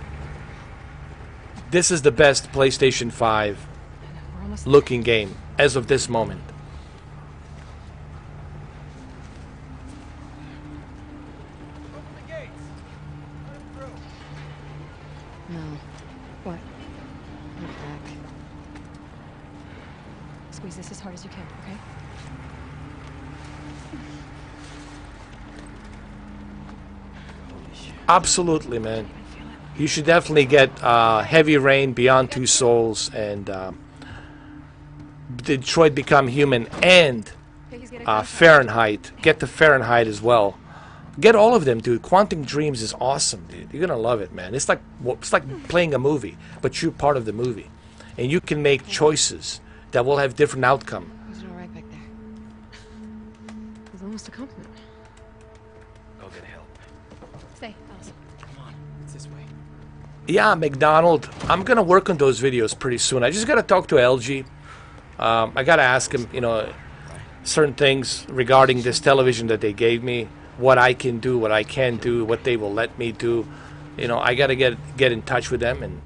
this is the best PlayStation 5 We're almost looking game as of this moment. Open the gates. Let him through. No. What? Look back. Squeeze this as hard as you can, okay? Holy shit. Absolutely, man. You should definitely get Heavy Rain, Beyond Two Souls, and Detroit Become Human, and Okay, he's getting closer. Fahrenheit. Get the Fahrenheit as well. Get all of them, dude. Quantum Dreams is awesome, dude. You're gonna love it, man. It's like playing a movie, but you're part of the movie, and you can make choices that will have different outcome. He's doing right back there. He's almost a compliment. Go get help. Stay, Alice. Come on. It's this way. Yeah, McDonald. I'm gonna work on those videos pretty soon. I just gotta talk to LG. I gotta ask him, you know, certain things regarding this television that they gave me, what I can do, what I can do, what they will let me do. You know, I gotta get in touch with them, and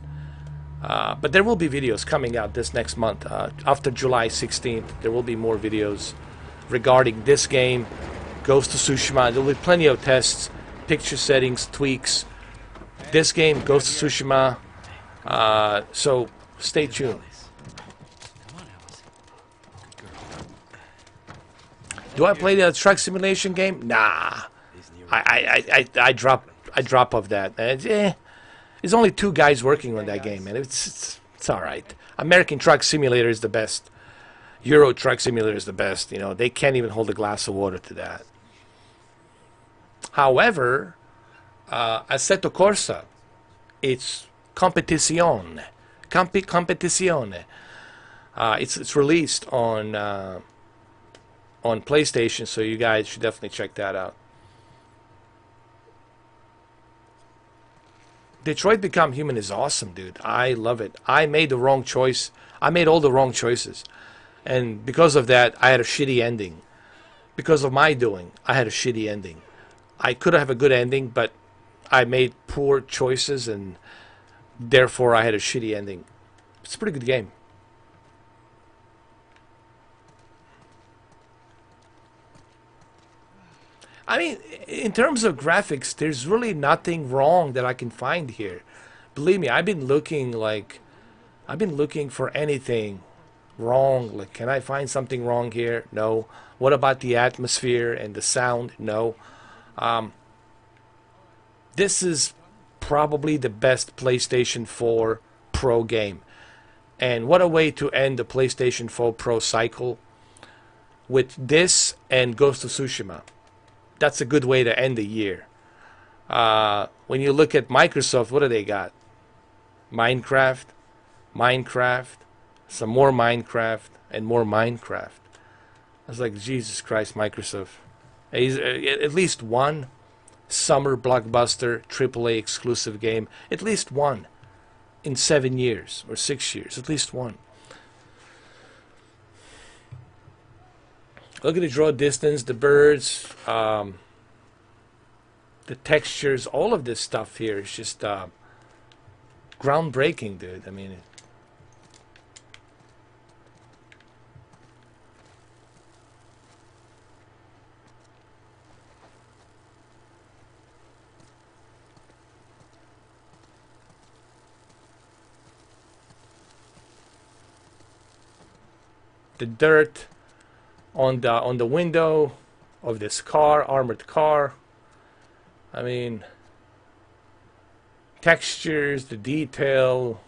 but there will be videos coming out this next month. After July 16th, there will be more videos regarding this game, Ghost of Tsushima. There will be plenty of tests, picture settings, tweaks. This game, Ghost of Tsushima. So stay tuned. Come on, Alice. Good girl. Do I play the truck simulation game? Nah. These new I drop off that. There's only 2 guys working on that game, man. It's all right. American Truck Simulator is the best. Euro Truck Simulator is the best. You know, they can't even hold a glass of water to that. However, Assetto Corsa, it's competizione. Competizione. It's released on PlayStation, so you guys should definitely check that out. Detroit Become Human is awesome, dude. I love it. I made the wrong choice. I made all the wrong choices. And because of that, I had a shitty ending. Because of my doing, I had a shitty ending. I could have a good ending, but I made poor choices, and therefore I had a shitty ending. It's a pretty good game. I mean, in terms of graphics, there's really nothing wrong that I can find here. Believe me, I've been looking for anything wrong. Like, can I find something wrong here? No. What about the atmosphere and the sound? No. This is probably the best PlayStation 4 Pro game. And what a way to end the PlayStation 4 Pro cycle with this and Ghost of Tsushima. That's a good way to end the year. When you look at Microsoft, what do they got? Minecraft, some more Minecraft, and more Minecraft. I was like, Jesus Christ, Microsoft. At least one summer blockbuster, AAA exclusive game. At least one in 7 years or 6 years. At least one. Look at the draw distance, the birds, the textures, all of this stuff here is just groundbreaking, dude. I mean, the dirt on the window of this car, armored car. I mean, textures, the detail,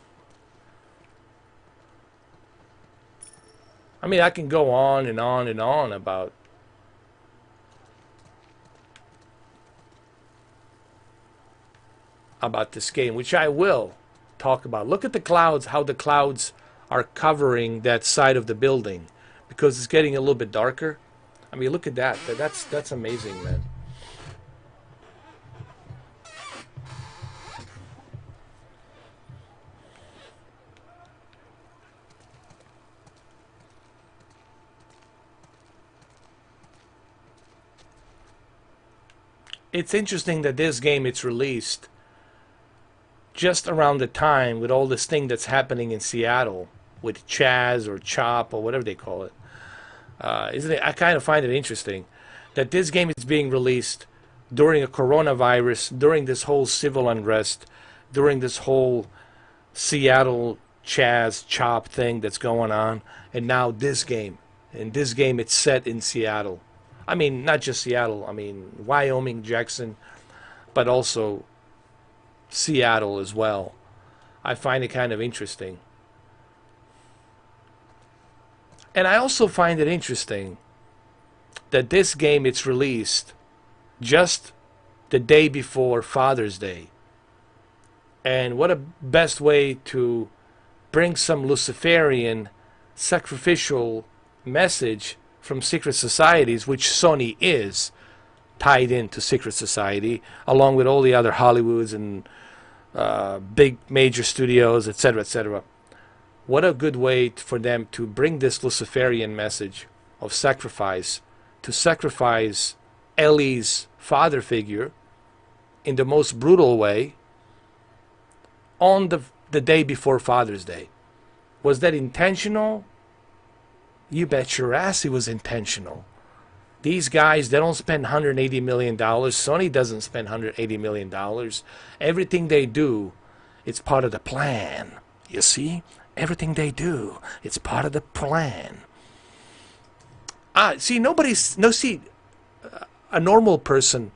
I mean, I can go on and on and on about this game, which I will talk about. Look at the clouds, how the clouds are covering that side of the building, because it's getting a little bit darker. I mean, look at that. That's amazing, man. It's interesting that this game, it's released just around the time with all this thing that's happening in Seattle with Chaz or Chop or whatever they call it. Isn't it? I kind of find it interesting that this game is being released during a coronavirus, during this whole civil unrest, during this whole Seattle Chaz Chop thing that's going on, and now this game. In this game, it's set in Seattle. I mean, not just Seattle. I mean, Wyoming, Jackson, but also Seattle as well. I find it kind of interesting. And I also find it interesting that this game, it's released just the day before Father's Day. And what a best way to bring some Luciferian sacrificial message from secret societies, which Sony is tied into secret society, along with all the other Hollywoods and big major studios, etc., etc. What a good way for them to bring this Luciferian message of sacrifice, to sacrifice Ellie's father figure in the most brutal way on the day before Father's Day. Was that intentional? You bet your ass it was intentional. These guys, they don't spend $180 million. Sony doesn't spend $180 million. Everything they do, it's part of the plan. You see? Everything they do, it's part of the plan. See, a normal person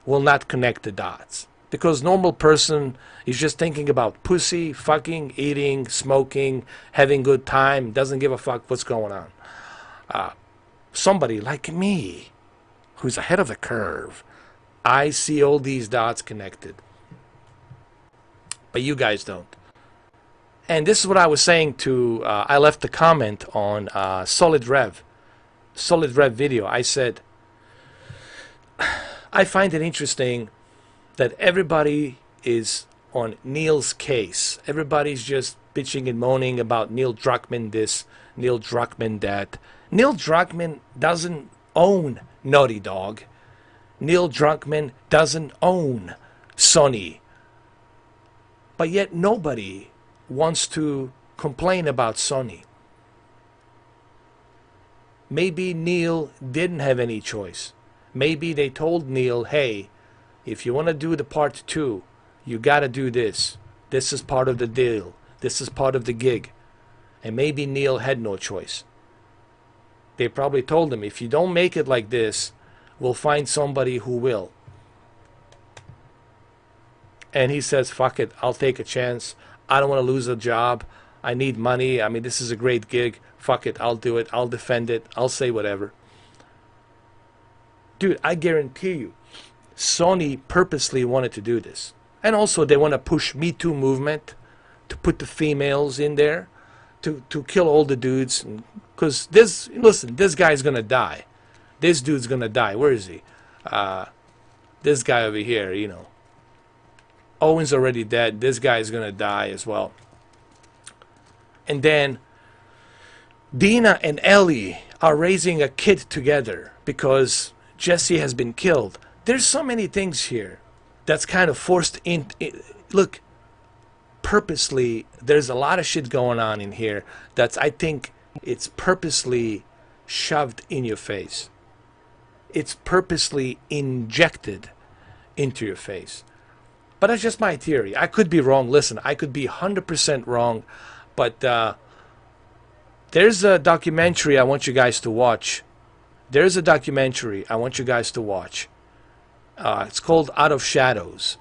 will not connect the dots. Because normal person is just thinking about pussy, fucking, eating, smoking, having good time, doesn't give a fuck what's going on. Somebody like me, who's ahead of the curve, I see all these dots connected. But you guys don't. And this is what I was saying to, I left a comment on Solid Rev video. I said, I find it interesting that everybody is on Neil's case. Everybody's just bitching and moaning about Neil Druckmann this, Neil Druckmann that. Neil Druckmann doesn't own Naughty Dog. Neil Druckmann doesn't own Sony. But yet nobody wants to complain about Sony. Maybe Neil didn't have any choice. Maybe they told Neil, hey, if you want to do the part 2, you got to do this. This is part of the deal. This is part of the gig. And maybe Neil had no choice. They probably told him, if you don't make it like this, we'll find somebody who will. And he says, fuck it, I'll take a chance. I don't want to lose a job. I need money. I mean, this is a great gig. Fuck it, I'll do it. I'll defend it. I'll say whatever. Dude, I guarantee you, Sony purposely wanted to do this. And also they want to push Me Too movement, to put the females in there, to kill all the dudes. Because this guy's going to die. This dude's going to die. Where is he? This guy over here, you know. Owen's already dead. This guy's going to die as well. And then Dina and Ellie are raising a kid together because Jesse has been killed. There's so many things here that's kind of forced in. Look, purposely, there's a lot of shit going on in here that's, I think, it's purposely shoved in your face. It's purposely injected into your face. But that's just my theory. I could be wrong. Listen, I could be 100% wrong. But there's a documentary I want you guys to watch. There's a documentary I want you guys to watch. It's called Out of Shadows.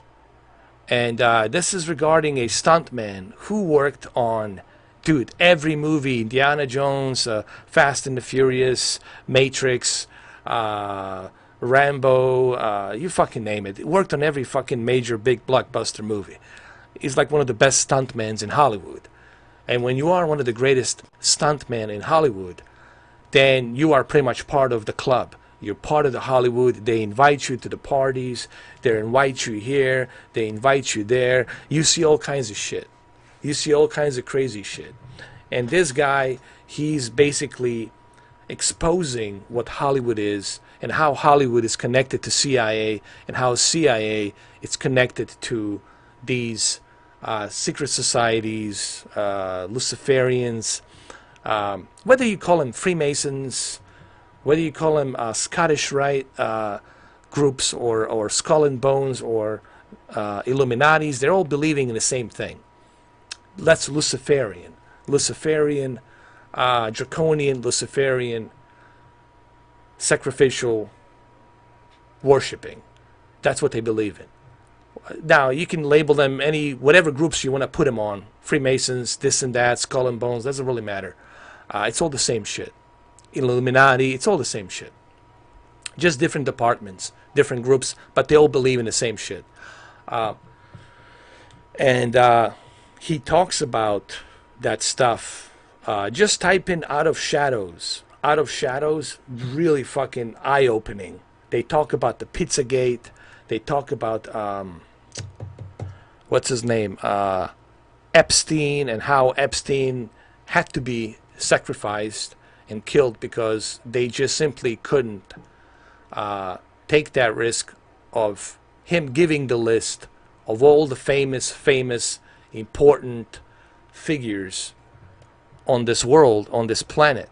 And this is regarding a stuntman who worked on dude, every movie, Indiana Jones, Fast and the Furious, Matrix, Rambo, you fucking name it. He worked on every fucking major big blockbuster movie. He's like one of the best stuntmen in Hollywood. And when you are one of the greatest stuntmen in Hollywood, then you are pretty much part of the club. You're part of the Hollywood. They invite you to the parties. They invite you here. They invite you there. You see all kinds of shit. You see all kinds of crazy shit. And this guy, he's basically exposing what Hollywood is and how Hollywood is connected to CIA and how CIA is connected to these secret societies, Luciferians, whether you call them Freemasons, whether you call them Scottish Rite groups or Skull and Bones or Illuminatis, they're all believing in the same thing. That's Luciferian. Luciferian, draconian, Luciferian, sacrificial worshipping. That's what they believe in. Now, you can label them whatever groups you want to put them on. Freemasons, this and that, Skull and Bones, doesn't really matter. It's all the same shit. Illuminati, it's all the same shit. Just different departments, different groups, but they all believe in the same shit. And he talks about that stuff. Just type in Out of Shadows. Out of Shadows, really fucking eye-opening. They talk about the Pizzagate. They talk about, what's his name? Epstein, and how Epstein had to be sacrificed and killed because they just simply couldn't take that risk of him giving the list of all the famous, important figures on this world, on this planet,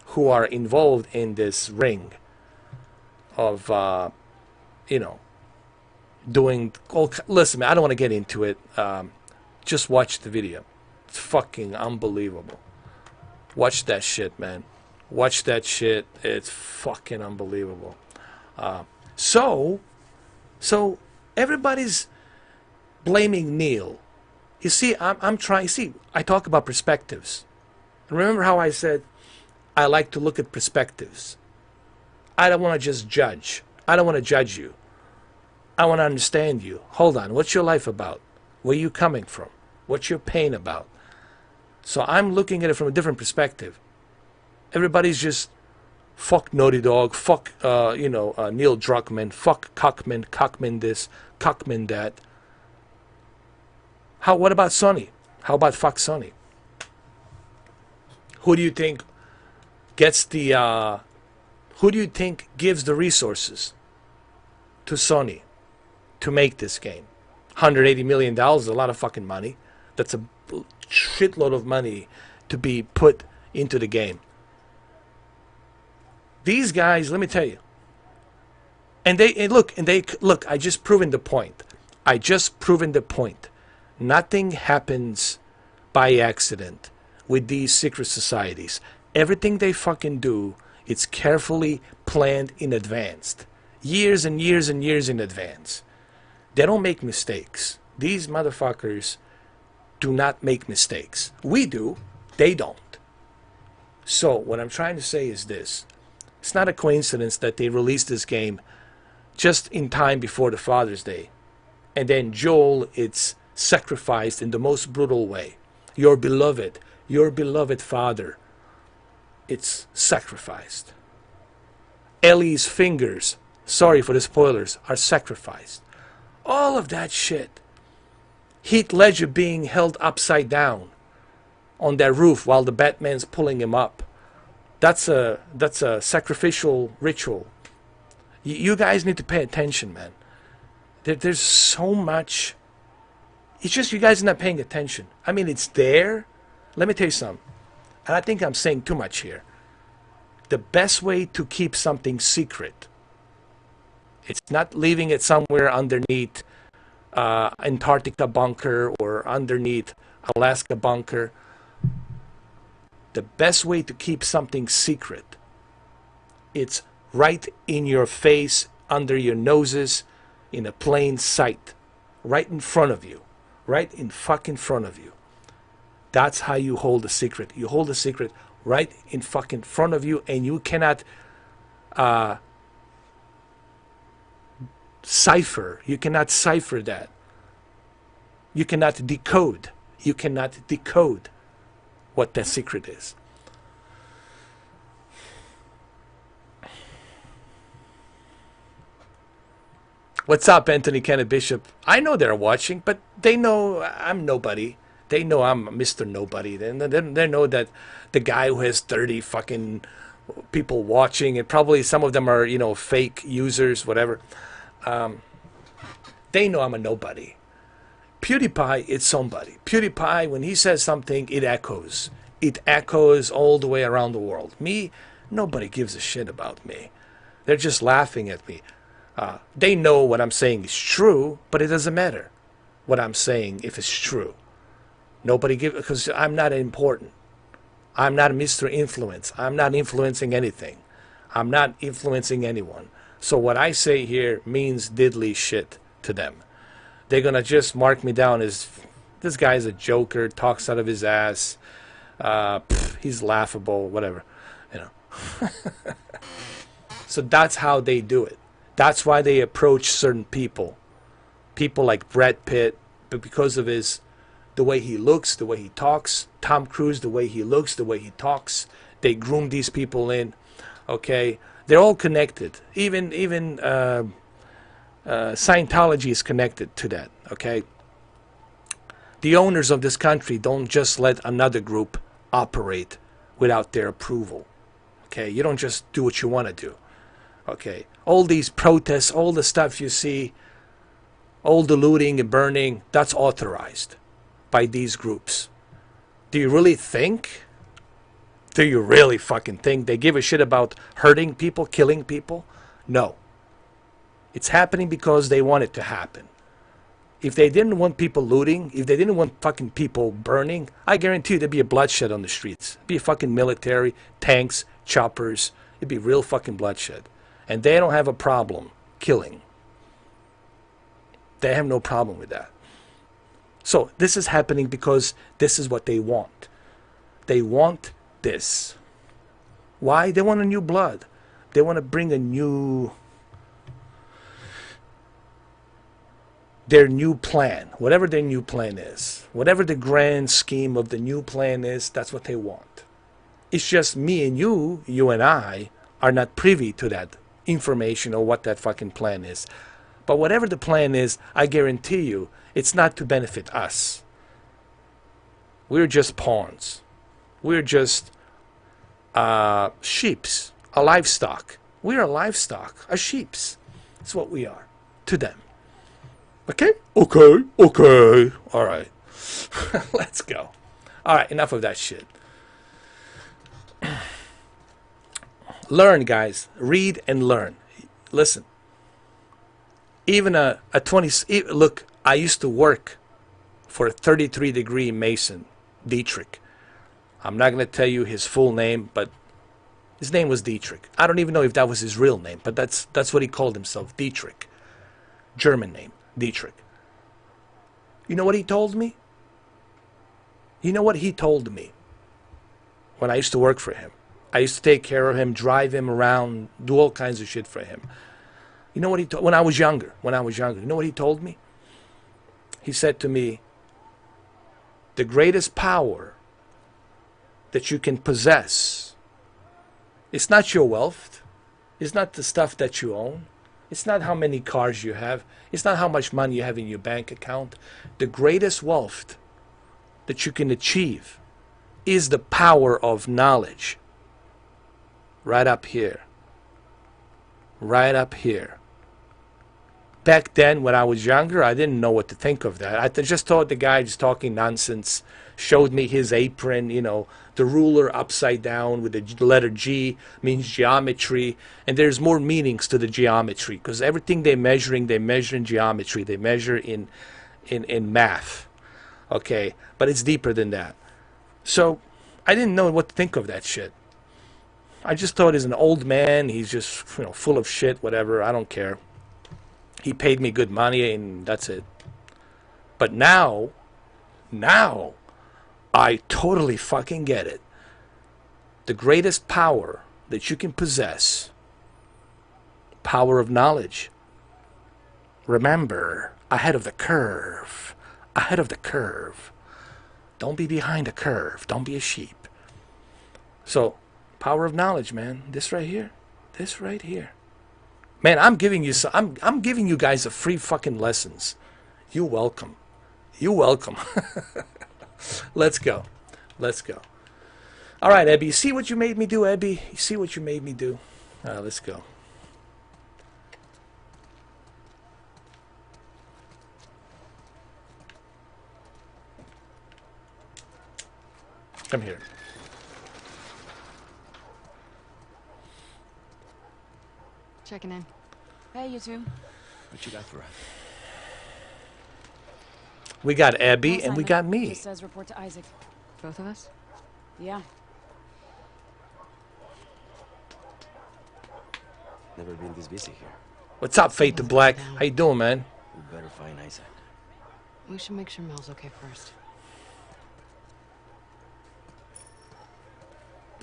who are involved in this ring of, doing all. Listen, man, I don't want to get into it. Just watch the video. It's fucking unbelievable. Watch that shit, man. Watch that shit. It's fucking unbelievable. So everybody's blaming Neil. You see, I'm trying. See, I talk about perspectives. And remember how I said I like to look at perspectives. I don't want to just judge. I don't want to judge you. I want to understand you. Hold on. What's your life about? Where are you coming from? What's your pain about? So I'm looking at it from a different perspective. Everybody's just fuck Naughty Dog, fuck Neil Druckmann, fuck Cockman this, Cockman that. What about Sony? How about fuck Sony? Who do you think gets the who do you think gives the resources to Sony to make this game? $180 million is a lot of fucking money. That's a shitload of money to be put into the game. These guys, let me tell you. And they look, I just proven the point. Nothing happens by accident with these secret societies. Everything they fucking do, it's carefully planned in advance. Years and years and years in advance. They don't make mistakes. These motherfuckers do not make mistakes. We do. They don't. So what I'm trying to say is this. It's not a coincidence that they released this game just in time before the Father's Day. And then Joel, it's sacrificed in the most brutal way. Your beloved father, it's sacrificed. Ellie's fingers, sorry for the spoilers, are sacrificed. All of that shit. Heath Ledger being held upside down on that roof while the Batman's pulling him up. That's a sacrificial ritual. You guys need to pay attention, man. There's so much. It's just you guys are not paying attention. I mean, it's there. Let me tell you something. And I think I'm saying too much here. The best way to keep something secret, it's not leaving it somewhere underneath Antarctica bunker or underneath Alaska bunker. The best way to keep something secret, it's right in your face, under your noses, in a plain sight, right in front of you, right in fucking front of you. That's how you hold a secret. You hold a secret right in fucking front of you, and you cannot cipher. You cannot cipher that. You cannot decode. You cannot decode what that secret is. What's up, Anthony Kenneth Bishop? I know they're watching, but they know I'm nobody. They know I'm Mr. Nobody. They know that the guy who has 30 fucking people watching, and probably some of them are, you know, fake users, whatever. They know I'm a nobody. PewDiePie is somebody. PewDiePie, when he says something, it echoes. It echoes all the way around the world. Me, nobody gives a shit about me. They're just laughing at me. They know what I'm saying is true, but it doesn't matter what I'm saying if it's true. Nobody gives, because I'm not important. I'm not Mr. Influence. I'm not influencing anything. I'm not influencing anyone. So what I say here means diddly shit to them. They're going to just mark me down as, this guy's a joker, talks out of his ass, he's laughable, whatever, you know. So that's how they do it. That's why they approach certain people. People like Brad Pitt, but because of the way he looks, the way he talks. Tom Cruise, the way he looks, the way he talks. They groom these people in. Okay, they're all connected. Even Scientology is connected to that. Okay, the owners of this country don't just let another group operate without their approval. Okay, you don't just do what you want to do. Okay, all these protests, all the stuff you see, all the looting and burning, that's authorized by these groups. Do you really think? Do you really fucking think they give a shit about hurting people, killing people? No. It's happening because they want it to happen. If they didn't want people looting, if they didn't want fucking people burning, I guarantee you there'd be a bloodshed on the streets. It'd be a fucking military, tanks, choppers. It'd be real fucking bloodshed. And they don't have a problem killing. They have no problem with that. So this is happening because this is what they want. They want this. Why? They want a new blood. They want to bring a new... their new plan. Whatever their new plan is. Whatever the grand scheme of the new plan is, that's what they want. It's just me and you and I, are not privy to that information or what that fucking plan is. But whatever the plan is, I guarantee you, it's not to benefit us. We're just pawns. We're just sheeps, a livestock. We're a livestock, a sheeps. That's what we are to them. Okay? Okay. All right. Let's go. All right, enough of that shit. Learn, guys. Read and learn. Listen. Even a 20... Look, I used to work for a 33-degree Mason, Dietrich. I'm not going to tell you his full name, but his name was Dietrich. I don't even know if that was his real name, but that's what he called himself, Dietrich. German name, Dietrich. You know what he told me? You know what he told me when I used to work for him? I used to take care of him, drive him around, do all kinds of shit for him. You know what he told? When I was younger, you know what he told me? He said to me, the greatest power that you can possess, it's not your wealth, it's not the stuff that you own, it's not how many cars you have, it's not how much money you have in your bank account. The greatest wealth that you can achieve is the power of knowledge. Right up here. Right up here. Back then, when I was younger, I didn't know what to think of that. I just thought the guy just talking nonsense, showed me his apron, you know, the ruler upside down with the letter G means geometry. And there's more meanings to the geometry because everything they measure in geometry. They measure in math. Okay, but it's deeper than that. So I didn't know what to think of that shit. I just thought he's an old man. He's just, you know, full of shit, whatever. I don't care. He paid me good money and that's it. But now, I totally fucking get it. The greatest power that you can possess, power of knowledge. Remember, ahead of the curve. Ahead of the curve. Don't be behind the curve. Don't be a sheep. So, power of knowledge, man. This right here. This right here. Man, I'm giving you I'm giving you guys a free fucking lessons. You're welcome. You're welcome. Let's go. Let's go. All right, Abby. You see what you made me do, Abby? You see what you made me do? Let's go. Come here. Checking in. Hey, you two. What you got for us? We got Abby No and we assignment. got me. Just says report to Isaac. Both of us? Yeah. Never been this busy here. What's up, Fate to Black? How you doing, man? We better find Isaac. We should make sure Mel's okay first.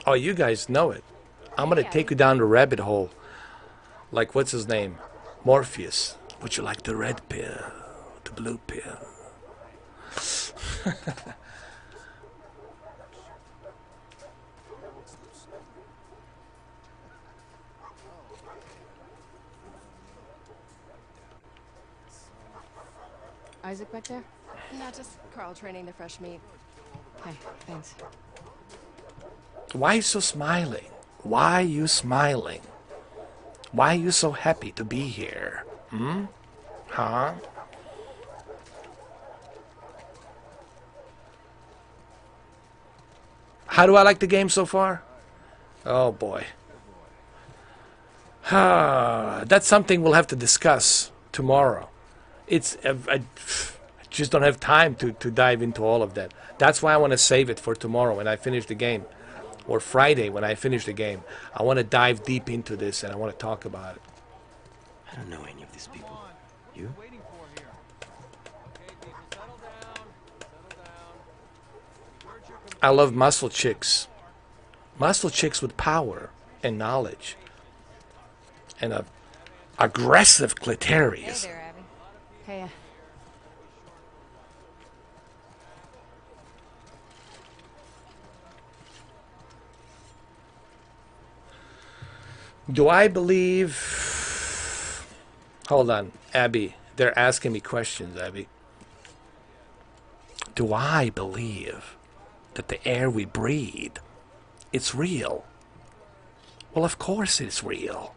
Oh, you guys know it. I'm gonna take you down the rabbit hole. Like, what's his name? Morpheus. Would you like the red pill? The blue pill? Isaac back there? Not just Carl training the fresh meat. Hey, thanks. Why are you so smiling? Why are you smiling? Why are you so happy to be here? Hmm? Huh? How do I like the game so far? Oh boy. That's something we'll have to discuss tomorrow. I just don't have time to dive into all of that. That's why I want to save it for tomorrow when I finish the game. Or Friday when I finish the game. I want to dive deep into this and I want to talk about it. I don't know any of these people. You? I love muscle chicks. Muscle chicks with power and knowledge. And a aggressive clitoris. Hey there, Abby. Hey, Do I believe... Hold on, Abby. They're asking me questions, Abby. Do I believe that the air we breathe, it's real? Well, of course it's real.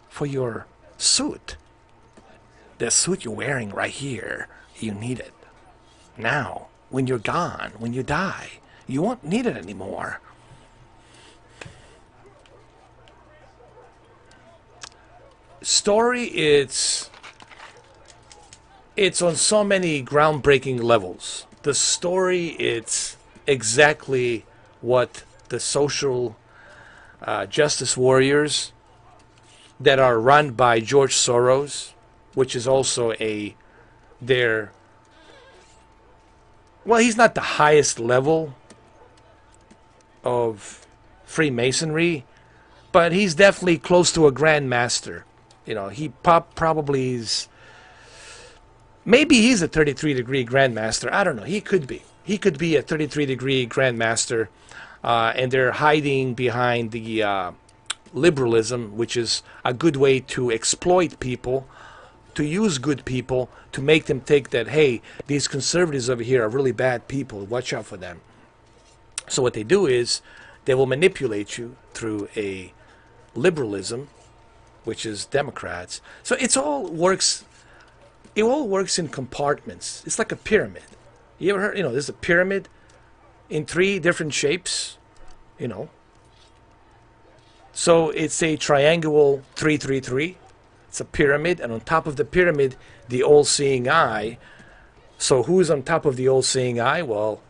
For your suit. The suit you're wearing right here, you need it. Now, when you're gone, when you die, you won't need it anymore. Story, it's on so many groundbreaking levels. The story, it's exactly what the social justice warriors that are run by George Soros, which is also well, he's not the highest level of Freemasonry, but he's definitely close to a grandmaster. You know, he probably is. Maybe he's a 33-degree grandmaster. I don't know. He could be. He could be a 33-degree grandmaster, and they're hiding behind the liberalism, which is a good way to exploit people, to use good people, to make them think that, hey, these conservatives over here are really bad people. Watch out for them. So what they do is they will manipulate you through a liberalism, which is Democrats. So it all works in compartments. It's like a pyramid. You ever heard, there's a pyramid in 3 different shapes, So it's a triangular 333. It's a pyramid, and on top of the pyramid, the all-seeing eye. So who's on top of the all-seeing eye? Well,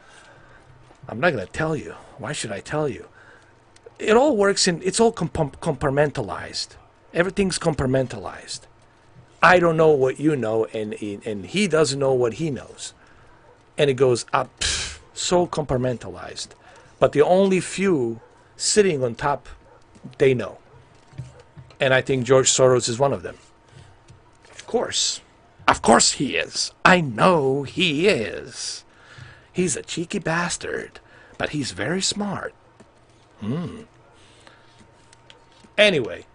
I'm not going to tell you. Why should I tell you? It all works it's all compartmentalized. Everything's compartmentalized. I don't know what you know, and he doesn't know what he knows. And it goes up, so compartmentalized. But the only few sitting on top, they know. And I think George Soros is one of them. Of course. Of course he is. I know he is. He's a cheeky bastard, but he's very smart. Anyway.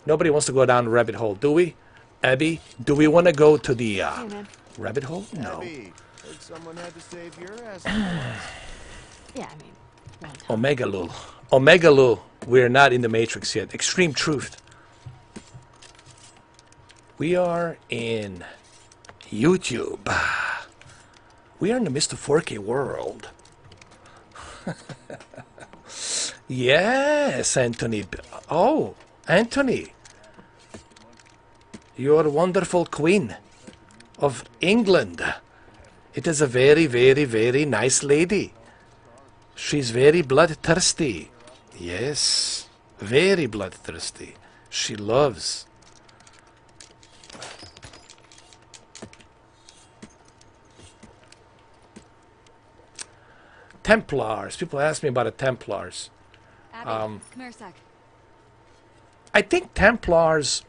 Nobody wants to go down the rabbit hole, do we? Abby, do we want to go to the Hey, man. rabbit hole? No. Abby, heard someone had to save your ass. Yeah, I mean, one time. Omega Lul. Omega Lul. We're not in the Matrix yet. Extreme truth. We are in YouTube. We are in the Mr. 4K world. Yes, Anthony. Oh, Anthony. Your wonderful queen of England. It is a very, very, very nice lady. She's very bloodthirsty. Yes, very bloodthirsty. She loves. Templars. People ask me about the Templars. Abby, come here a sec. I think Templars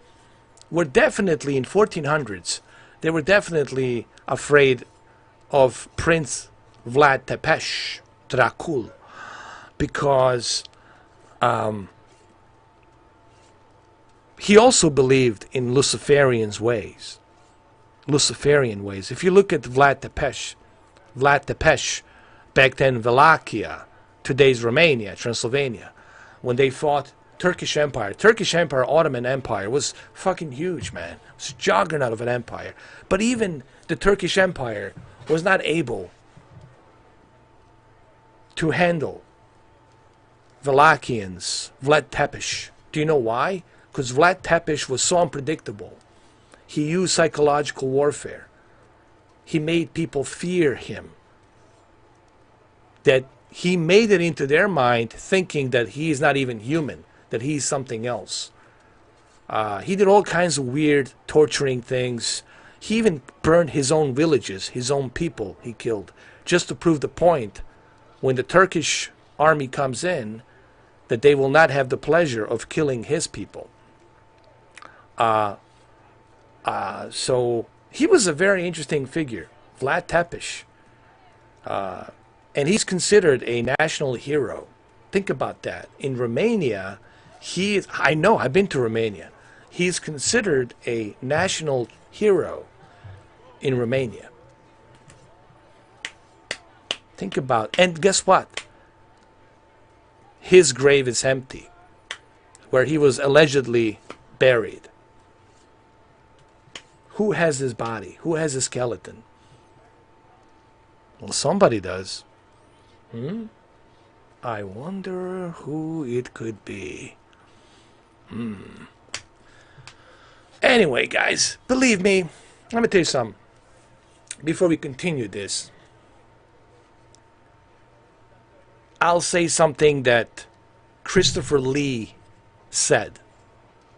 were definitely in 1400s. They were definitely afraid of Prince Vlad Tepes, Dracul, because he also believed in Luciferian ways. Luciferian ways. If you look at Vlad Tepes, back then Wallachia, today's Romania, Transylvania, when they fought Turkish Empire, Ottoman Empire was fucking huge, man. It was a juggernaut of an empire. But even the Turkish Empire was not able to handle Wallachians, Vlad Tepes. Do you know why? Because Vlad Tepes was so unpredictable. He used psychological warfare. He made people fear him. That he made it into their mind thinking that he is not even human, that he's something else. He did all kinds of weird, torturing things. He even burned his own villages, his own people he killed, just to prove the point when the Turkish army comes in that they will not have the pleasure of killing his people. So he was a very interesting figure, Vlad Tepes. And he's considered a national hero. Think about that. In Romania, I know, I've been to Romania. He's considered a national hero in Romania. Think about, and guess what? His grave is empty, where he was allegedly buried. Who has his body? Who has his skeleton? Well, somebody does. I wonder who it could be. Anyway, guys, believe me, let me tell you something. Before we continue this, I'll say something that Christopher Lee said.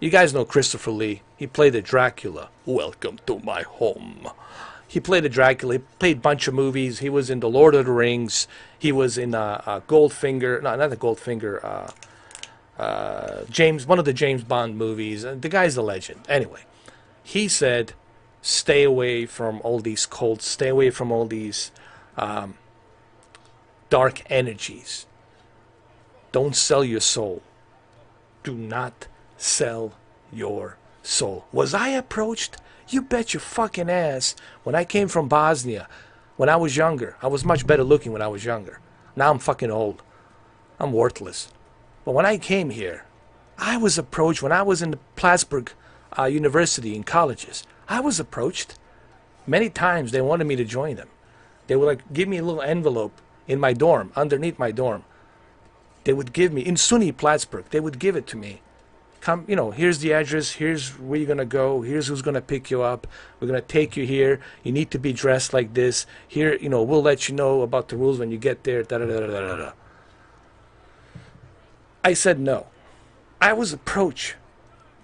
You guys know Christopher Lee. He played a Dracula. Welcome to my home. He played a Dracula. He played a bunch of movies. He was in The Lord of the Rings. He was in Goldfinger. No, not the Goldfinger. One of the James Bond movies. The guy's a legend. Anyway, he said, stay away from all these cults. Stay away from all these dark energies. Don't sell your soul. Do not sell your soul. Was I approached? You bet your fucking ass. When I came from Bosnia, when I was younger, I was much better looking when I was younger. Now I'm fucking old. I'm worthless. But when I came here, I was approached when I was in the Plattsburgh University in colleges. I was approached. Many times they wanted me to join them. They would like give me a little envelope in my dorm, underneath my dorm. They would give me, in SUNY Plattsburgh, they would give it to me. Come, here's the address, here's where you're going to go, here's who's going to pick you up, we're going to take you here, you need to be dressed like this, here, we'll let you know about the rules when you get there, da-da-da-da-da-da. I said no. I was approached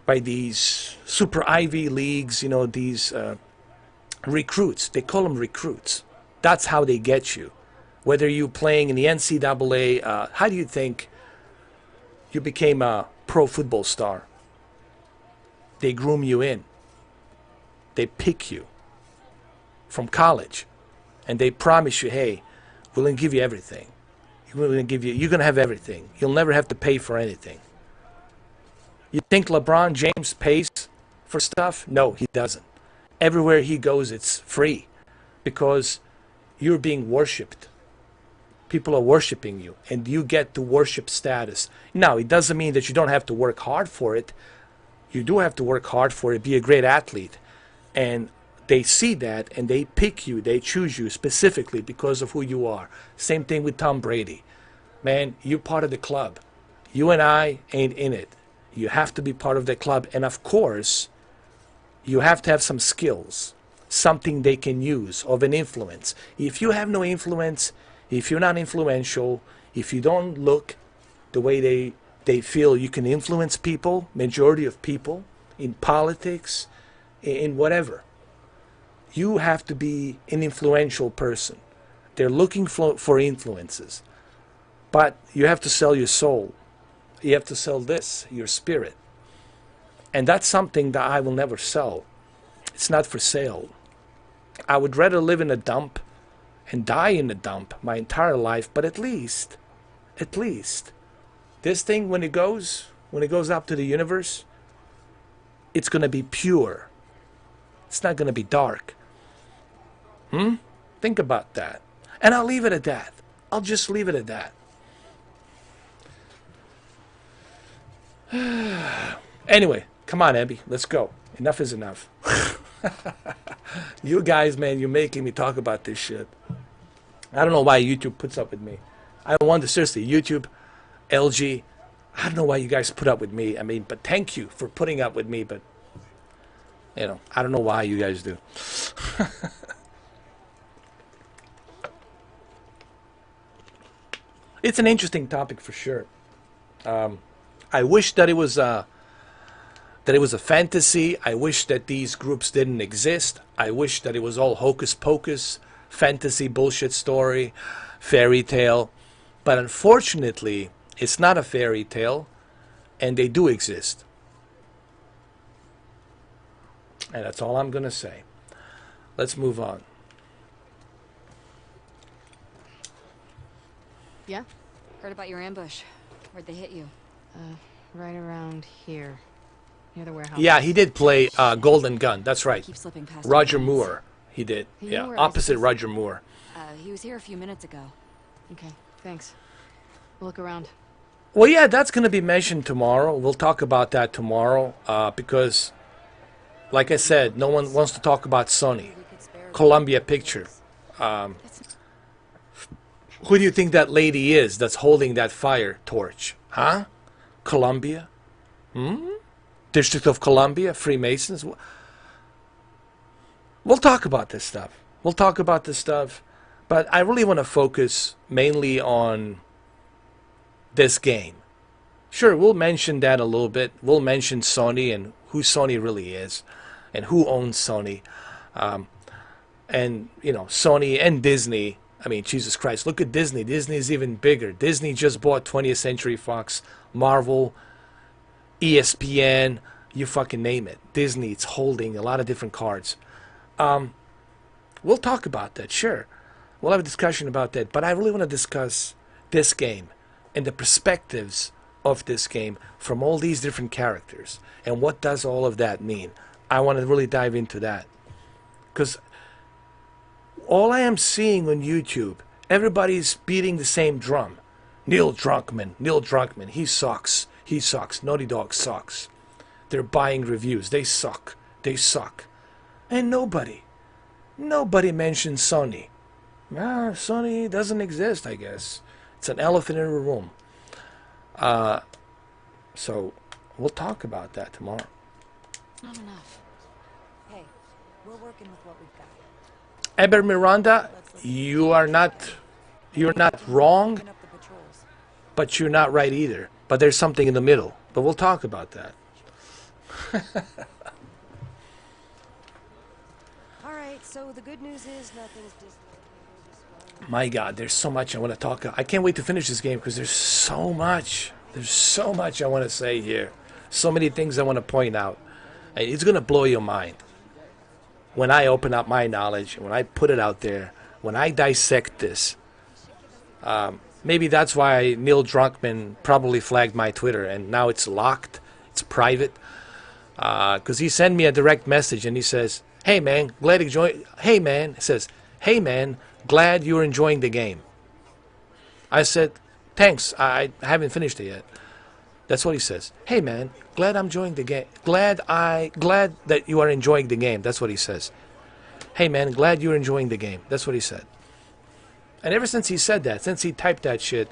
by these super Ivy Leagues, these recruits, they call them recruits, That's how they get you. Whether you playing in the NCAA, how do you think you became a pro football star? They groom you in. They pick you from college, and they promise you, hey, we're gonna give you everything. You're gonna have everything. You'll never have to pay for anything. You think LeBron James pays for stuff? No, he doesn't. Everywhere he goes, it's free because you're being worshipped. People are worshiping you, and you get the worship status. Now, it doesn't mean that you don't have to work hard for it. You do have to work hard for it, be a great athlete. And they see that, and they pick you, they choose you specifically because of who you are. Same thing with Tom Brady. Man, you're part of the club. You and I ain't in it. You have to be part of the club. And of course, you have to have some skills, something they can use of an influence. If you have no influence, if you're not influential, if you don't look the way they feel you can influence people, majority of people, in politics, in whatever, you have to be an influential person. They're looking for influences. But you have to sell your soul. You have to sell this, your spirit. And that's something that I will never sell. It's not for sale. I would rather live in a dump and die in a dump my entire life, but at least, this thing, when it goes up to the universe, it's going to be pure. It's not going to be dark. Think about that. And I'll leave it at that. I'll just leave it at that. Anyway, come on, Abby. Let's go. Enough is enough. You guys, man, you're making me talk about this shit. I don't know why YouTube puts up with me. I wonder, seriously, YouTube, LG, I don't know why you guys put up with me. I mean, but thank you for putting up with me, but, you know, I don't know why you guys do. It's an interesting topic for sure. I wish that it was a fantasy. I wish that these groups didn't exist. I wish that it was all hocus pocus, fantasy bullshit story, fairy tale. But unfortunately, it's not a fairy tale, and they do exist. And that's all I'm going to say. Let's move on. Yeah? Heard about your ambush. Where'd they hit you? Right around here. Near the warehouse. Yeah, he did play Golden Gun. That's right. Keep slipping past Roger your hands. Moore. He did. You Yeah, know where I opposite see- Roger Moore. He was here a few minutes ago. Okay, thanks. We'll look around. Well, yeah, that's going to be mentioned tomorrow. We'll talk about that tomorrow because, like I said, no one wants to talk about Sony. Columbia Picture. Who do you think that lady is that's holding that fire torch? Huh? Columbia? District of Columbia? Freemasons? We'll talk about this stuff. But I really want to focus mainly on this game. Sure, we'll mention that a little bit. We'll mention Sony and who Sony really is and who owns Sony. And, you know, Sony and Disney. I mean, Jesus Christ, look at Disney. Disney is even bigger. Disney just bought 20th Century Fox, Marvel, ESPN, you fucking name it. Disney, it's holding a lot of different cards. We'll talk about that, sure. We'll have a discussion about that. But I really want to discuss this game and the perspectives of this game from all these different characters. And what does all of that mean? I want to really dive into that. Because all I am seeing on YouTube, everybody's beating the same drum. Neil Druckmann, he sucks. Naughty Dog sucks. They're buying reviews. They suck. And nobody mentions Sony. Sony doesn't exist, I guess. It's an elephant in a room. So we'll talk about that tomorrow. Not enough. Hey, we're working with what we've got. Eber Miranda, you're not wrong, Open up the patrols. but you're not right either. But there's something in the middle. But we'll talk about that. All right, so the good news is nothing's Disney. My God, there's so much I want to talk. I can't wait to finish this game because there's so much. There's so much I want to say here. So many things I want to point out. It's going to blow your mind. When I open up my knowledge, when I put it out there, when I dissect this, maybe that's why Neil Druckmann probably flagged my Twitter, and now it's locked, it's private, because he sent me a direct message and he says, "Hey man, glad you enjoy." Hey man, it says, "Hey man, glad you're enjoying the game." I said, "Thanks, I haven't finished it yet." That's what he says. "Hey man, glad I'm enjoying the game. Glad that you are enjoying the game." That's what he says. "Hey man, glad you're enjoying the game." That's what he said. And ever since he said that, since he typed that shit,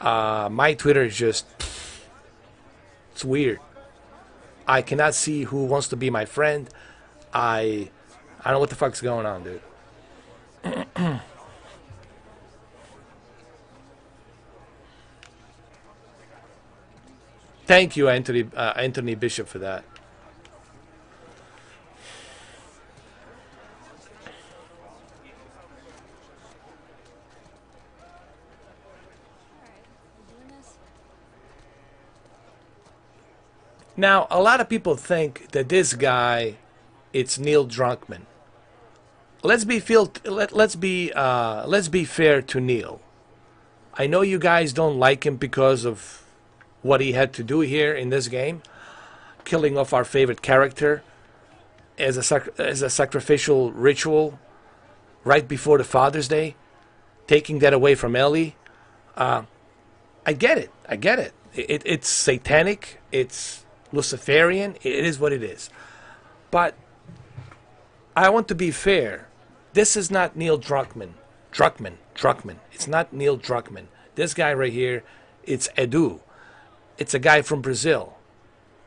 my Twitter is just, it's weird. I cannot see who wants to be my friend. I don't know what the fuck's going on, dude. Thank you, Anthony Bishop, for that. Now, a lot of people think that this guy, it's Neil Druckmann. Let's be fair to Neil. I know you guys don't like him because of what he had to do here in this game, killing off our favorite character as a sacrificial ritual right before the Father's Day, taking that away from Ellie. I get it. I get it. It's satanic. It's Luciferian. It is what it is. But I want to be fair. This is not Neil Druckmann. Druckmann. It's not Neil Druckmann. This guy right here, it's Edu. It's a guy from Brazil.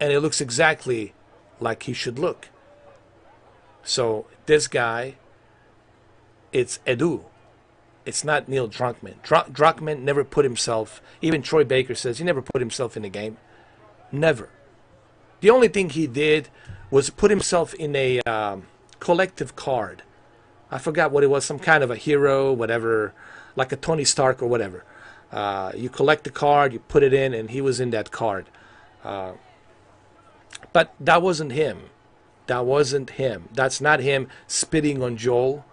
And it looks exactly like he should look. So this guy, it's Edu. It's not Neil Druckmann. Druckmann never put himself, even Troy Baker says, he never put himself in the game. Never. The only thing he did was put himself in a collective card. I forgot what it was, some kind of a hero, whatever, like a Tony Stark or whatever. You collect the card, you put it in, and he was in that card. But that wasn't him. That wasn't him. That's not him spitting on Joel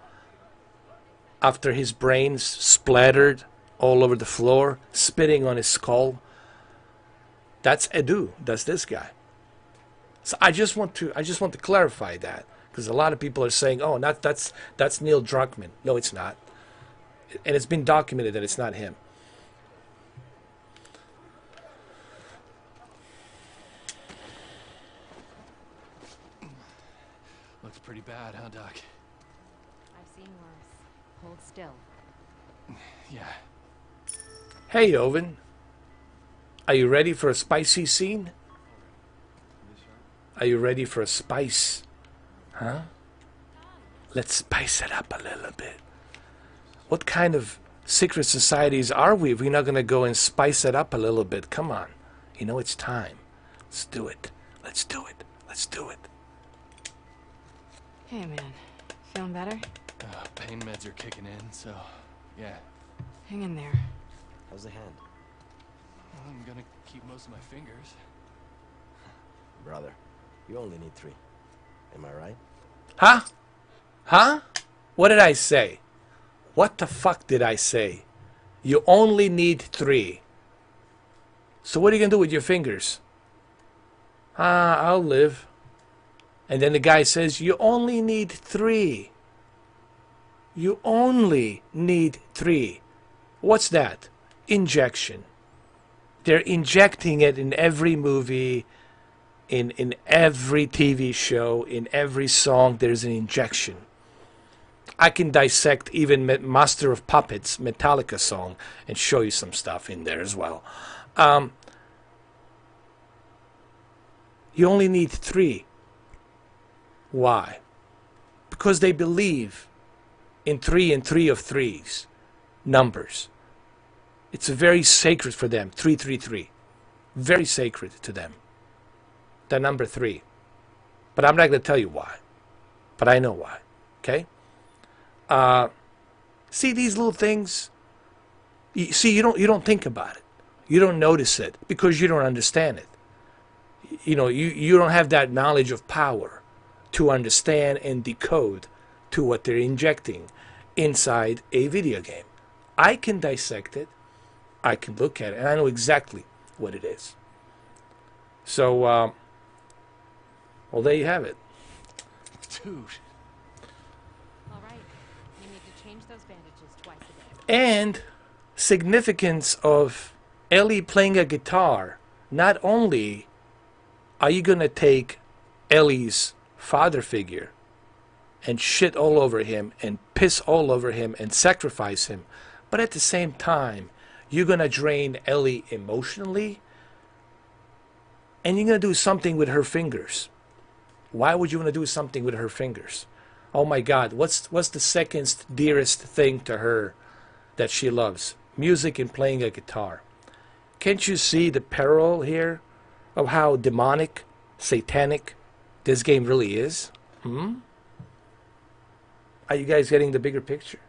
after his brains splattered all over the floor, spitting on his skull. That's Edu. That's this guy. So I just want to clarify that, because a lot of people are saying, "Oh, that's Neil Druckmann." No, it's not, and it's been documented that it's not him. Looks pretty bad, huh, Doc? I've seen worse. Hold still. Yeah. Hey, Owen. Are you ready for a spicy scene? Are you ready for a spice? Huh? Let's spice it up a little bit. What kind of secret societies are we if we're not going to go and spice it up a little bit? Come on. You know it's time. Let's do it. Let's do it. Let's do it. Hey, man. Feeling better? Pain meds are kicking in, so yeah. Hang in there. How's the hand? Well, I'm gonna keep most of my fingers. Brother, you only need 3. Am I right? Huh? Huh? What did I say? What the fuck did I say? You only need 3. So what are you going to do with your fingers? I'll live. And then the guy says, you only need 3. You only need 3. What's that? Injection. They're injecting it in every movie, in every TV show, in every song, there's an injection. I can dissect even Master of Puppets, Metallica song, and show you some stuff in there as well. You only need 3. Why? Because they believe in 3 and 3 of 3s, numbers. It's very sacred for them, 333. Very sacred to them. The number 3. But I'm not going to tell you why. But I know why. Okay? See these little things? See, you don't think about it. You don't notice it because you don't understand it. You don't have that knowledge of power to understand and decode to what they're injecting inside a video game. I can dissect it. I can look at it, and I know exactly what it is. So, well, there you have it. Dude. All right. You need to change those bandages twice a day. And significance of Ellie playing a guitar. Not only are you going to take Ellie's father figure and shit all over him and piss all over him and sacrifice him, but at the same time, you're going to drain Ellie emotionally, and you're going to do something with her fingers. Why would you want to do something with her fingers? Oh my God, what's the second dearest thing to her that she loves? Music and playing a guitar. Can't you see the peril here of how demonic, satanic this game really is? Are you guys getting the bigger picture?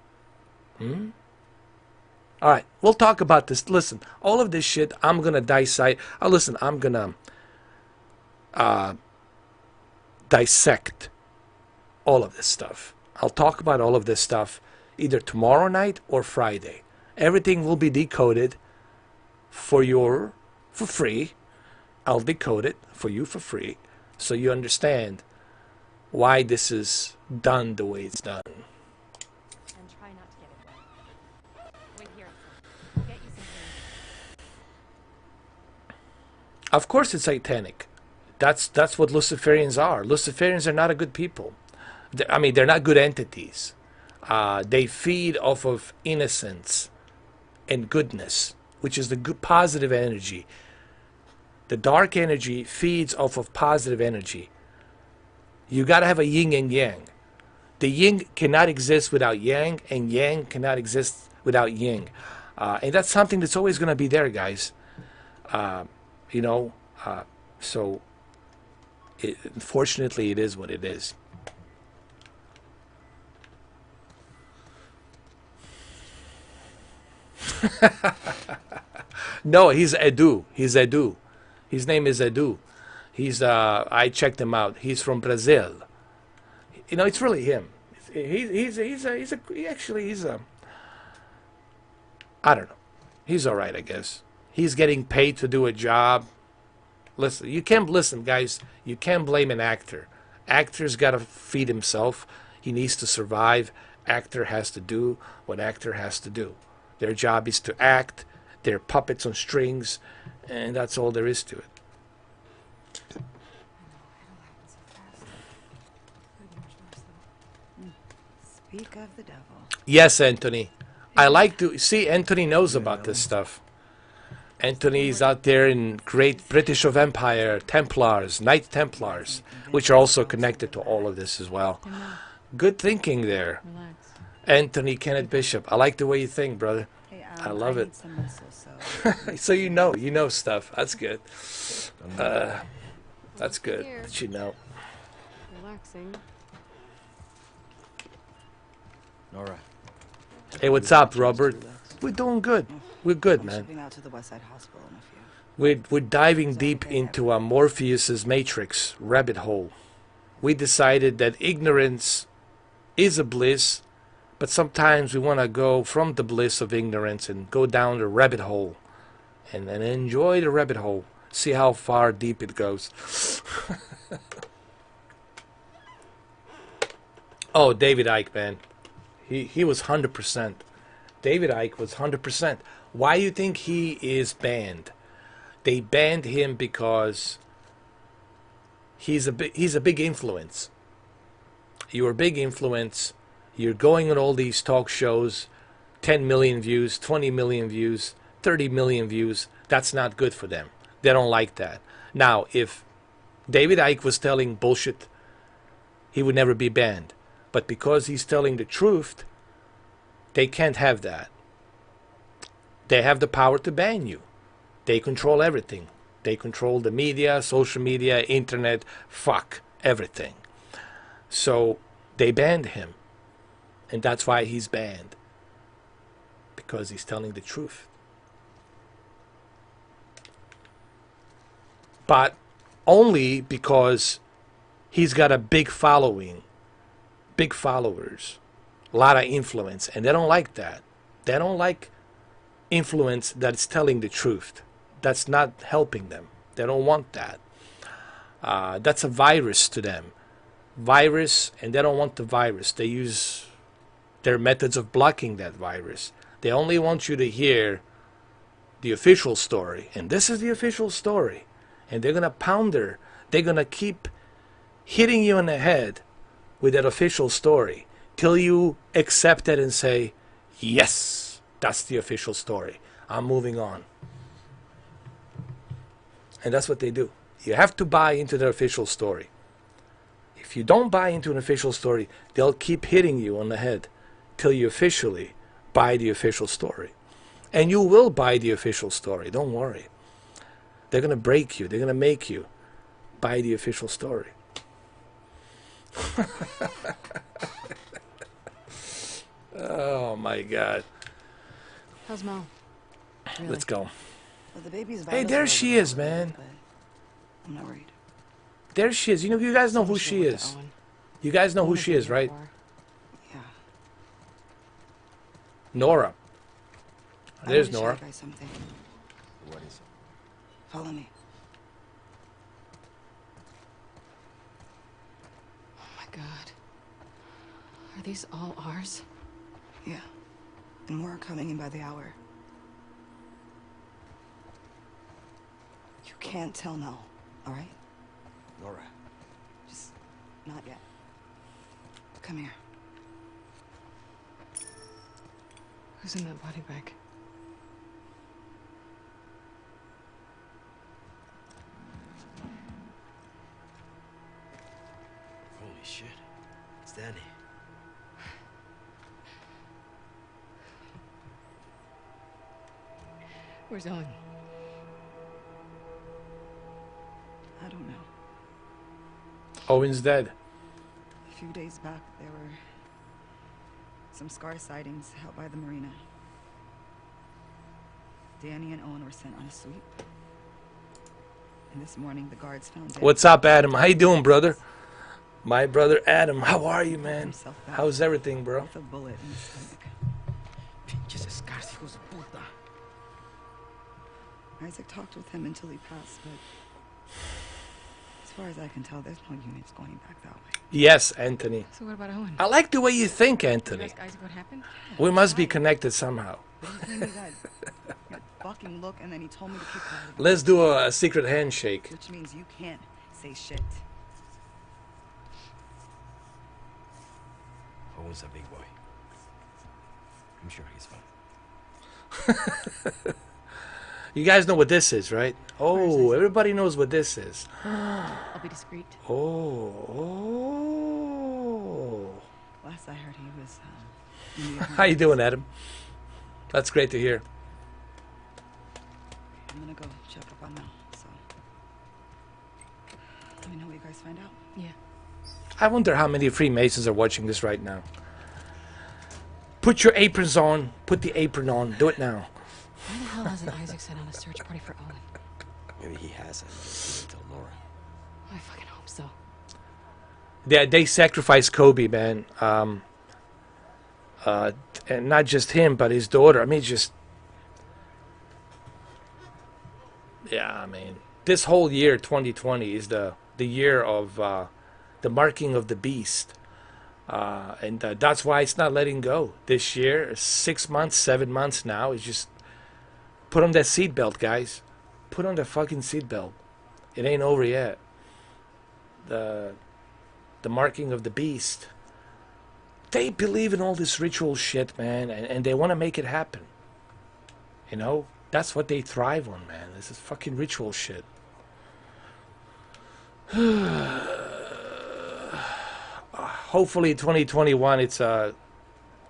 All right, we'll talk about this. Listen, all of this shit, I'm going to dissect. Listen, I'm going to dissect all of this stuff. I'll talk about all of this stuff either tomorrow night or Friday. Everything will be decoded for free. I'll decode it for you for free so you understand why this is done the way it's done. And try not to get it wet. Wait here. We'll get you some things. Of course it's satanic. That's what Luciferians are. Luciferians are not a good people. They're not good entities. They feed off of innocence and goodness, which is the good positive energy. The dark energy feeds off of positive energy. You got to have a yin and yang. The yin cannot exist without yang, and yang cannot exist without yin. And that's something that's always going to be there, guys. So unfortunately, it is what it is. No, he's Edu. He's Edu. His name is Edu. I checked him out. He's from Brazil. It's really him. He's I don't know. He's all right, I guess. He's getting paid to do a job. Listen, guys. You can't blame an actor. Actor's got to feed himself. He needs to survive. Actor has to do what actor has to do. Their job is to act. They're puppets on strings, and that's all there is to it. Speak of the devil. Yes, Anthony. I like to see Anthony knows about this stuff. Anthony's out there in Great British of Empire, Templars, Knight Templars, which are also connected to all of this as well. Good thinking there. Relax. Anthony Kenneth Bishop. I like the way you think, brother. Hey, I love it. need some muscle, so So you know stuff. That's good. That's good Here. that you know. Relaxing. Nora. Hey, what's up, Robert? We're doing good. We're good, I'm man. shipping out to the West Side Hospital in a few. We're diving deep into Morpheus's matrix rabbit hole. We decided that ignorance is a bliss, but sometimes we want to go from the bliss of ignorance and go down the rabbit hole and then enjoy the rabbit hole. See how far deep it goes. Oh, David Icke, man. He was 100%. David Icke was 100%. Why do you think he is banned? They banned him because he's a big influence. You're a big influence. You're going on all these talk shows, 10 million views, 20 million views, 30 million views. That's not good for them. They don't like that. Now, if David Icke was telling bullshit, he would never be banned. But because he's telling the truth, they can't have that. They have the power to ban you. They control everything. They control the media, social media, internet, everything. So they banned him. And that's why he's banned. because he's telling the truth. But only because he's got a big following, big followers, a lot of influence, and they don't like that. They don't like influence that's telling the truth. That's not helping them. They don't want that. That's a virus to them. Virus, and they don't want the virus. They use their methods of blocking that virus. They only want you to hear the official story, and this is the official story. And they're gonna pounder. They're gonna keep hitting you in the head with that official story till you accept it and say, yes, that's the official story. I'm moving on. And that's what they do. You have to buy into the official story. If you don't buy into an official story, they'll keep hitting you on the head till you officially buy the official story. And you will buy the official story. Don't worry. They're going to break you. They're going to make you buy the official story. Oh my God. How's Mel? Really? Let's go. Well, the baby's Hey, there she is, man. I'm not worried. There she is. You know, you guys know who she is. You guys know who she is, right? Yeah. Nora. There's I wanna Nora. show you guys something. What is it? Follow me. Oh my God. Are these all ours? Yeah. And more are coming in by the hour. You can't tell Mel, all right? Nora. Just not yet. Come here. Who's in that body bag? Holy shit. It's Danny. Where's Owen? I don't know. Owen's dead. A few days back, there were some scar sightings out by the marina. Danny and Owen were sent on a sweep. And this morning, the guards found Danny. What's up, Adam? How you doing, brother? My brother Adam. How are you, man? Himself back How's everything, bro? with a bullet in his stomach. Pinches escaras, hijos de puta. Isaac talked with him until he passed, but as far as I can tell, there's no units going back that way. Yes, Anthony. So what about Owen? I like the way you think, Did you Anthony. ask Isaac what happened? We must be connected somehow. But he gave me that fucking look, and then he told me to keep quiet. Let's do a secret handshake. Which means you can't say shit. Owen's a big boy. I'm sure he's fine. You guys know what this is, right? Where is Oh, Isaac? everybody knows what this is. I'll be discreet. Oh. Last I heard, he was. In the How you doing, Adam? That's great to hear. I'm gonna go check up on Mel. So let me know what you guys find out. Yeah. I wonder how many Freemasons are watching this right now. Put your aprons on. Put the apron on. Do it now. Why the hell hasn't Isaac sent out a search party for Owen? Maybe he hasn't. Just didn't tell Nora. I fucking hope so. They sacrificed Kobe, man. And not just him, but his daughter. I mean, just... Yeah, I mean, this whole year, 2020, is the year of the marking of the beast. And that's why it's not letting go. This year, 6 months, 7 months now, is just... Put on that seatbelt, guys. Put on the fucking seatbelt. It ain't over yet. The marking of the beast. They believe in all this ritual shit, man, and they want to make it happen. You know? That's what they thrive on, man. This is fucking ritual shit. Hopefully 2021 it's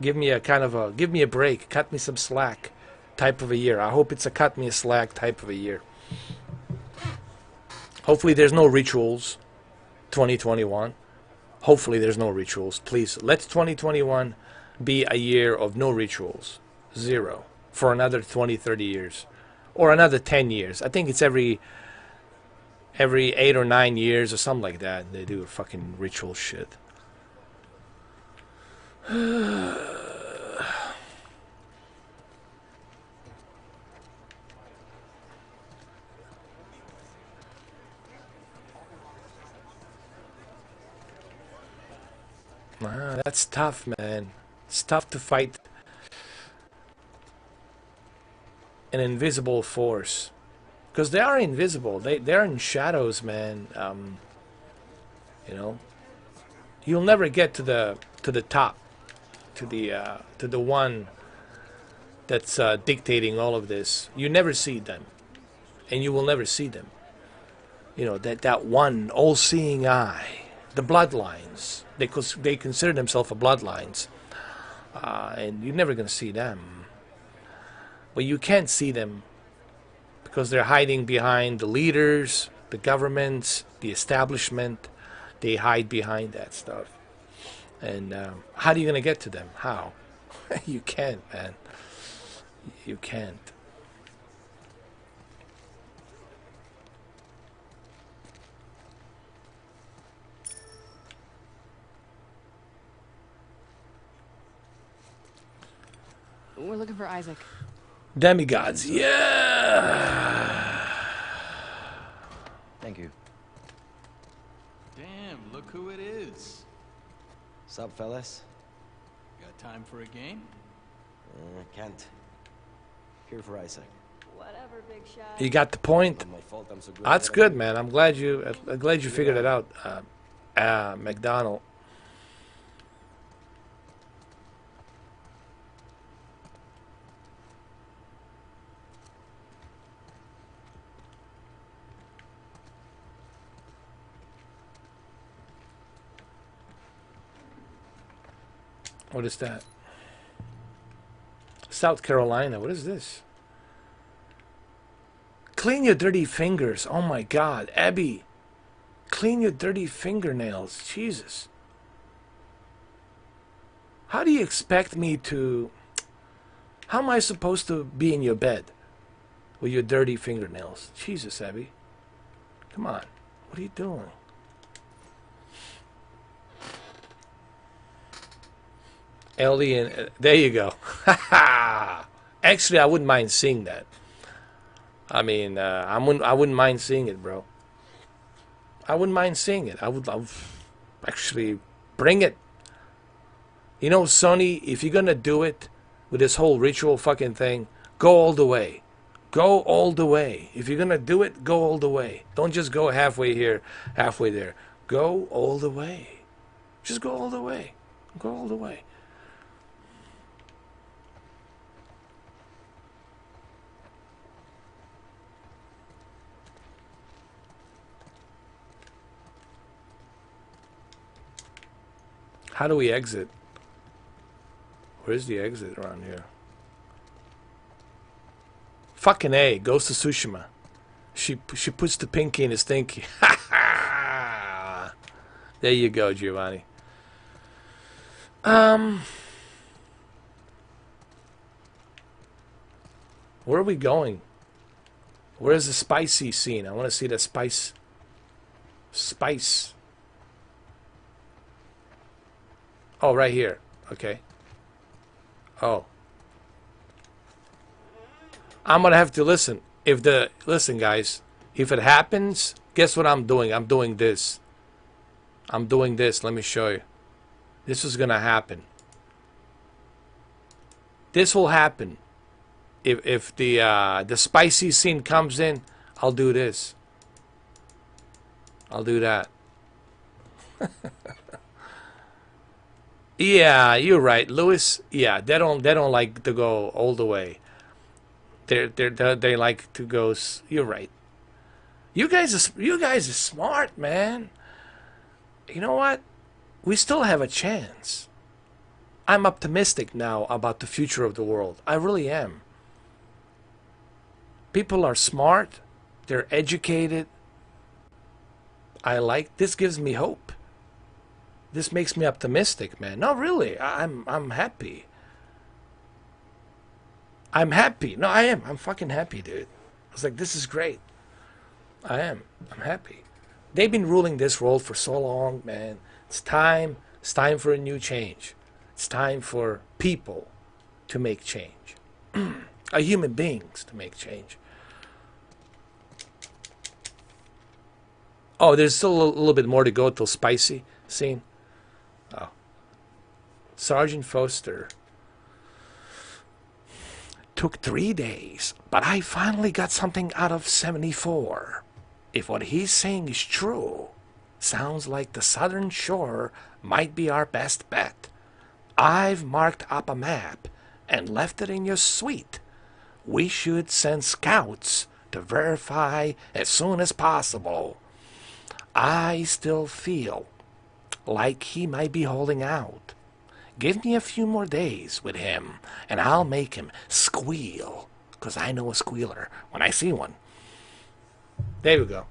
give me a break, cut me some slack type of a year. I hope it's a cut me a slack type of a year. Hopefully there's no rituals 2021. Hopefully there's no rituals. Please, let 2021 be a year of no rituals. Zero. for another 20, 30 years, or another 10 years. I think it's every 8 or 9 years or something like that. They do a fucking ritual shit. That's tough, man. It's tough to fight an invisible force, because they are invisible. They're in shadows, man. You know, you'll never get to the top, to the one that's dictating all of this. You never see them, and you will never see them. You know, that one all-seeing eye, the bloodlines. They consider themselves a bloodlines, and you're never gonna see them. But you can't see them because they're hiding behind the leaders, the governments, the establishment. They hide behind that stuff. And how are you gonna get to them? How? You can't, man. You can't. We're looking for Isaac. Demigods, yeah. Thank you. Damn, look who it is. Sup, fellas? Got time for a game? Can't. Here for Isaac. Whatever, big shot. You got the point. Not my fault I'm so good. That's good, man. I'm glad you figured it out, McDonald. What is that? South Carolina. What is this? Clean your dirty fingers. Oh my God, Abby. Clean your dirty fingernails. Jesus. How do you expect me to... How am I supposed to be in your bed with your dirty fingernails? Jesus, Abby. Come on. What are you doing? Ellie and... there you go. Actually, I wouldn't mind seeing that. I mean, I wouldn't mind seeing it, bro. I wouldn't mind seeing it. I would actually bring it. You know, Sony, if you're gonna do it with this whole ritual fucking thing, go all the way. Go all the way. If you're gonna do it, go all the way. Don't just go halfway here, halfway there. Go all the way. Just go all the way. Go all the way. How do we exit? Where's the exit around here? Fucking A, goes to Tsushima. She puts the pinky in his stinky. There you go, Giovanni. Where are we going? Where's the spicy scene? I want to see the spice. Spice. Oh, right here. Okay. Oh. I'm gonna have to listen. Listen, guys. If it happens, guess what I'm doing? I'm doing this. I'm doing this. Let me show you. This is gonna happen. This will happen. If the spicy scene comes in, I'll do this. I'll do that. Yeah, you're right, Lewis. Yeah, they don't like to go all the way. They like to go. You're right. You guys are smart, man. You know what? We still have a chance. I'm optimistic now about the future of the world. I really am. People are smart. They're educated. This gives me hope. This makes me optimistic, man. No, really, I'm happy. I'm happy. No, I am. I'm fucking happy, dude. I was like, this is great. I am. I'm happy. They've been ruling this world for so long, man. It's time. It's time for a new change. It's time for people to make change. Human beings to make change. Oh, there's still a little bit more to go till spicy scene. Oh. Sergeant Foster. Took 3 days, but I finally got something out of 74. If what he's saying is true, sounds like the southern shore might be our best bet. I've marked up a map and left it in your suite. We should send scouts to verify as soon as possible. I still feel like he might be holding out. Give me a few more days with him, and I'll make him squeal, 'cause I know a squealer when I see one. There we go.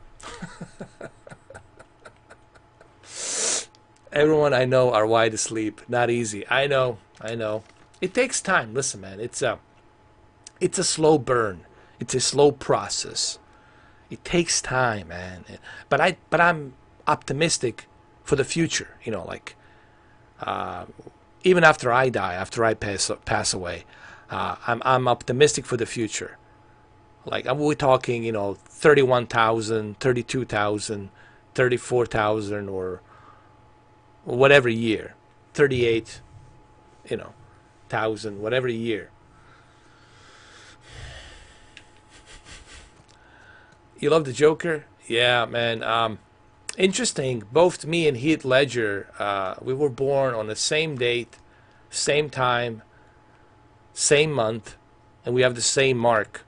Everyone I know are wide asleep. Not easy. I know. It takes time. Listen, man, it's a slow burn. It's a slow process. It takes time, man. But I'm optimistic for the future. You know, like even after I die, after I pass away, I'm optimistic for the future. Like we're talking, 31,000, 32,000, 34,000, or whatever year, 38, thousand, whatever year. You love the Joker? Yeah, man. Interesting. Both me and Heath Ledger, we were born on the same date, same time, same month, and we have the same mark.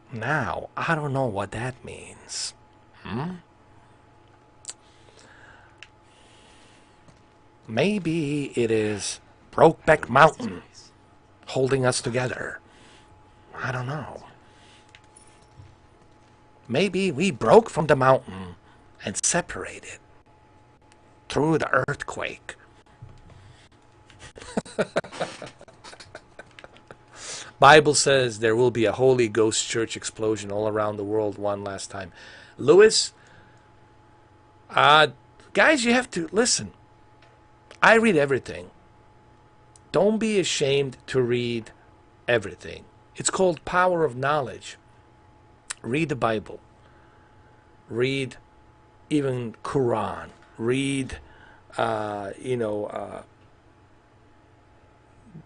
Now, I don't know what that means. Maybe it is Brokeback Mountain holding us together. I don't know. Maybe we broke from the mountain and separated through the earthquake. Bible says there will be a Holy Ghost church explosion all around the world one last time. Lewis, guys, you have to listen. I read everything. Don't be ashamed to read everything. It's called power of knowledge. Read the Bible. Read even Quran. Read,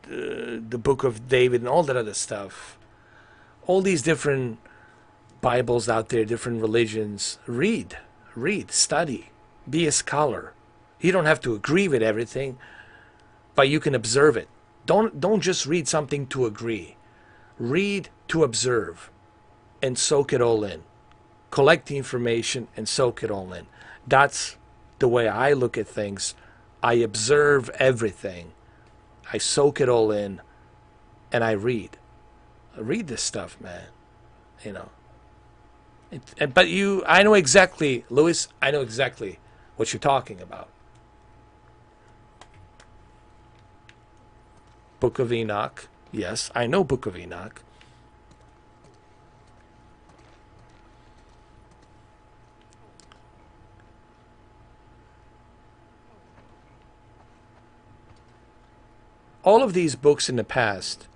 the book of David and all that other stuff. All these different Bibles out there, different religions. Read, study, be a scholar. You don't have to agree with everything, but you can observe it. Don't just read something to agree. Read to observe and soak it all in. Collect the information and soak it all in. That's the way I look at things. I observe everything. I soak it all in, and I read. I read this stuff, man. But I know exactly, Louis, I know exactly what you're talking about. Book of Enoch. Yes, I know Book of Enoch. All of these books in the past,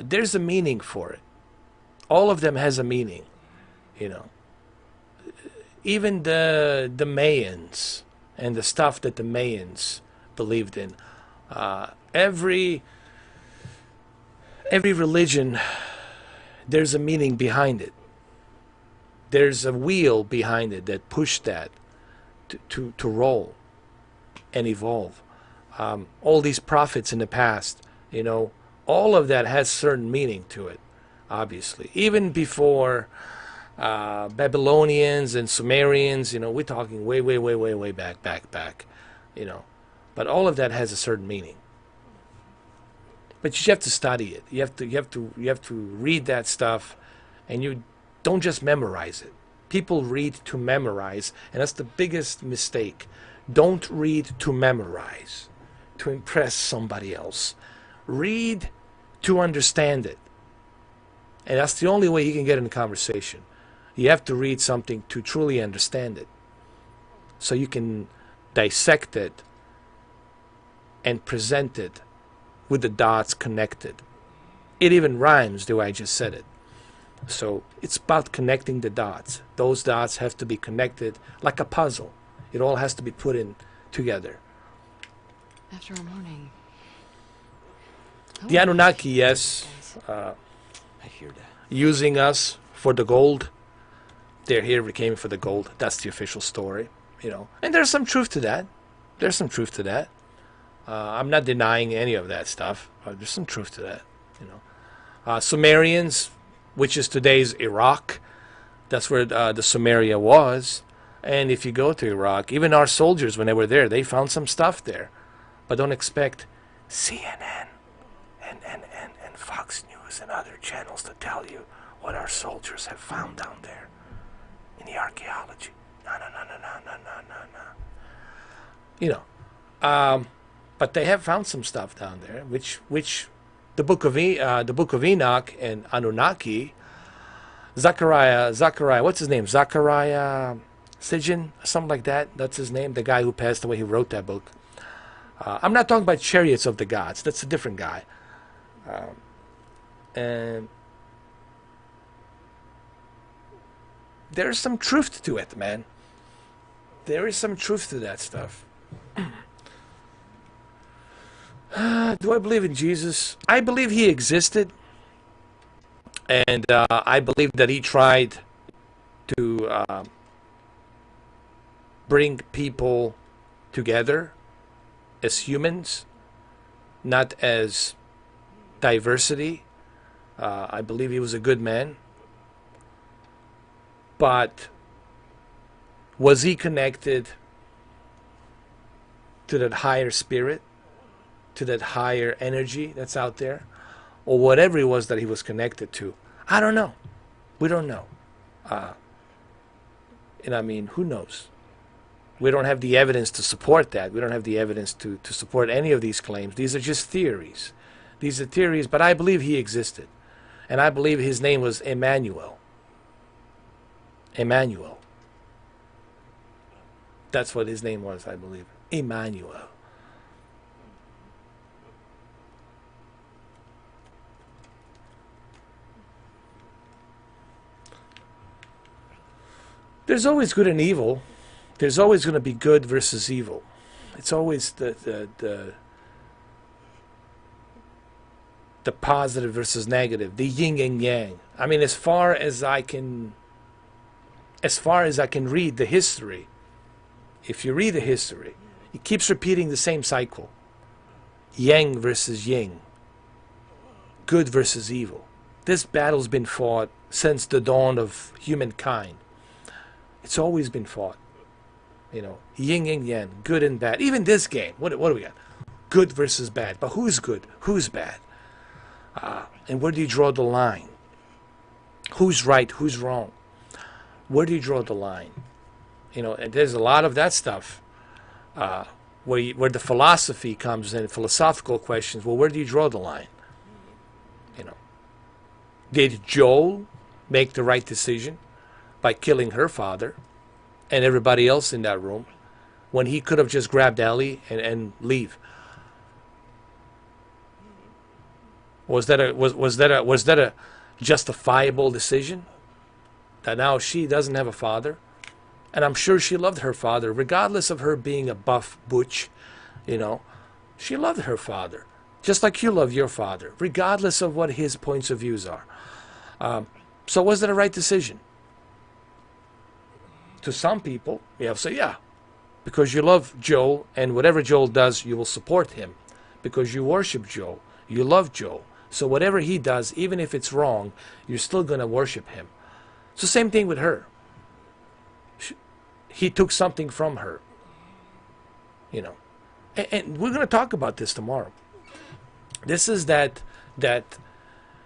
there's a meaning for it. All of them has a meaning, Even the Mayans and the stuff that the Mayans believed in. Every religion, there's a meaning behind it. There's a wheel behind it that pushed that to roll and evolve. All these prophets in the past, all of that has certain meaning to it, obviously. Even before Babylonians and Sumerians, we're talking way back, But all of that has a certain meaning. But you have to study it. You have to read that stuff, and you don't just memorize it. People read to memorize, and that's the biggest mistake. Don't read to memorize, to impress somebody else. Read to understand it. And that's the only way you can get in the conversation. You have to read something to truly understand it, so you can dissect it and present it with the dots connected. It even rhymes the way I just said it. So it's about connecting the dots. Those dots have to be connected like a puzzle. It all has to be put in together. After a morning. The Anunnaki, yes, I hear that. using us for the gold. They're here, we came for the gold. That's the official story, you know. And there's some truth to that. There's some truth to that. I'm not denying any of that stuff. There's some truth to that, you know. Sumerians, which is today's Iraq, that's where the Sumeria was. And if you go to Iraq, even our soldiers, when they were there, they found some stuff there. But don't expect CNN and Fox News and other channels to tell you what our soldiers have found down there in the archaeology. No. You know, but they have found some stuff down there, which the Book of Enoch and Anunnaki, Zachariah, what's his name? Zachariah Sitchin, something like that. That's his name. The guy who passed away, who wrote that book. I'm not talking about Chariots of the Gods. That's a different guy. And there's some truth to it, man. There is some truth to that stuff. Do I believe in Jesus? I believe he existed. And I believe that he tried to bring people together as humans, not as diversity. I believe he was a good man. But was he connected to that higher spirit, to that higher energy that's out there, or whatever it was that he was connected to? I don't know. We don't know. And I mean, who knows? We don't have the evidence to support that. We don't have the evidence to support any of these claims. These are just theories. These are theories, but I believe he existed. And I believe his name was Emmanuel. Emmanuel. That's what his name was, I believe. Emmanuel. There's always good and evil. There's always going to be good versus evil. It's always the positive versus negative, the yin and yang. I mean, as far as I can read the history, if you read the history, it keeps repeating the same cycle. Yang versus yin. Good versus evil. This battle's been fought since the dawn of humankind. It's always been fought. You know, yin and yang, good and bad. Even this game, what do we got? Good versus bad. But who's good? Who's bad? And where do you draw the line? Who's right? Who's wrong? Where do you draw the line? You know, and there's a lot of that stuff where the philosophy comes in, philosophical questions. Well, where do you draw the line? You know, did Joel make the right decision by killing her father and everybody else in that room when he could have just grabbed Ellie and leave? Was that a justifiable decision? That now she doesn't have a father? And I'm sure she loved her father, regardless of her being a buff butch, you know. She loved her father, just like you love your father, regardless of what his points of views are. So was it a right decision? To some people, you have to say, yeah, because you love Joel, and whatever Joel does, you will support him. Because you worship Joel, you love Joel. So whatever he does, even if it's wrong, you're still going to worship him. So same thing with her. He took something from her. You know. And we're going to talk about this tomorrow. This is that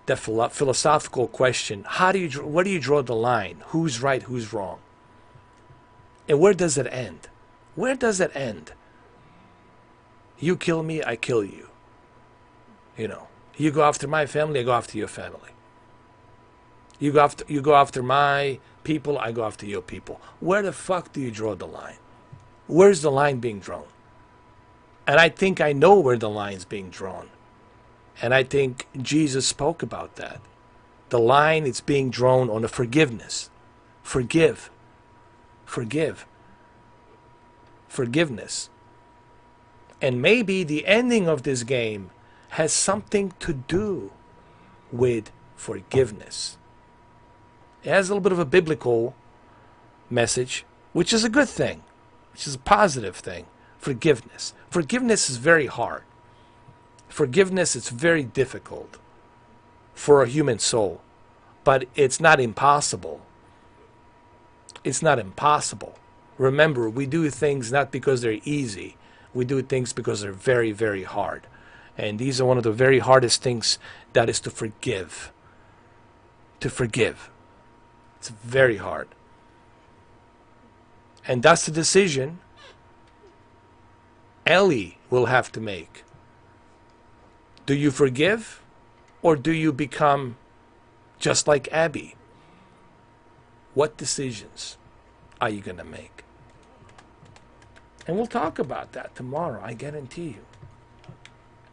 philosophical question. Where do you draw the line? Who's right, who's wrong? And where does it end? Where does it end? You kill me, I kill you. You know. You go after my family, I go after your family. You go after my people, I go after your people. Where the fuck do you draw the line? Where's the line being drawn? And I think I know where the line's being drawn. And I think Jesus spoke about that. The line is being drawn on the forgiveness. Forgive. Forgive. Forgiveness. And maybe the ending of this game has something to do with forgiveness. It has a little bit of a biblical message, which is a good thing, which is a positive thing. Forgiveness. Forgiveness is very hard. Forgiveness is very difficult for a human soul, but it's not impossible. It's not impossible. Remember, we do things not because they're easy. We do things because they're very, very hard. And these are one of the very hardest things, that is to forgive. To forgive. It's very hard. And that's the decision Ellie will have to make. Do you forgive, or do you become just like Abby? What decisions are you going to make? And we'll talk about that tomorrow, I guarantee you.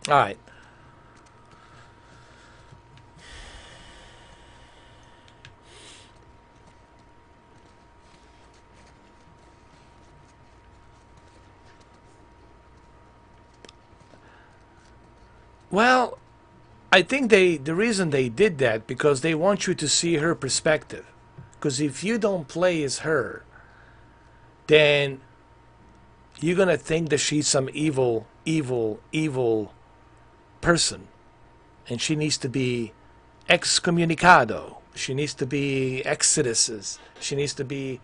All right. Well, I think the reason they did that, because they want you to see her perspective. Because if you don't play as her, then you're going to think that she's some evil person. And she needs to be excommunicado. She needs to be exoduses. She needs to be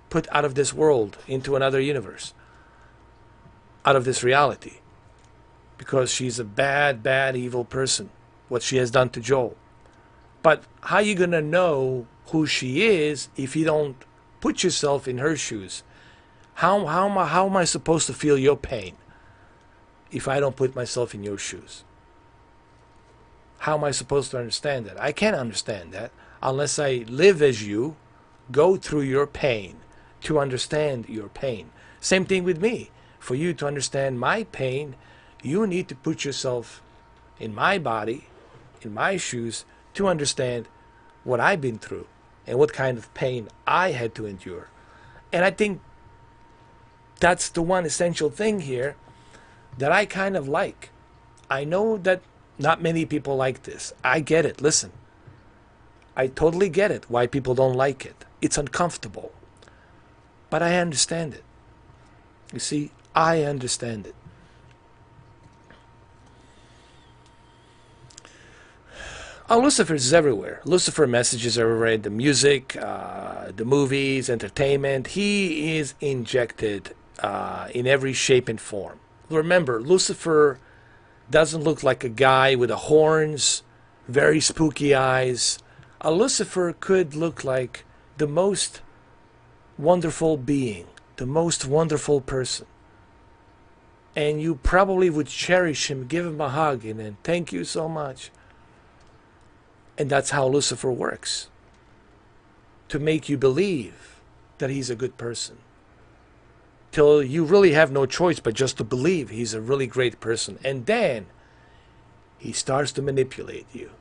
put out of this world into another universe. Out of this reality. Because she's a bad, evil person. What she has done to Joel. But how are you going to know who she is if you don't put yourself in her shoes? How am I supposed to feel your pain if I don't put myself in your shoes? How am I supposed to understand that? I can't understand that unless I live as you, go through your pain to understand your pain. Same thing with me. For you to understand my pain, you need to put yourself in my body, in my shoes, to understand what I've been through and what kind of pain I had to endure. And I think that's the one essential thing here that I kind of like. I know that not many people like this. I get it. Listen, I totally get it why people don't like it. It's uncomfortable. But I understand it. You see, I understand it. Oh, Lucifer is everywhere. Lucifer messages everywhere. The music, the movies, entertainment. He is injected in every shape and form. Remember, Lucifer doesn't look like a guy with the horns, very spooky eyes. A Lucifer could look like the most wonderful being, the most wonderful person. And you probably would cherish him, give him a hug, and then thank you so much. And that's how Lucifer works. To make you believe that he's a good person. Till you really have no choice but just to believe he's a really great person. And then he starts to manipulate you.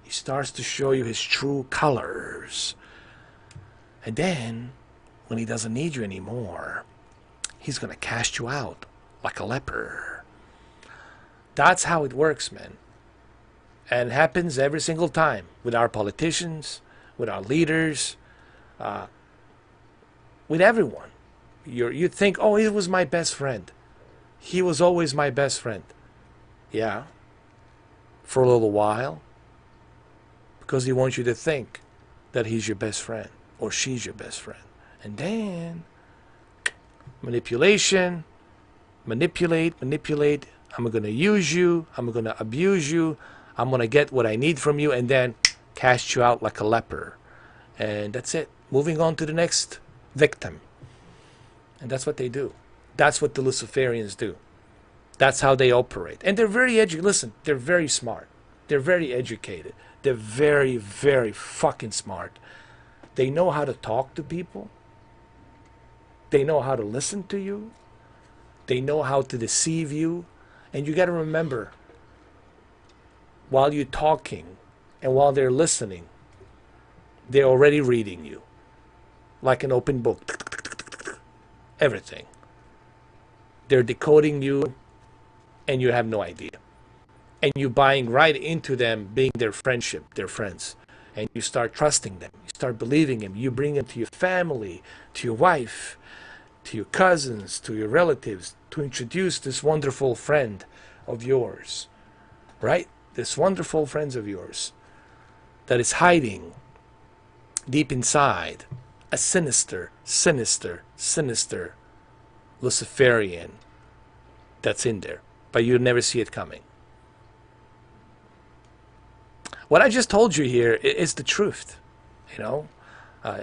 He starts to show you his true colors. And then, when he doesn't need you anymore, he's going to cast you out like a leper. That's how it works, man. And it happens every single time with our politicians, with our leaders, with everyone. You think, oh, he was my best friend. He was always my best friend. Yeah, for a little while. Because he wants you to think that he's your best friend or she's your best friend. And then, manipulate. I'm going to use you. I'm going to abuse you. I'm going to get what I need from you and then cast you out like a leper. And that's it. Moving on to the next victim. And that's what they do. That's what the Luciferians do. That's how they operate. And they're very listen, they're very smart. They're very educated. They're very, very fucking smart. They know how to talk to people. They know how to listen to you. They know how to deceive you. And you got to remember, while you're talking and while they're listening, they're already reading you like an open book. Everything. They're decoding you and you have no idea. And you're buying right into them being their friendship, their friends. And you start trusting them. You start believing them. You bring them to your family, to your wife, to your cousins, to your relatives, to introduce this wonderful friend of yours. Right? This wonderful friend of yours that is hiding deep inside a sinister, sinister, sinister Luciferian that's in there. But you never see it coming. What I just told you here is the truth. You know,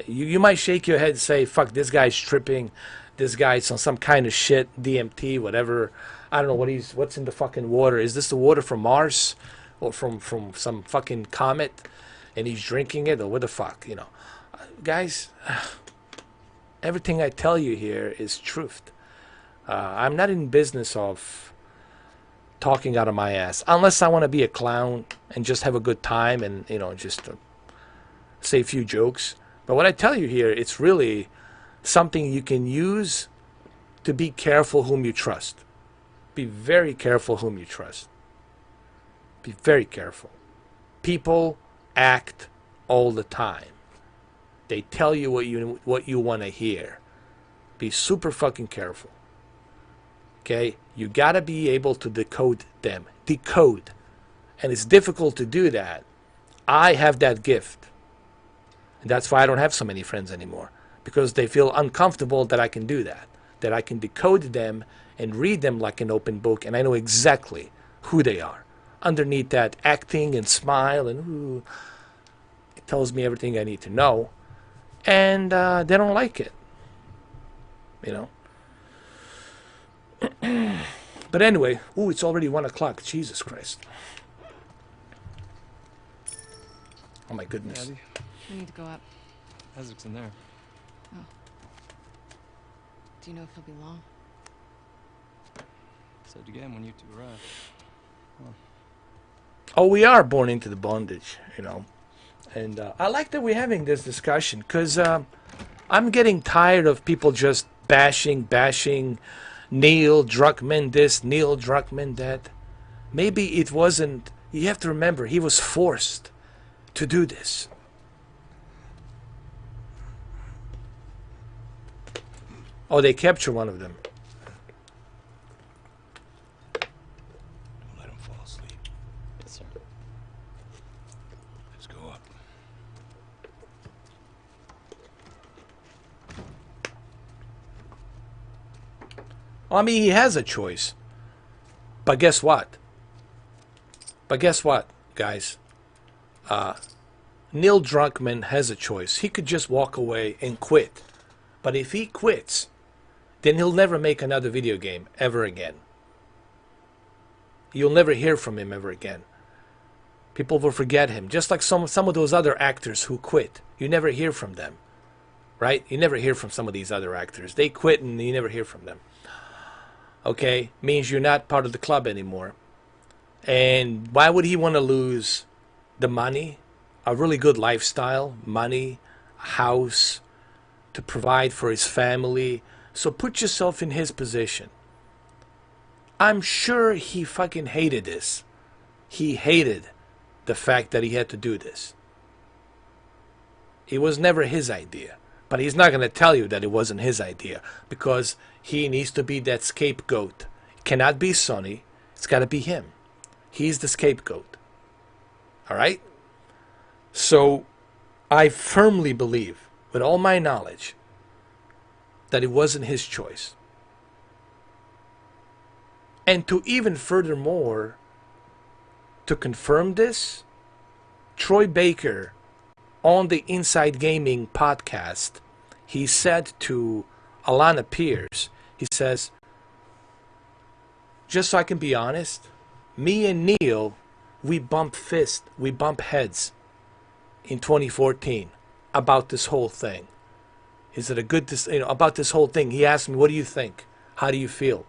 you might shake your head and say, fuck, this guy's tripping. This guy's on some kind of shit, DMT, whatever. I don't know what's in the fucking water. Is this the water from Mars or from some fucking comet? And he's drinking it, or what the fuck, you know. Guys, everything I tell you here is truth. I'm not in business of talking out of my ass, unless I want to be a clown and just have a good time and, you know, just say a few jokes. But what I tell you here, it's really something you can use to be careful whom you trust. Be very careful whom you trust. Be very careful. People act all the time. They tell you what you want to hear. Be super fucking careful. Okay? You got to be able to decode them. Decode. And it's difficult to do that. I have that gift. And that's why I don't have so many friends anymore. Because they feel uncomfortable that I can do that. That I can decode them and read them like an open book. And I know exactly who they are. Underneath that acting and smile and ooh, it tells me everything I need to know. And they don't like it. You know? But anyway, ooh, it's already 1 o'clock. Jesus Christ. Oh my goodness. Abby, We need to go up. Isaac's in there. Oh. Do you know if he'll be long? Said again when you two arrived. Oh, we are born into the bondage, you know. And I like that we're having this discussion because I'm getting tired of people just bashing Neil Druckmann this, Neil Druckmann that. Maybe it wasn't, you have to remember, he was forced to do this. Oh, they capture one of them. Let him fall asleep. Yes, sir. Let's go up. I mean, he has a choice. But guess what? Guys? Neil Druckmann has a choice. He could just walk away and quit. But if he quits, then he'll never make another video game ever again. You'll never hear from him ever again. People will forget him. Just like some of those other actors who quit. You never hear from them. Right? You never hear from some of these other actors. They quit and you never hear from them. Okay? Means you're not part of the club anymore. And why would he want to lose the money? A really good lifestyle, money, a house, to provide for his family. So put yourself in his position. I'm sure he fucking hated this. He hated the fact that he had to do this. It was never his idea. But he's not going to tell you that it wasn't his idea because he needs to be that scapegoat. It cannot be Sonny. It's got to be him. He's the scapegoat. All right? So I firmly believe, with all my knowledge, that it wasn't his choice. And to even furthermore, to confirm this, Troy Baker on the Inside Gaming podcast, he said to Alana Pierce, he says, just so I can be honest, me and Neil, we bump heads in 2014 about this whole thing. Is it a good, about this whole thing? He asked me, what do you think? How do you feel?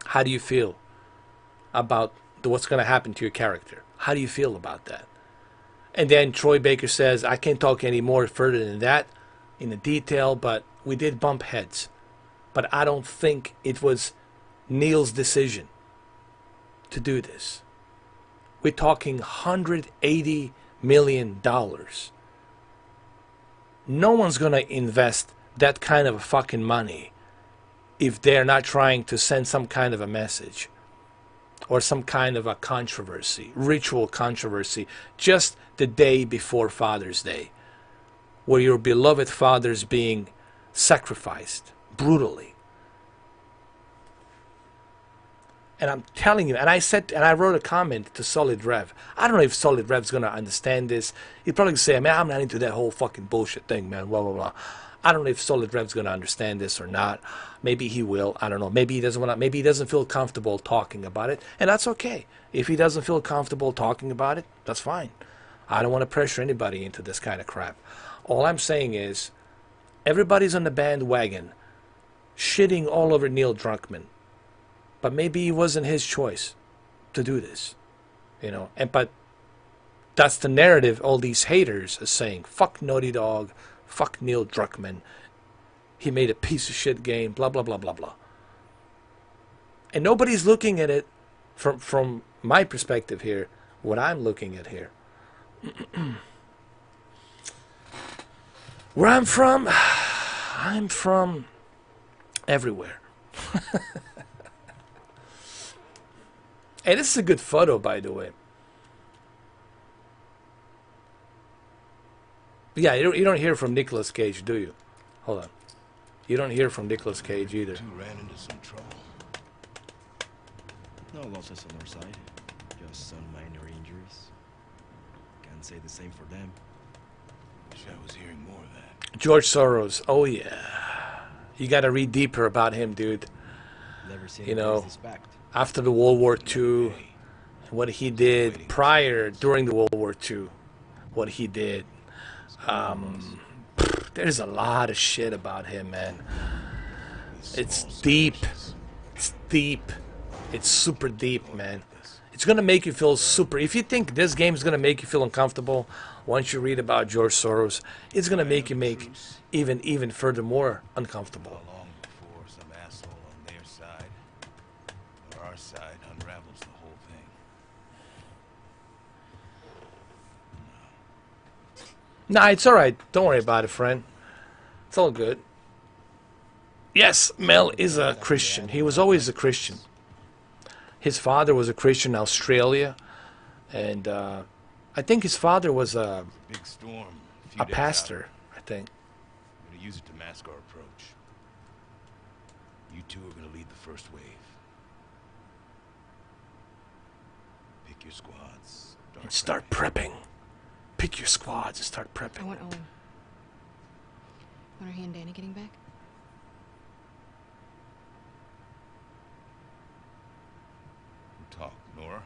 How do you feel about what's going to happen to your character? How do you feel about that? And then Troy Baker says, I can't talk any more further than that in the detail, but we did bump heads. But I don't think it was Neil's decision to do this. We're talking $180 million. No one's going to invest that kind of fucking money if they're not trying to send some kind of a message or some kind of a controversy, ritual controversy, just the day before Father's Day, where your beloved father's being sacrificed brutally. And I'm telling you, and I wrote a comment to Solid Rev. I don't know if Solid Rev's gonna understand this. He'd probably say, man, I'm not into that whole fucking bullshit thing, man, blah, blah, blah. I don't know if Solid Rev's gonna understand this or not. Maybe he will, I don't know. Maybe he doesn't feel comfortable talking about it, and that's okay. If he doesn't feel comfortable talking about it, that's fine. I don't want to pressure anybody into this kind of crap. All I'm saying is, everybody's on the bandwagon, shitting all over Neil Druckmann. But maybe it wasn't his choice to do this, but that's the narrative all these haters are saying. Fuck Naughty Dog, fuck Neil Druckmann. He made a piece of shit game, blah, blah, blah, blah, blah. And nobody's looking at it from my perspective here, what I'm looking at here. Where I'm from everywhere. Hey, this is a good photo, by the way. Yeah, you don't hear from Nicolas Cage, do you? Hold on. You don't hear from Nicolas Cage either. Two ran into some trouble. No losses on our side. Just some minor injuries. Can't say the same for them. Wish I was hearing more of that. George Soros. Oh, yeah. You got to read deeper about him, dude. Never seen after the World War II, what he did during the World War II, what he did. There's a lot of shit about him, man. It's deep. It's deep. It's super deep, man. It's going to make you feel super... If you think this game is going to make you feel uncomfortable, once you read about George Soros, it's going to make you even further more uncomfortable. Side unravels the whole thing. Nah, it's alright. Don't worry about it, friend. It's all good. Yes, Mel is a Christian. He was always a Christian. His father was a Christian in Australia. And I think his father was a pastor, I think. I'm gonna use it to mask our approach. You two are gonna lead the first wave. Pick your squads. And start prepping. Pick your squads and start prepping. I want Owen. When are he and Danny getting back? Who talk, Nora?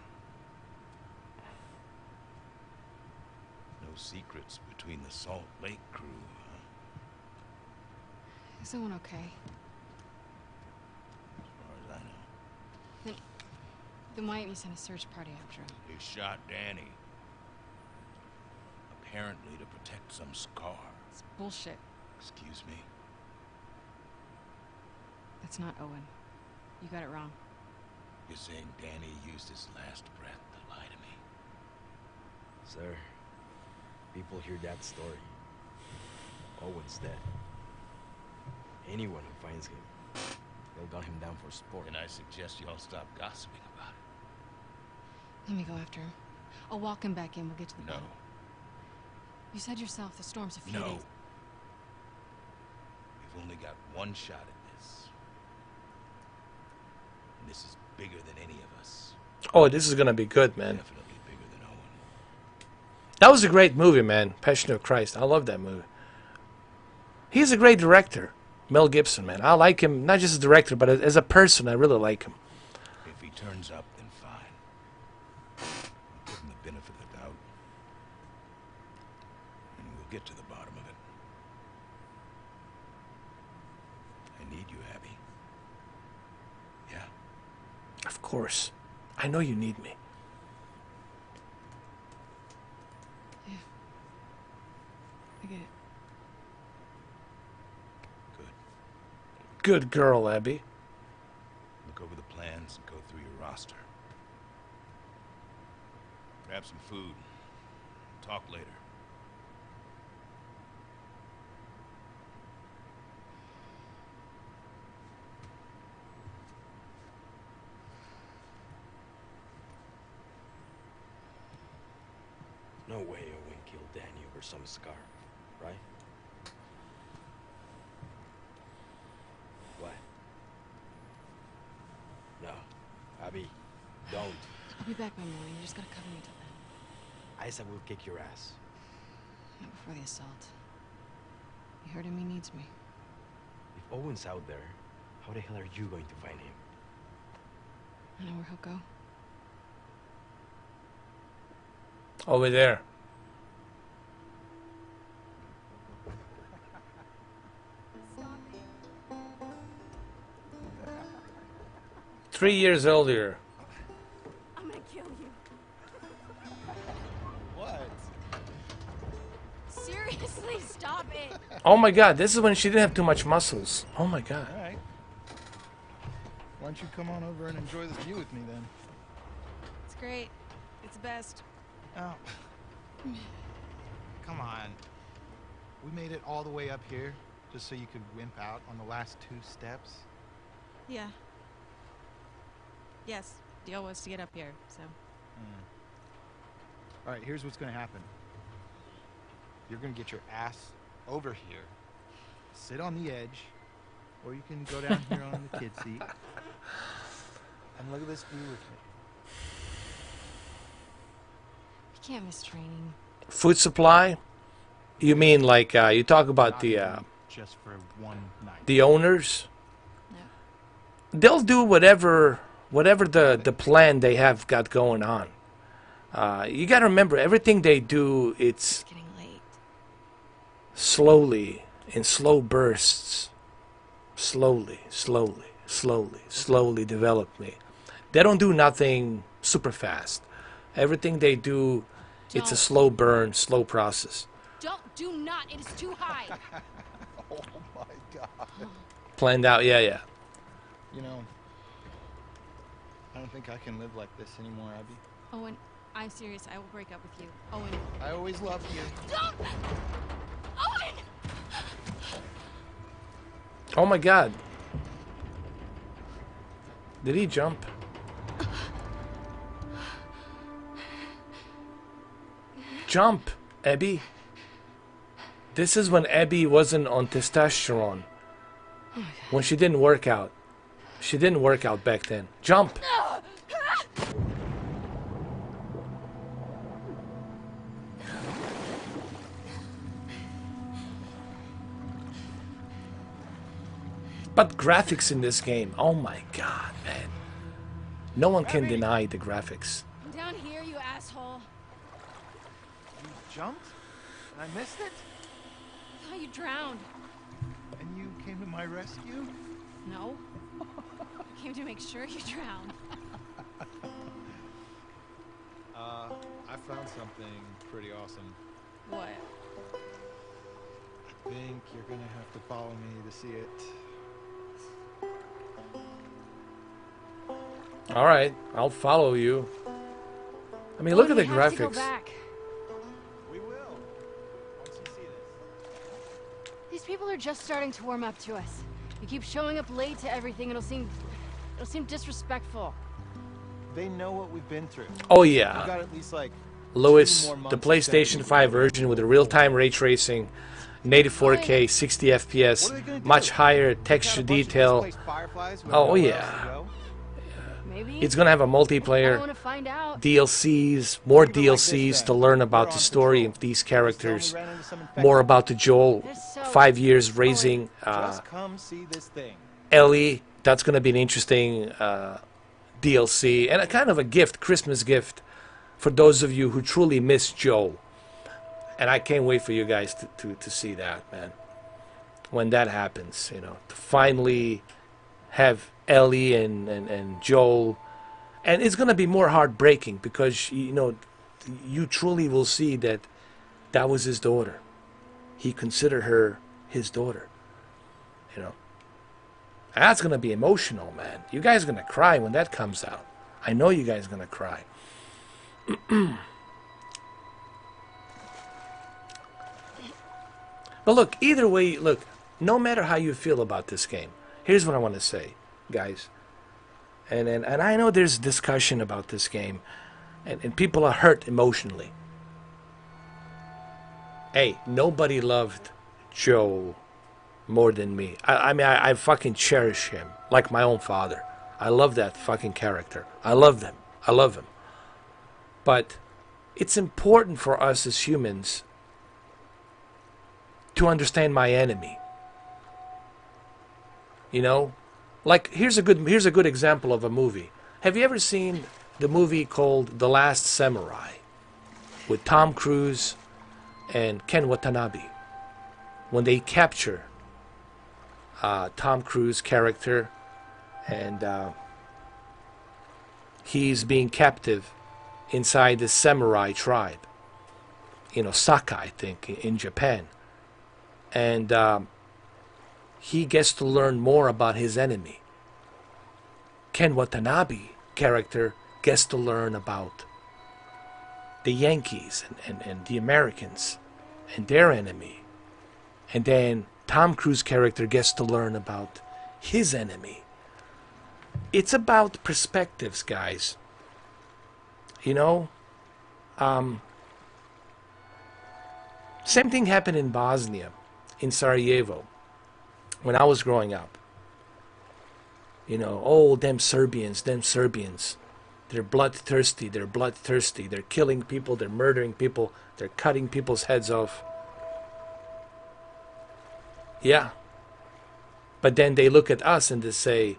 No secrets between the Salt Lake crew, huh? Is Owen okay? As far as I know. Then why didn't you send a search party after him? They shot Danny. Apparently to protect some scar. It's bullshit. Excuse me? That's not Owen. You got it wrong. You're saying Danny used his last breath to lie to me? Sir, people hear that story. Owen's dead. Anyone who finds him, they'll gun him down for sport. And I suggest you all stop gossiping about it. Let me go after him. I'll walk him back in. We'll get to the No. bottom. You said yourself the storm's a few No. days. We've only got one shot at this. And this is bigger than any of us. Oh, this is going to be good, man. Definitely bigger than Owen. That was a great movie, man. Passion of Christ. I love that movie. He's a great director. Mel Gibson, man. I like him, not just as a director, but as a person, I really like him. turns up, then fine. I'll give him the benefit of the doubt. And we'll get to the bottom of it. I need you, Abby. Yeah. Of course. I know you need me. Yeah. I get it. Good. Good girl, Abby. Look over the plans and go through your roster. Grab some food. Talk later. No way Owen killed Danny over some scar, right? What? No. Abby, don't. I'll be back by morning. You just gotta cover me till then. Isa will kick your ass. Not before the assault. You heard him, he needs me. If Owen's out there, how the hell are you going to find him? I know where he'll go. Over there. Three years earlier. I'm gonna kill you. What? Seriously, stop it. Oh my god, this is when she didn't have too much muscles. Oh my god. All right. Why don't you come on over and enjoy this view with me then? It's great. It's the best. Oh. Come on. We made it all the way up here just so you could wimp out on the last 2 steps. Yeah. Yes, deal was to get up here, so. All right, here's what's going to happen. You're going to get your ass over here, sit on the edge, or you can go down here on the kid seat and look at this view with me. You can't miss training. Food supply? You mean like you talk about Not the even just for one night. the owners? No. They'll do whatever the plan they have got going on. You got to remember, everything they do, it's It's getting late. slowly, in slow bursts. Slowly develop me. They don't do nothing super fast. Everything they do, it's a Don't. slow burn, slow process. Do not. It is too high. Oh my god. Planned out, yeah. You know, I don't think I can live like this anymore, Abby. Owen, I'm serious. I will break up with you. Owen. I always loved you. Don't! Owen! Oh my god. Did he jump? Jump, Abby. This is when Abby wasn't on testosterone. When she didn't work out. She didn't work out back then. Jump. But graphics in this game, oh my god, man. No one can deny the graphics. I'm down here, you asshole. You jumped, and I missed it, I thought you drowned. and you came to my rescue? No. I came to make sure you drowned. I found something pretty awesome. What? I think you're gonna have to follow me to see it. All right, I'll follow you. I mean, look at the We have to go graphics. back. We will. Once you see this. These people are just starting to warm up to us. You keep showing up late to everything, it'll seem disrespectful. They know what we've been through. Oh We've yeah, got at least like Lewis, 2 more months the of PlayStation study. 5 version with the real-time ray tracing, native 4K, 60 What FPS, are they gonna do? much higher Got a texture bunch of detail. misplaced fireflies who have Oh, nowhere yeah. else to go? Maybe. It's gonna have a I multiplayer, want to find out. DLCs, more Keep it like this, DLCs to then. learn We're about on the story patrol. of these Just tell 'em we characters, ran into some infected. more about the Joel, They're so- 5 years raising Just come see this thing. Ellie. That's gonna be an interesting DLC and a kind of a gift, Christmas gift, for those of you who truly miss Joel. And I can't wait for you guys to see that, man. When that happens, you know, to finally have Ellie and Joel. And it's going to be more heartbreaking because, you know, you truly will see that that was his daughter. He considered her his daughter, you know. And that's going to be emotional, man. You guys are going to cry when that comes out. I know you guys are going to cry. But look, either way, look, no matter how you feel about this game, here's what I want to say, guys. And I know there's discussion about this game, and people are hurt emotionally. Hey, nobody loved Joel more than me. I mean, I fucking cherish him like my own father. I love that fucking character. I love him. I love him. But it's important for us as humans to understand my enemy. You know? Like, here's a good example of a movie. Have you ever seen the movie called The Last Samurai with Tom Cruise and Ken Watanabe? When they capture Tom Cruise character and he's being captive inside the samurai tribe, you know, Saka, I think, in Japan. And he gets to learn more about his enemy. Ken Watanabe character gets to learn about the Yankees and the Americans and their enemy. And then Tom Cruise character gets to learn about his enemy. It's about perspectives, guys. You know, same thing happened in Bosnia, in Sarajevo, when I was growing up. You know, oh, them Serbians. They're bloodthirsty, they're killing people, they're murdering people, they're cutting people's heads off. Yeah. But then they look at us and they say,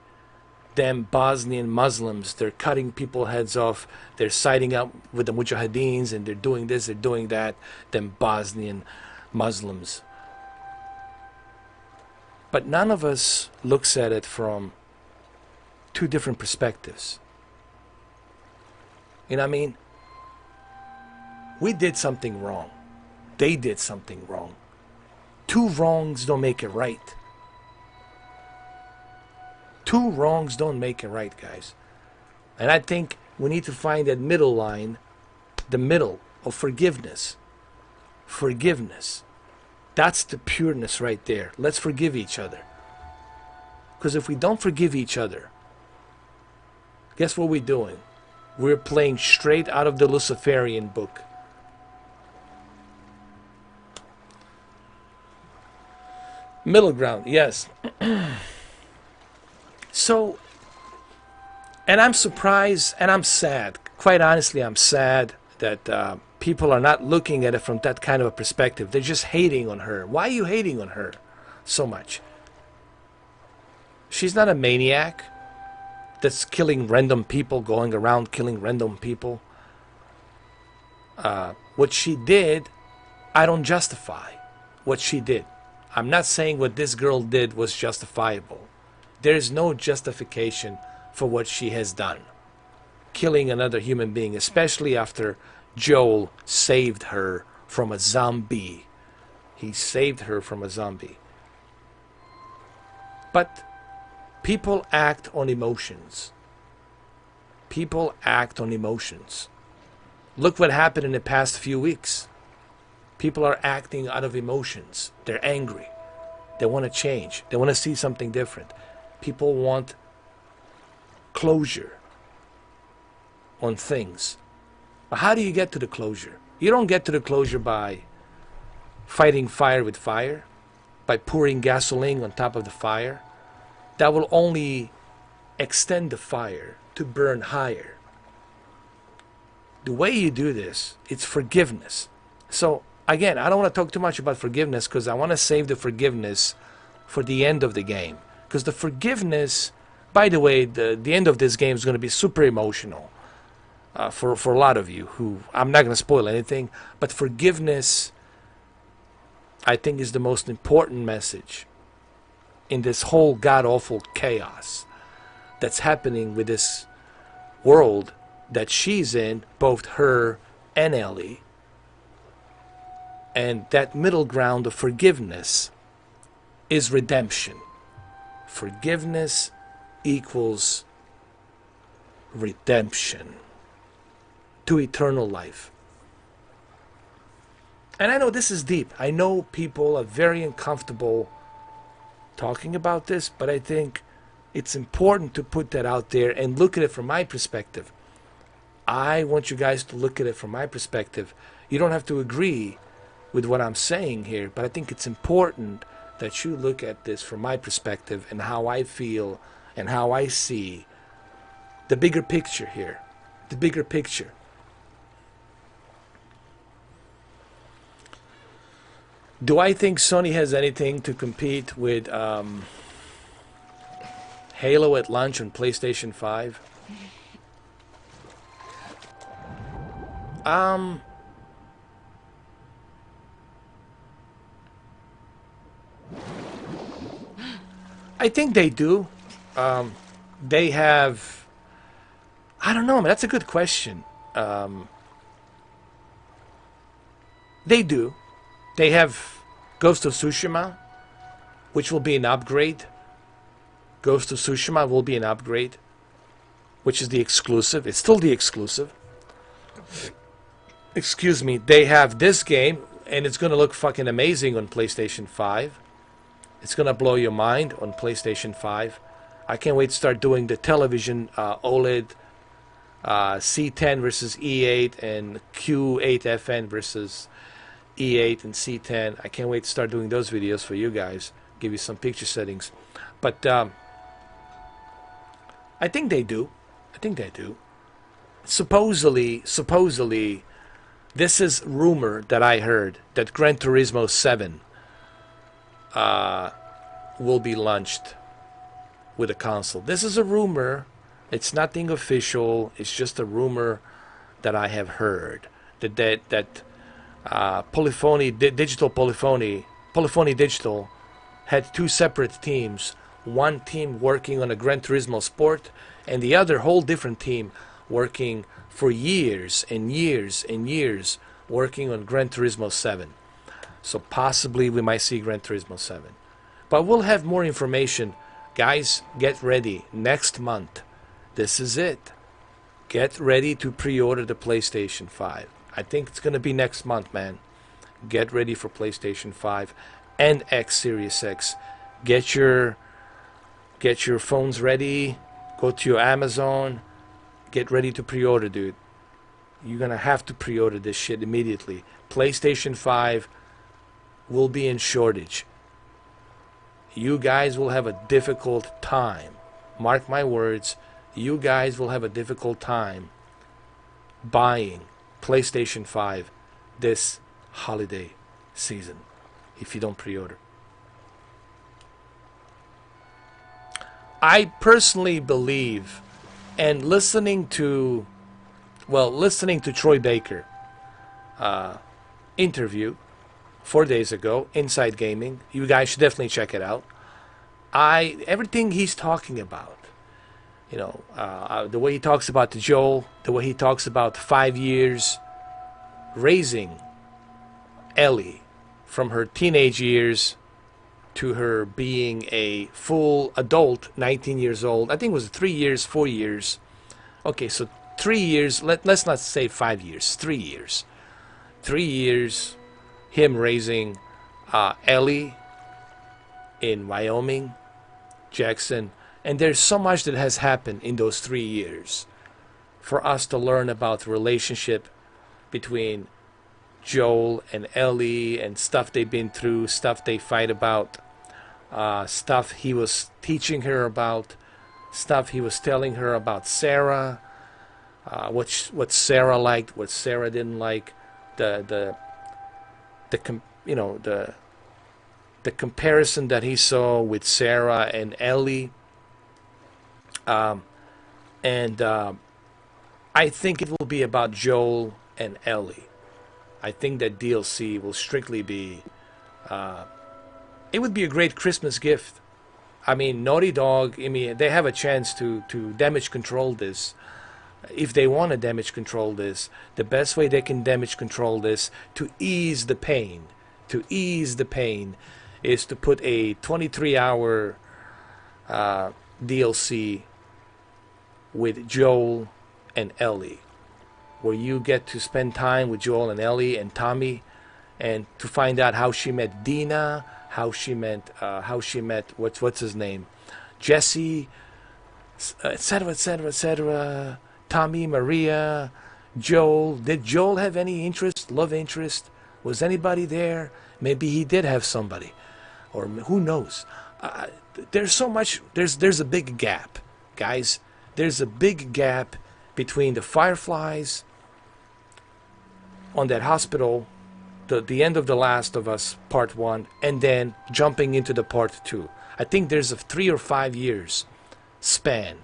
them Bosnian Muslims, they're cutting people's heads off, they're siding up with the Mujahideens, and they're doing this, they're doing that, them Bosnian Muslims. But none of us looks at it from two different perspectives. You know what I mean? We did something wrong. They did something wrong. Two wrongs don't make it right. Two wrongs don't make it right, guys. And I think we need to find that middle line, the middle of forgiveness. Forgiveness. That's the pureness right there. Let's forgive each other. Because if we don't forgive each other, guess what we're doing? We're playing straight out of the Luciferian book. Middle ground, yes. So, and I'm surprised and I'm sad. Quite honestly, I'm sad that people are not looking at it from that kind of a perspective. They're just hating on her. Why are you hating on her so much? She's not a maniac that's killing random people, going around killing random people. What she did, I don't justify what she did. I'm not saying what this girl did was justifiable. There is no justification for what she has done. Killing another human being, especially after Joel saved her from a zombie. He saved her from a zombie. But people act on emotions. People act on emotions. Look what happened in the past few weeks. People are acting out of emotions. They're angry. They want to change. They want to see something different. People want closure on things. But how do you get to the closure? You don't get to the closure by fighting fire with fire, by pouring gasoline on top of the fire. That will only extend the fire to burn higher. The way you do this, it's forgiveness. So again, I don't want to talk too much about forgiveness because I want to save the forgiveness for the end of the game. Because the forgiveness By the way, the end of this game is going to be super emotional for a lot of you. Who I'm not going to spoil anything, but forgiveness, I think, is the most important message in this whole god-awful chaos that's happening with this world that she's in, both her and Ellie. And that middle ground of forgiveness is redemption. Forgiveness equals redemption to eternal life. And I know this is deep. I know people are very uncomfortable talking about this, but I think it's important to put that out there and look at it from my perspective. I want you guys to look at it from my perspective. You don't have to agree with what I'm saying here, but I think it's important that you look at this from my perspective and how I feel and how I see the bigger picture here. The bigger picture. Do I think Sony has anything to compete with Halo at launch on PlayStation 5? I think they do. They have... I don't know, man. That's a good question. They do. They have Ghost of Tsushima, which will be an upgrade. Ghost of Tsushima will be an upgrade, which is the exclusive. It's still the exclusive. Excuse me. They have this game, and it's going to look fucking amazing on PlayStation 5. It's going to blow your mind on PlayStation 5. I can't wait to start doing the television OLED C10 versus E8 and Q8FN versus E8 and C10. I can't wait to start doing those videos for you guys. Give you some picture settings. But I think they do. I think they do. Supposedly, this is rumor that I heard that Gran Turismo 7 will be launched with a console. This is a rumor. It's nothing official. It's just a rumor that I have heard. That Polyphony Digital had two separate teams. One team working on a Gran Turismo Sport, and the other whole different team working for years and years and years working on Gran Turismo 7. So possibly we might see Gran Turismo 7. But we'll have more information. Guys, get ready. Next month. This is it. Get ready to pre-order the PlayStation 5. I think it's going to be next month, man. Get ready for PlayStation 5 and X Series X. Get your phones ready. Go to your Amazon. Get ready to pre-order, dude. You're going to have to pre-order this shit immediately. PlayStation 5 will be in shortage. You guys will have a difficult time. Mark my words. You guys will have a difficult time buying PlayStation 5 this holiday season if you don't pre-order. I personally believe, and listening to Troy Baker interview 4 days ago, Inside Gaming. You guys should definitely check it out. Everything he's talking about, the way he talks about Joel, the way he talks about 5 years raising Ellie from her teenage years to her being a full adult, 19 years old. I think it was 3 years, 4 years. Okay, so 3 years. Let's not say 5 years. 3 years. 3 years. Him raising Ellie in Wyoming, Jackson. And there's so much that has happened in those 3 years for us to learn about the relationship between Joel and Ellie and stuff they've been through, stuff they fight about, stuff he was teaching her about, stuff he was telling her about Sarah, what Sarah liked, what Sarah didn't like, the comparison that he saw with Sarah and Ellie. And I think it will be about Joel and Ellie. I think that DLC will strictly be. It would be a great Christmas gift. I mean, Naughty Dog. I mean, they have a chance to damage control this. If they want to damage control this, the best way they can damage control this to ease the pain, is to put a 23-hour DLC with Joel and Ellie, where you get to spend time with Joel and Ellie and Tommy, and to find out how she met Dina, how she met what's his name, Jesse, etc., etc., etc. Tommy, Maria, Joel. Did Joel have any love interest? Was anybody there? Maybe he did have somebody, or who knows? There's so much. There's a big gap, guys. There's a big gap between the Fireflies on that hospital, the end of The Last of Us Part 1, and then jumping into the Part 2. I think there's a 3 or 5 years span.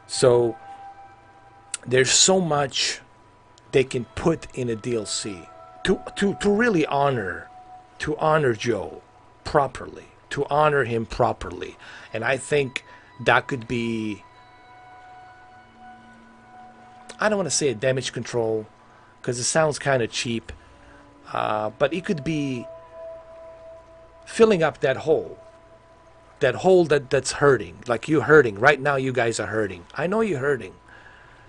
So there's so much they can put in a DLC to really honor Joe properly, to honor him properly. And I think that could be, I don't want to say a damage control because it sounds kind of cheap, but it could be filling up that hole that's hurting. Like you're hurting right now. You guys are hurting. I know you're hurting.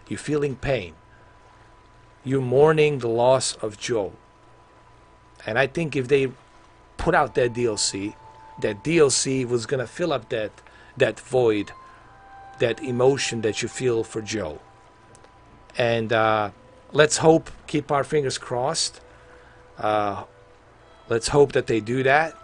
You're feeling pain. You're mourning the loss of Joe. And I think if they put out that DLC was gonna fill up that void, that emotion that you feel for Joe. And let's hope, keep our fingers crossed. Let's hope that they do that.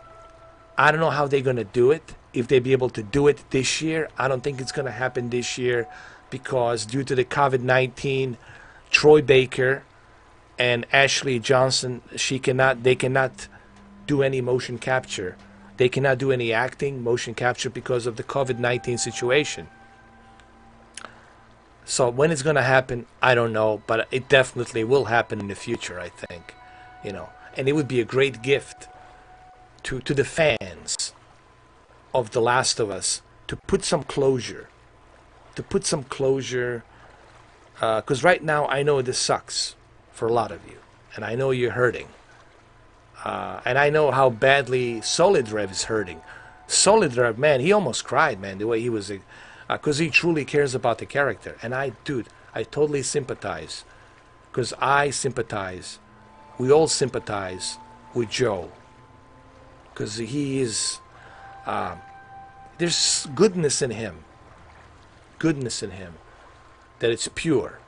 I don't know how they're gonna do it. If they be able to do it this year, I don't think it's gonna happen this year, because due to the COVID-19, Troy Baker and Ashley Johnson, they cannot do any motion capture. They cannot do any acting, motion capture, because of the COVID-19 situation. So when it's going to happen, I don't know, but it definitely will happen in the future, I think. And it would be a great gift to the fans of The Last of Us to put some closure. Because right now I know this sucks for a lot of you, and I know you're hurting. And I know how badly Solidrev is hurting. Solidrev, man, he almost cried, man, the way he was, because he truly cares about the character. And I totally sympathize, because we all sympathize with Joe, because he is, there's goodness in him, that it's pure.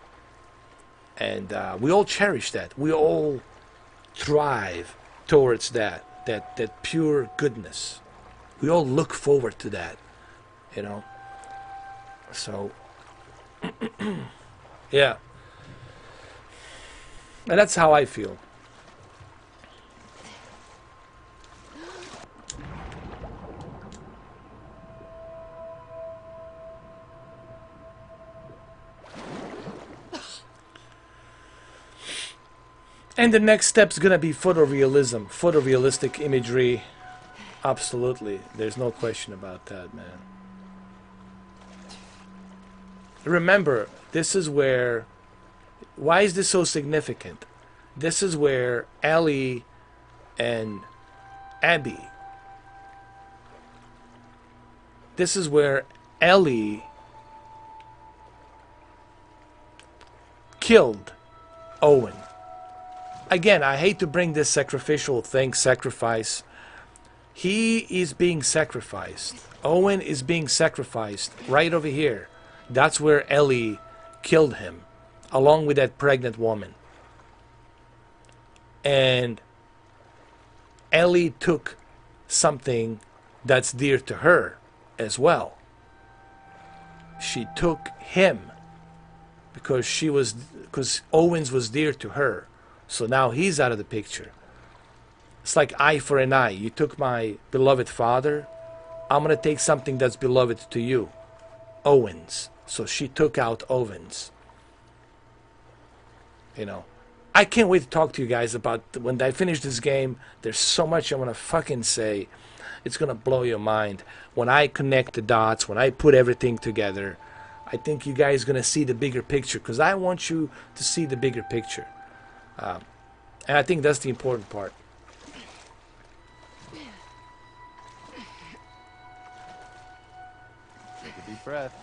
And we all cherish that. We all thrive towards that pure goodness. We all look forward to that, So, yeah. And that's how I feel. And the next step's gonna be photorealism, photorealistic imagery. Absolutely, there's no question about that, man. Remember, this is where, why is this so significant? This is where Ellie and Abby, this is where Ellie killed Owen. Again, I hate to bring this sacrificial thing, sacrifice. He is being sacrificed. Owen is being sacrificed right over here. That's where Ellie killed him, along with that pregnant woman. And Ellie took something that's dear to her as well. She took him because Owens was dear to her. So now he's out of the picture. It's like eye for an eye. You took my beloved father, I'm going to take something that's beloved to you. Owens. So she took out Owens. You know, I can't wait to talk to you guys about when I finish this game. There's so much I want to fucking say. It's going to blow your mind. When I connect the dots, when I put everything together, I think you guys are going to see the bigger picture, because I want you to see the bigger picture. And I think that's the important part. Take a deep breath.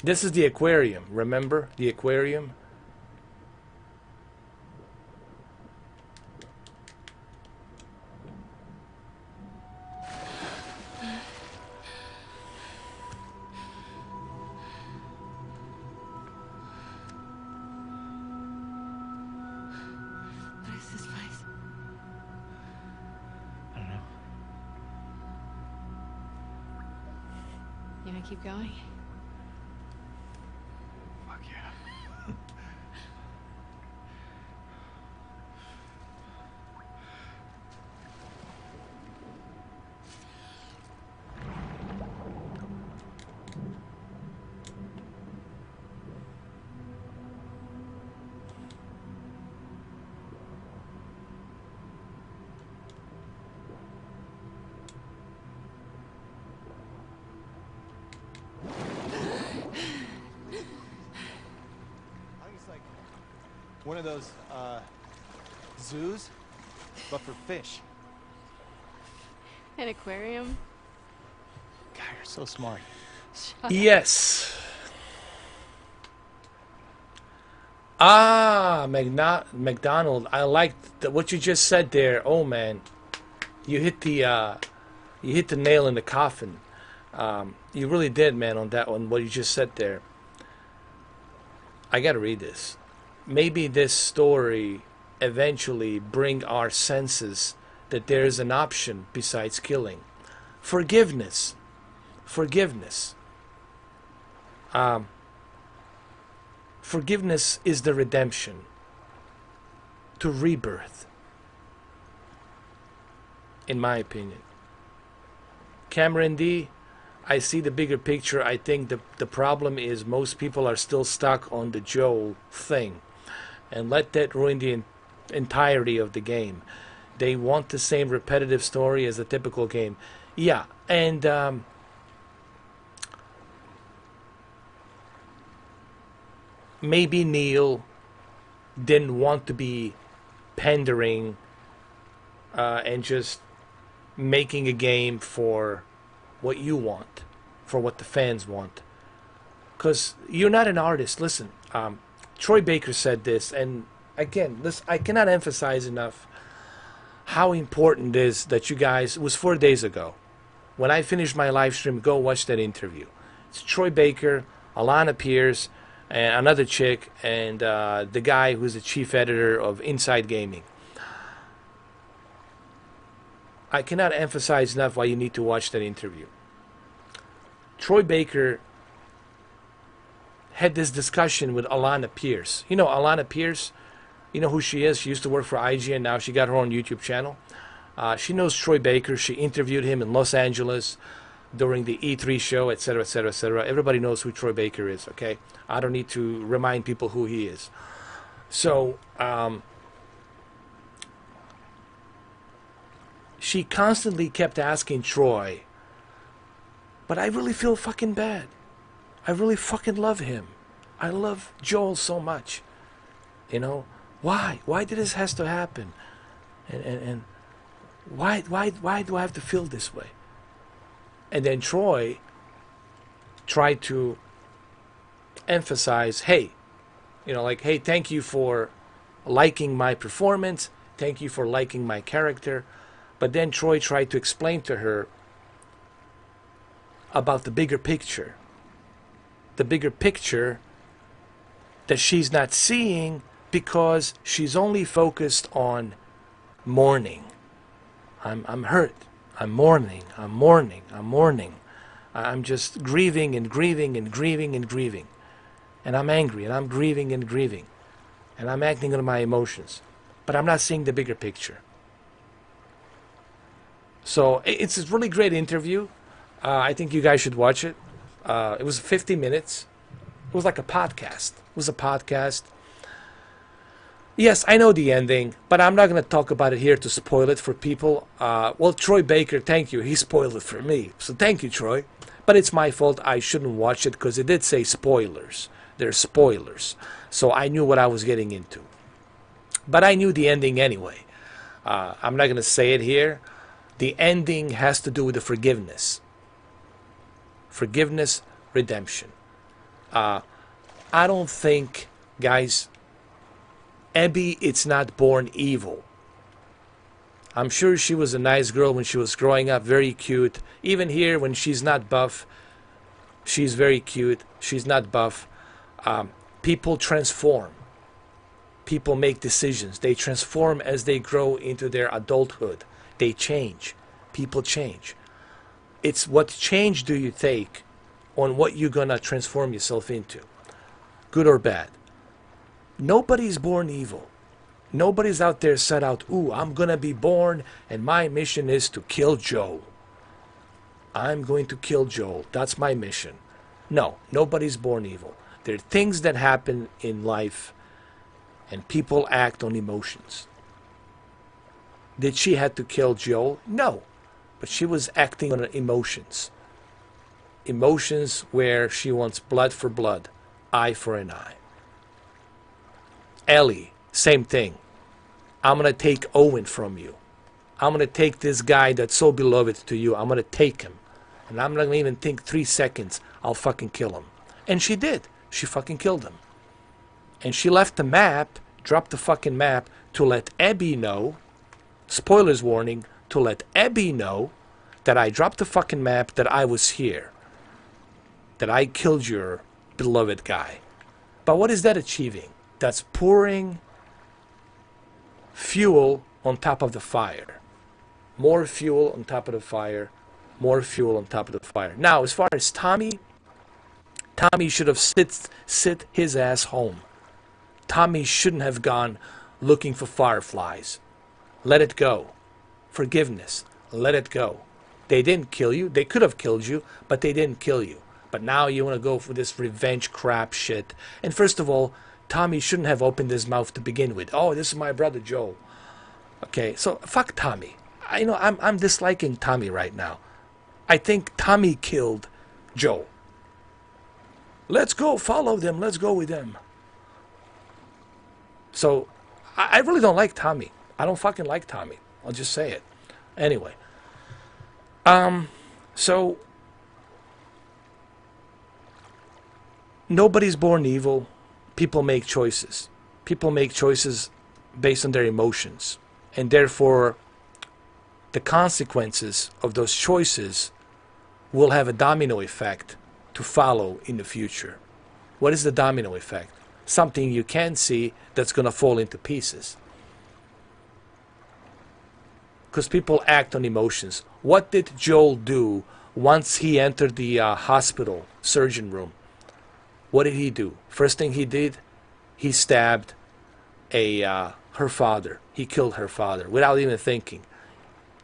This is the aquarium, remember? The aquarium? What is this place? I don't know. You gonna keep going? Fuck yeah. I think it's like one of those zoos, but for fish. An aquarium? God, you're so smart. Yes. Ah, McDonald. I liked what you just said there. Oh man, you hit the nail in the coffin. You really did, man, on that one. What you just said there. I gotta read this. Maybe this story eventually bring our senses that there is an option besides killing. Forgiveness. Forgiveness. Forgiveness is the redemption to rebirth, in my opinion. Cameron D, I see the bigger picture. I think the problem is most people are still stuck on the Joel thing, and let that ruin the entirety of the game. They want the same repetitive story as a typical game. Yeah, and maybe Neil didn't want to be pandering and just making a game for what you want, for what the fans want. Because you're not an artist. Listen, Troy Baker said this, and again, I cannot emphasize enough how important it is that you guys, it was 4 days ago, when I finished my live stream, go watch that interview. It's Troy Baker, Alana Pierce, and another chick, and the guy who's the chief editor of Inside Gaming. I cannot emphasize enough why you need to watch that interview. Troy Baker had this discussion with Alana Pierce. You know Alana Pierce? You know who she is? She used to work for IGN, now she got her own YouTube channel. She knows Troy Baker. She interviewed him in Los Angeles during the E3 show, etc., etc., etc. Everybody knows who Troy Baker is, okay? I don't need to remind people who he is. So, she constantly kept asking Troy, but I really feel fucking bad. I really fucking love him. I love Joel so much. You know, why? Why did this has to happen? And why do I have to feel this way? And then Troy tried to emphasize, hey, you know, like, hey, thank you for liking my performance. Thank you for liking my character. But then Troy tried to explain to her about the bigger picture. The bigger picture that she's not seeing because she's only focused on mourning. I'm hurt. I'm mourning. I'm mourning. I'm mourning. I'm just grieving and grieving and grieving and grieving. And I'm angry and I'm grieving and grieving. And I'm acting on my emotions. But I'm not seeing the bigger picture. So it's a really great interview. I think you guys should watch it. It was 50 minutes. It was like a podcast. It was a podcast. Yes, I know the ending, but I'm not going to talk about it here to spoil it for people. Well, Troy Baker, thank you. He spoiled it for me. So thank you, Troy. But it's my fault. I shouldn't watch it because it did say spoilers. They're spoilers. So I knew what I was getting into. But I knew the ending anyway. I'm not going to say it here. The ending has to do with the forgiveness. Forgiveness, redemption. I don't think, guys, Abby, it's not born evil. I'm sure she was a nice girl when she was growing up, very cute. Even here, when she's not buff, she's very cute. She's not buff. People transform. People make decisions. They transform as they grow into their adulthood. They change. People change. It's what change do you take on what you're going to transform yourself into, good or bad. Nobody's born evil. Nobody's out there set out, ooh, I'm going to be born and my mission is to kill Joel. I'm going to kill Joel. That's my mission. No, nobody's born evil. There are things that happen in life and people act on emotions. Did she have to kill Joel? No, but she was acting on emotions. Emotions where she wants blood for blood, eye for an eye. Ellie, same thing. I'm going to take Owen from you. I'm going to take this guy that's so beloved to you. I'm going to take him. And I'm not going to even think 3 seconds. I'll fucking kill him. And she did. She fucking killed him. And she left the map, dropped the fucking map to let Abby know, spoilers warning, to let Abby know that I dropped the fucking map, that I was here. That I killed your beloved guy. But what is that achieving? That's pouring fuel on top of the fire. More fuel on top of the fire. More fuel on top of the fire. Now, as far as Tommy should have sit his ass home. Tommy shouldn't have gone looking for fireflies. Let it go. Forgiveness. Let it go. They didn't kill you. They could have killed you, but they didn't kill you. But now you want to go for this revenge crap shit. And first of all, Tommy shouldn't have opened his mouth to begin with. Oh, this is my brother Joe. Okay, so fuck Tommy. I'm disliking Tommy right now. I think Tommy killed Joe. Let's go follow them. Let's go with them. So I really don't like Tommy. I don't fucking like Tommy. I'll just say it. Anyway. So nobody's born evil. People make choices. People make choices based on their emotions. And therefore, the consequences of those choices will have a domino effect to follow in the future. What is the domino effect? Something you can't see that's going to fall into pieces. Because people act on emotions. What did Joel do once he entered the hospital surgeon room? What did he do? First thing he did, he stabbed her father. He killed her father without even thinking.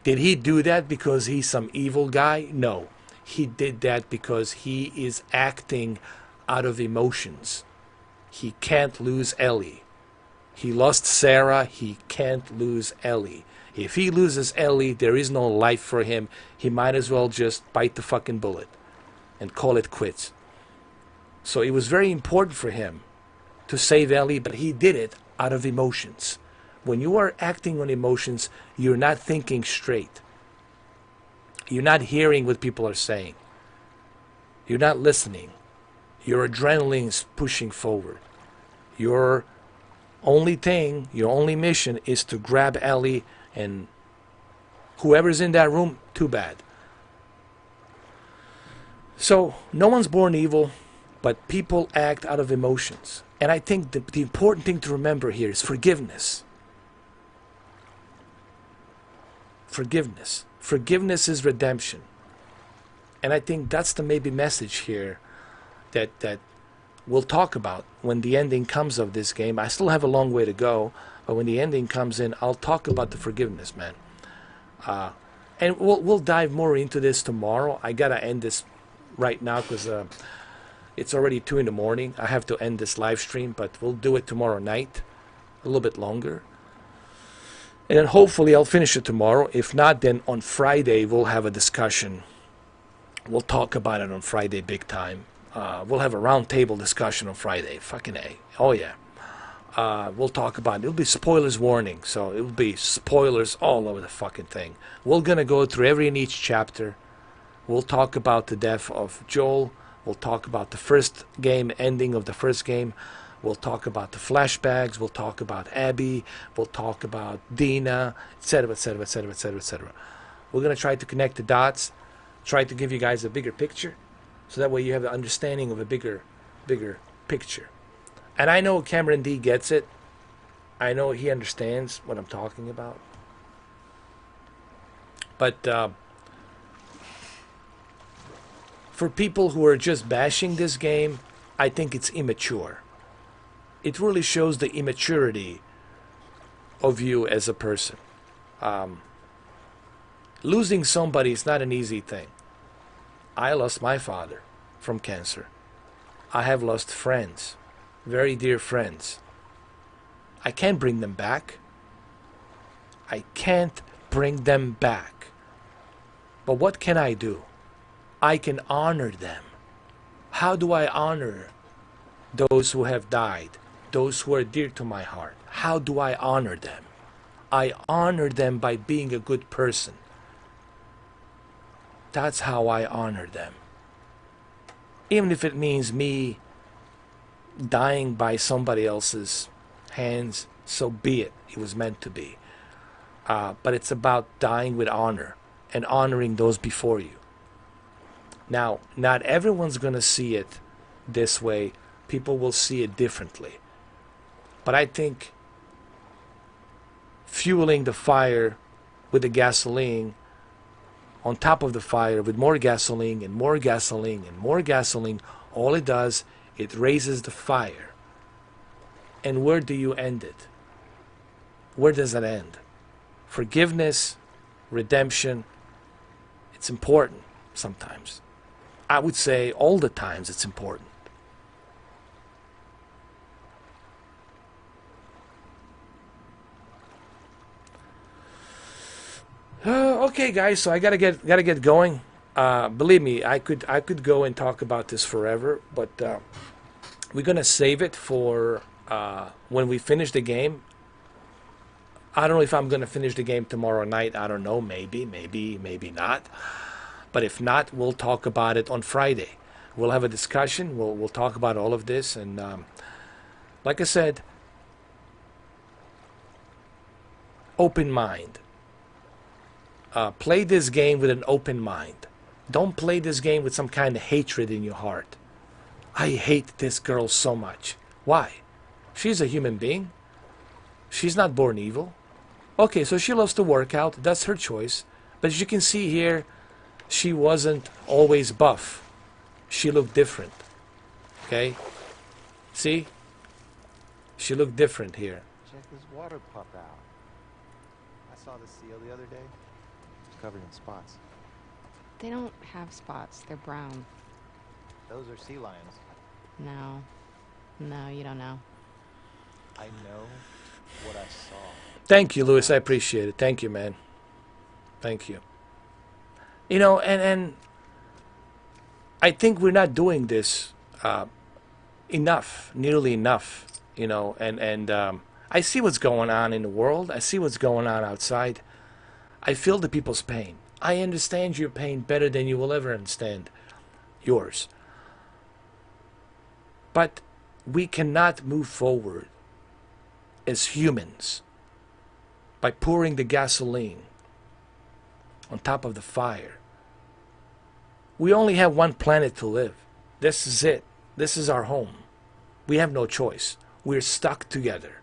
Did he do that because he's some evil guy? No. He did that because he is acting out of emotions. He can't lose Ellie. He lost Sarah. He can't lose Ellie. If he loses Ellie, there is no life for him. He might as well just bite the fucking bullet and call it quits. So it was very important for him to save Ellie, but he did it out of emotions. When you are acting on emotions, you're not thinking straight. You're not hearing what people are saying. You're not listening. Your adrenaline is pushing forward. Your only thing, your only mission is to grab Ellie, and whoever's in that room, too bad. So no one's born evil, but people act out of emotions. And I think the important thing to remember here is forgiveness. Forgiveness. Forgiveness is redemption. And I think that's the maybe message here that we'll talk about when the ending comes of this game. I still have a long way to go, but when the ending comes in, I'll talk about the forgiveness, man. and we'll dive more into this tomorrow. I gotta end this right now because it's already 2 in the morning. I have to end this live stream, but we'll do it tomorrow night, a little bit longer. And then hopefully I'll finish it tomorrow. If not, then on Friday we'll have a discussion. We'll talk about it on Friday big time. We'll have a round table discussion on Friday. Fucking A. Oh yeah. We'll talk about it. It'll be spoilers warning. So it'll be spoilers all over the fucking thing. We're gonna go through every and each chapter. We'll talk about the death of Joel. We'll talk about the first game, ending of the first game. We'll talk about the flashbacks. We'll talk about Abby. We'll talk about Dina, etc., etc., etc., etc., etc. We're gonna try to connect the dots, try to give you guys a bigger picture, so that way you have an understanding of a bigger picture. And I know Cameron D gets it. I know he understands what I'm talking about. But for people who are just bashing this game, I think it's immature. It really shows the immaturity of you as a person. Losing somebody is not an easy thing. I lost my father from cancer. I have lost friends, very dear friends. I can't bring them back. I can't bring them back. But what can I do? I can honor them. How do I honor those who have died, those who are dear to my heart? How do I honor them? I honor them by being a good person. That's how I honor them. Even if it means me dying by somebody else's hands, so be it. It was meant to be. But it's about dying with honor and honoring those before you. Now, not everyone's going to see it this way. People will see it differently. But I think fueling the fire with the gasoline on top of the fire with more gasoline and more gasoline and more gasoline, all it does, it raises the fire. And where do you end it? Where does it end? Forgiveness, redemption, it's important sometimes. I would say all the times it's important. Okay, guys. So I gotta get going. Believe me, I could go and talk about this forever, but we're gonna save it for when we finish the game. I don't know if I'm gonna finish the game tomorrow night. I don't know. Maybe not. But if not, we'll talk about it on Friday. We'll have a discussion. We'll talk about all of this, and like I said, open mind. Play this game with an open mind. Don't play this game with some kind of hatred in your heart. I hate this girl so much. Why? She's a human being. She's not born evil. Okay, so she loves to work out. That's her choice. But as you can see here, she wasn't always buff. She looked different. Okay? See? She looked different here. Check this water pup out. I saw the seal the other day. Covered in spots. They don't have spots. They're brown. Those are sea lions. No, you don't know. I know what I saw. Thank you, Louis. I appreciate it. Thank you, man. Thank you. You know, and I think we're not doing this enough, nearly enough. You know, and I see what's going on in the world. I see what's going on outside. I feel the people's pain. I understand your pain better than you will ever understand yours. But we cannot move forward as humans by pouring the gasoline on top of the fire. We only have one planet to live. This is it. This is our home. We have no choice. We're stuck together.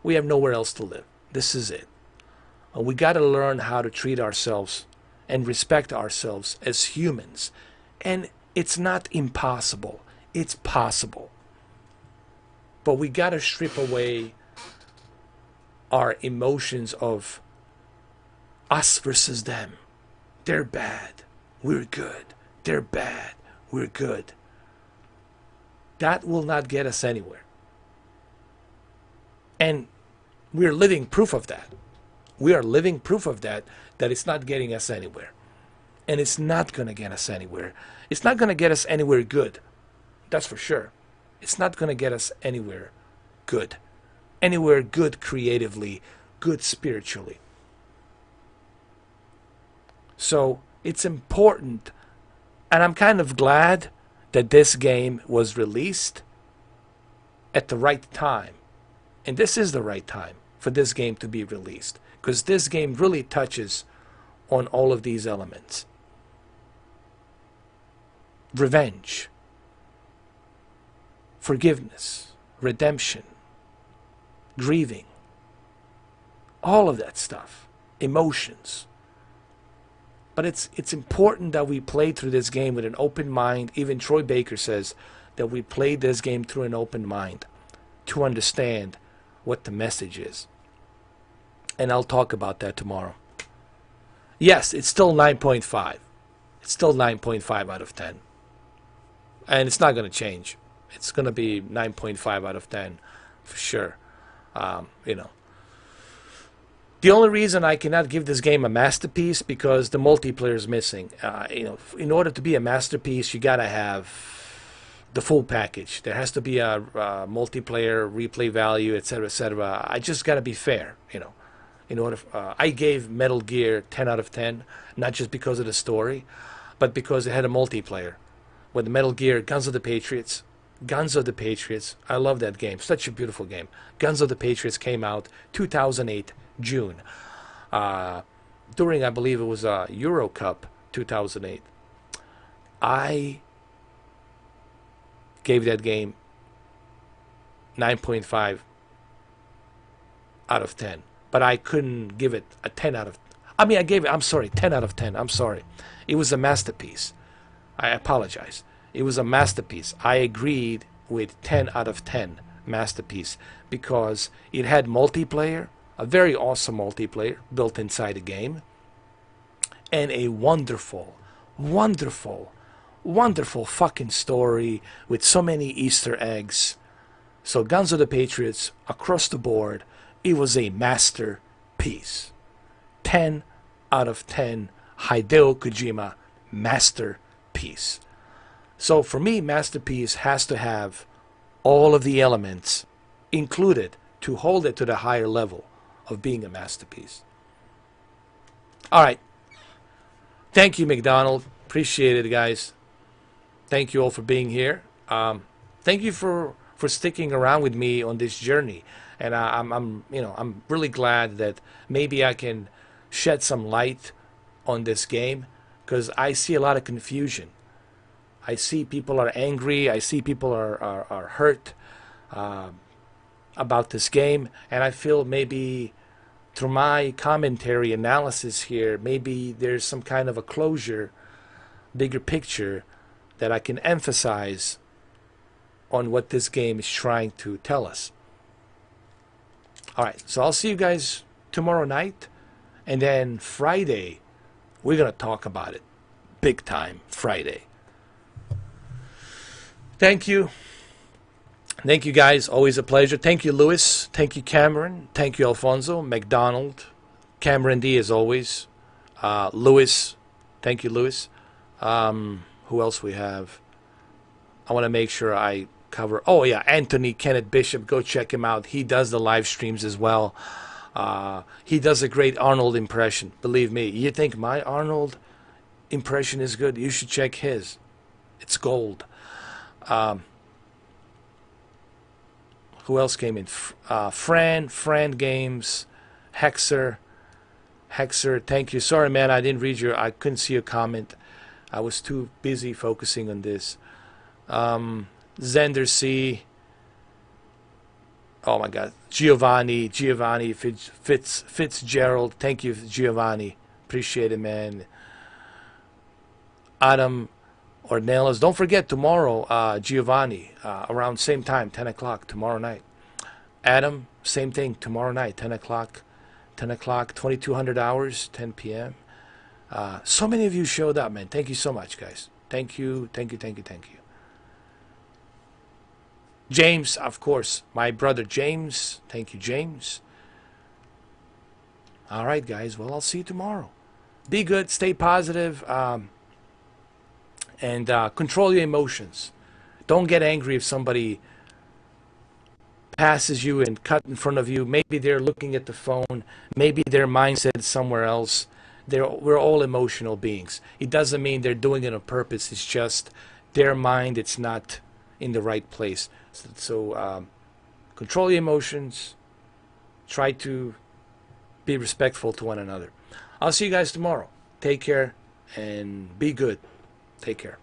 We have nowhere else to live. This is it. And we got to learn how to treat ourselves and respect ourselves as humans. And it's not impossible. It's possible. But we got to strip away our emotions of Us versus them. They're bad. We're good. They're bad. We're good. That will not get us anywhere. And we're living proof of that. We are living proof of that it's not getting us anywhere. And it's not going to get us anywhere. It's not going to get us anywhere good. That's for sure. It's not going to get us anywhere good. Anywhere good creatively, good spiritually. So it's important, and I'm kind of glad that this game was released at the right time. And this is the right time for this game to be released, because this game really touches on all of these elements. Revenge, forgiveness, redemption, grieving, all of that stuff, emotions. But it's important that we play through this game with an open mind. Even Troy Baker says that we played this game through an open mind to understand what the message is. And I'll talk about that tomorrow. Yes, it's still 9.5. It's still 9.5 out of 10. And it's not going to change. It's going to be 9.5 out of 10 for sure. You know. The only reason I cannot give this game a masterpiece because the multiplayer is missing. You know, in order to be a masterpiece, you gotta have the full package. There has to be a multiplayer, replay value, etc., etc. I just gotta be fair, you know. In order, I gave Metal Gear 10 out of 10, not just because of the story, but because it had a multiplayer. With Metal Gear, Guns of the Patriots. Guns of the Patriots. I love that game. Such a beautiful game. Guns of the Patriots came out 2008. June, during, I believe it was Euro Cup 2008. I gave that game 9.5 out of 10, but I couldn't give it a 10 out of. I mean, I gave it. I'm sorry, 10 out of 10. I'm sorry. It was a masterpiece. I apologize. It was a masterpiece. I agreed with 10 out of 10 masterpiece because it had multiplayer. A very awesome multiplayer built inside the game. And a wonderful, wonderful, wonderful fucking story with so many Easter eggs. So Guns of the Patriots, across the board, it was a masterpiece. 10 out of 10 Hideo Kojima masterpiece. So for me, masterpiece has to have all of the elements included to hold it to the higher level of being a masterpiece. All right. Thank you, McDonald. Appreciate it, guys. Thank you all for being here. Thank you for sticking around with me on this journey. And I'm really glad that maybe I can shed some light on this game because I see a lot of confusion. I see people are angry. I see people are hurt about this game, and I feel maybe through my commentary analysis here, maybe there's some kind of a closure, bigger picture that I can emphasize on what this game is trying to tell us. All right, so I'll see you guys tomorrow night, and then Friday, we're going to talk about it. Big time Friday. Thank you. Thank you, guys. Always a pleasure. Thank you, Lewis. Thank you, Cameron. Thank you, Alfonso. McDonald. Cameron D, as always. Lewis. Thank you, Lewis. Who else we have? I want to make sure I cover. Oh, yeah, Anthony Kenneth Bishop. Go check him out. He does the live streams as well. He does a great Arnold impression. Believe me. You think my Arnold impression is good? You should check his. It's gold. Who else came in? Fran Games, Hexer, thank you. Sorry, man, I didn't read I couldn't see your comment. I was too busy focusing on this. Zender C. Oh my God, Giovanni Fitzgerald. Thank you, Giovanni. Appreciate it, man. Adam Ornelas. Don't forget tomorrow, Giovanni, around same time, 10 o'clock tomorrow night. Adam, same thing, tomorrow night, 10 o'clock 10 o'clock, 2200 hours, 10 p.m. So many of you showed up, man. Thank you so much, guys. Thank you, thank you, thank you, thank you. James, of course, my brother James. Thank you, James. All right, guys. Well, I'll see you tomorrow. Be good, stay positive, and control your emotions. Don't get angry if somebody passes you and cut in front of you. Maybe they're looking at the phone. Maybe their mindset is somewhere else. We're all emotional beings. It doesn't mean they're doing it on purpose. It's just their mind, it's not in the right place. So control your emotions. Try to be respectful to one another. I'll see you guys tomorrow. Take care and be good. Take care.